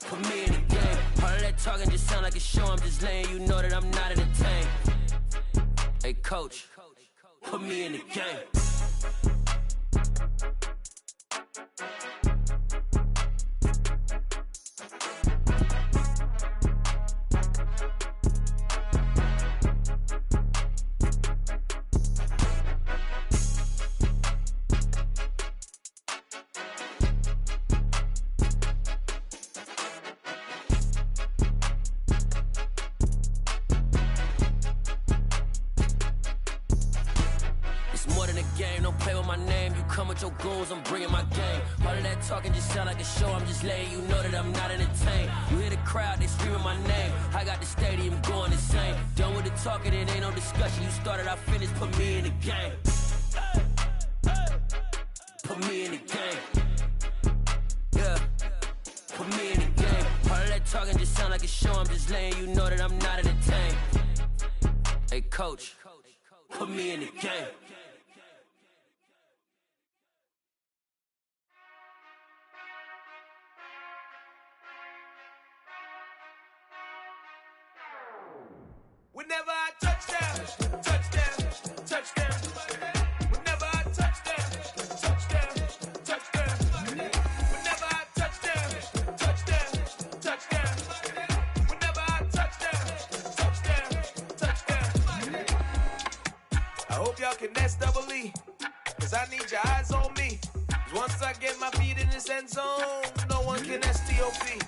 put me in the game. All of that talking just sound like a show, I'm just letting you know that I'm not entertained. Hey, coach. Put me in the game. Your goals, I'm bringing my game. All of that talking just sound like a show, I'm just letting you know that I'm not entertained. You hear the crowd, they screaming my name. I got the stadium going insane. Done with the talking, it ain't no discussion. You started, I finished, put me in the game. Put me in the game. Yeah, put me in the game. All of that talking just sound like a show, I'm just letting you know that I'm not entertained. Hey, coach, put me in the game. Whenever I touchdown, touchdown, touchdown. Whenever I touchdown, touchdown, touchdown. Whenever I touchdown, touchdown, touchdown. Whenever I touchdown, touchdown, touchdown. I hope y'all can nest double E, cause I need your eyes on me. Cause once I get my feet in this end zone, no one can STOP.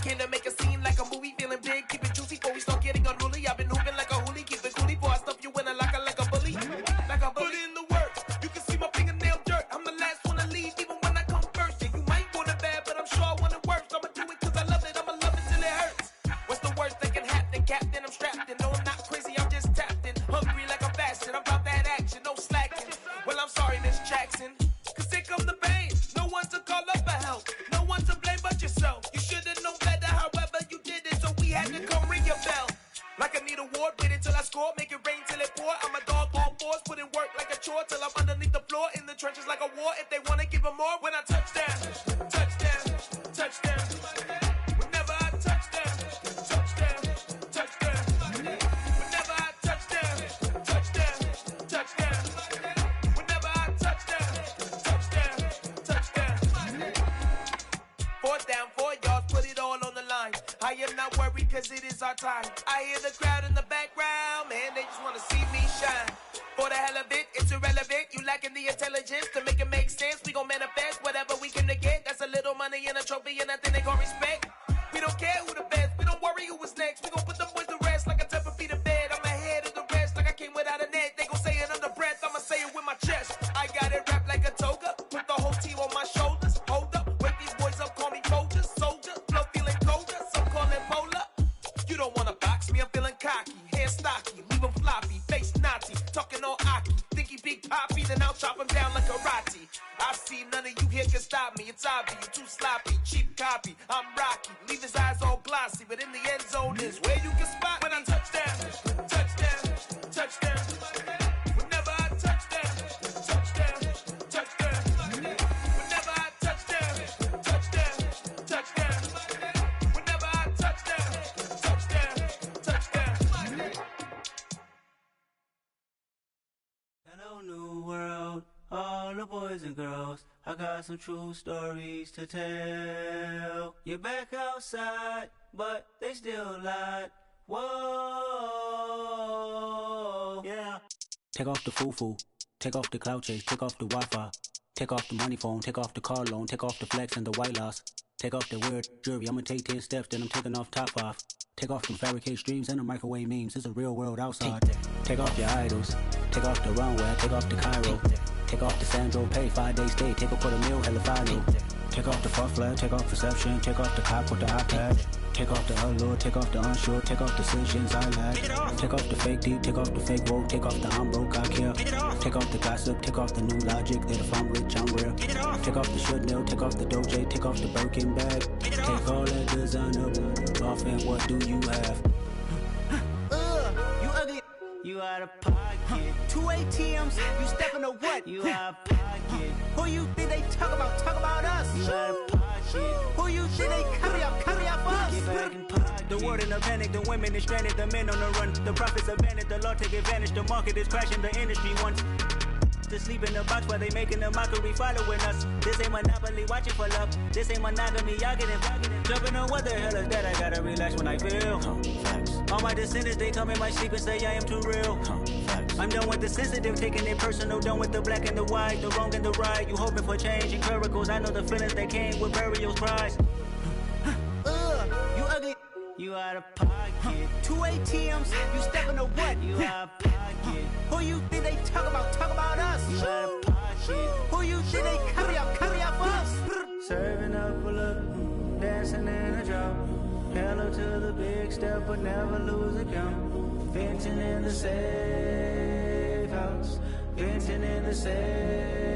Can I make a scene like a movie, feeling big, keep it juicy before we start getting unruly. I've been hooping like a hoolie, keep it coolie before I stuff you in a locker like a bully. Like a bully. Put in the work, you can see my fingernail dirt. I'm the last one to leave, even when I come first. Yeah, you might want it bad, but I'm sure I want it worse. I'ma do it cause I love it, I'ma love it till it hurts. What's the worst that can happen, Captain? I'm strapped in, no I'm not crazy, I'm just tapped in. Hungry like I'm fasting, I'm about that action, no slacking. Well, I'm sorry, Miss Jackson, cause here come the pain. No one to call up for help, no one to blame but yourself. You should've known better, however you did it, so we had to come ring your bell. Like I need a ward, wait until I score, make it rain till it pour. I'm a dog on force, put in work like a chore till I'm underneath the floor, in the trenches like a war. If they wanna give them more, when I touchdown, touchdown, touchdown. Whenever I touchdown, touchdown, touchdown. Whenever I touchdown, touchdown, touchdown. Whenever I touchdown, touchdown, touchdown. 4th down, 4 yards, put it all on the line. I am not worried cause it is our time. I hear the crowd in the background, man, they just wanna see me shine. For the hell of it, it's irrelevant. You lacking the intelligence to make it make sense. We gon' manifest whatever we can to get. That's a little money and a trophy and nothing they gon' respect. We don't care who the best, we don't worry who was next. We gon' put them boys to rest like a 10 feet of bed. I'm ahead of the rest like I came without a net. They gon' say it under breath, I'ma say it with my chest. I got it wrapped like a toga, put the whole team on my shoulders. Hold up, wake these boys up, call me Folger, soldier, flow feeling colder, some call it polar. You don't wanna box me, I'm feeling cocky, hair stocky, leave him floppy, face naughty, talking all aki, think he big poppy, then I'll chop him down like karate. I see none of you here can stop me, it's obvious, you too sloppy, cheap copy, I'm rocky, leave his eyes all glossy, but in the end zone is where you can spot when I touchdown, touchdown, touchdown. Whenever I touchdown, touchdown, touchdown. the boys and girls. I got some true stories to tell. You're back outside, but they still lied. Whoa, yeah. Take off the foo-foo, take off the cloud chase, take off the Wi-Fi, take off the money phone, take off the car loan, take off the flex and the white loss, take off the weird jewelry. I'ma take 10 steps, then I'm taking off top 5. Take off them fabricated streams and the microwave memes. It's a real world outside. Take off your idols, take off the runway, take off the Cairo, take off the Sandro Pay, 5-day stay, take a $250,000 hella final. Take off the fuck flag, take off perception, take off the cop with the iPad. Take off the allure, take off the unsure, take off decisions I lack. Take off the fake deep, take off the fake woke, take off the I'm broke, I care. Take off the gossip, take off the new logic, that if I'm rich, I'm real. Take off the should know, take off the doje, take off the Birkin bag. Take all that designer off and what do you have? You ugly. You out of pocket. 2 ATMs, you stepping to what? You out of pocket. Who you think they talk about? Talk about us. You out of pocket. Who you think they carry up us? Get back in pocket. The world in a panic, the women is stranded, the men on the run. The profits abandoned, the law take advantage, the market is crashing, the industry wants to sleep in the box while they making a mockery following us. This ain't Monopoly, watching for love. This ain't monogamy, y'all getting jumping on what the hell is that? I gotta relax when I feel. All my descendants, they come in my sleep and say I am too real. I'm done with the sensitive, taking it personal. Done with the black and the white, the wrong and the right. You hoping for change and miracles. I know the feelings that came with burial cries. You ugly. You out of pocket. 2 ATMs, you stepping to what? You out of pocket. Who you think they talk about? Talk about us. You out of pocket. Who you think they carry up us? Serving up a look, dancing in a drop. Hello to the big step, but never lose a count. Venting in the safe house. Venting in the safe.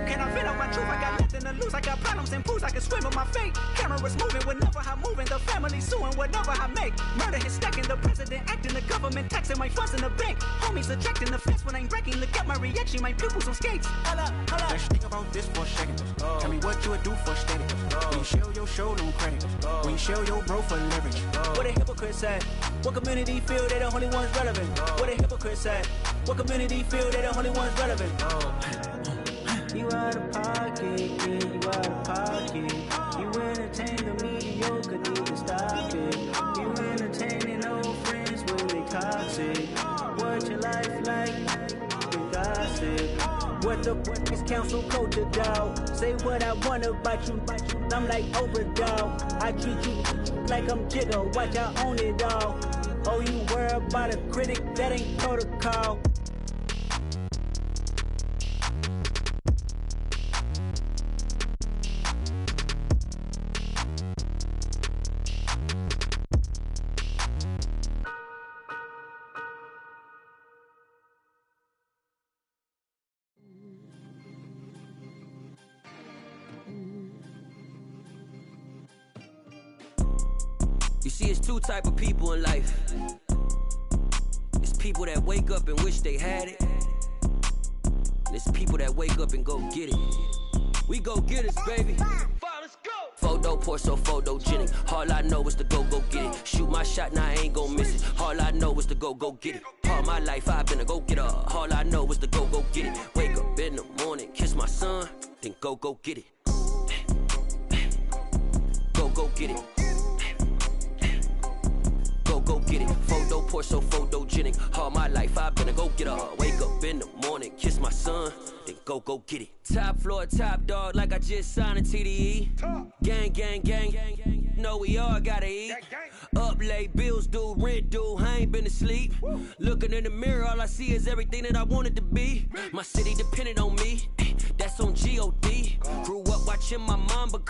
Can I fit up my truth? I got nothing to lose. I got problems and pools. I can swim with my fate. Cameras moving whenever I'm moving. The family suing whatever I make. Murder is stacking. The president acting. The government taxing my funds in the bank. Homies attracting the fence when I'm breaking. Look at my reaction. My pupils on skates. Holla, holla. Let's think about this for a second. Tell me what you would do for status. When you show your show, no credit. When you show your bro for leverage. What a hypocrite said. What community feel they the only ones relevant? What a hypocrite said. What community feel they the only ones relevant? You out of pocket, yeah, you out of pocket. You entertain the mediocre, need to stop it. You entertaining old friends when they toxic. What your life like? The gossip. What the is council culture, dog? Say what I want about you. I'm like overdog. I treat you like I'm Jigga. Watch I own it all. Oh, you worry about a critic? That ain't protocol. You see, it's two type of people in life. It's people that wake up and wish they had it. And it's people that wake up and go get it. We go get it, baby. Photo pour so photogenic. All I know is to go get it. Shoot my shot, now I ain't gon' miss it. All I know is to go get it. All my life I've been a go getter. All I know is to go get it. Wake up in the morning, kiss my son, then go get it. Go get it. Go get it. Photo pour so photogenic. All my life I've been a go getter. Wake up in the morning, kiss my son, then go get it. Top floor, top dog, like I just signed a TDE. Gang, gang, gang, gang. Know we all gotta eat. Up late, bills due, rent due. I ain't been asleep. Looking in the mirror, all I see is everything that I wanted to be. My city depended on me. That's on G.O.D. Grew up watching my mom become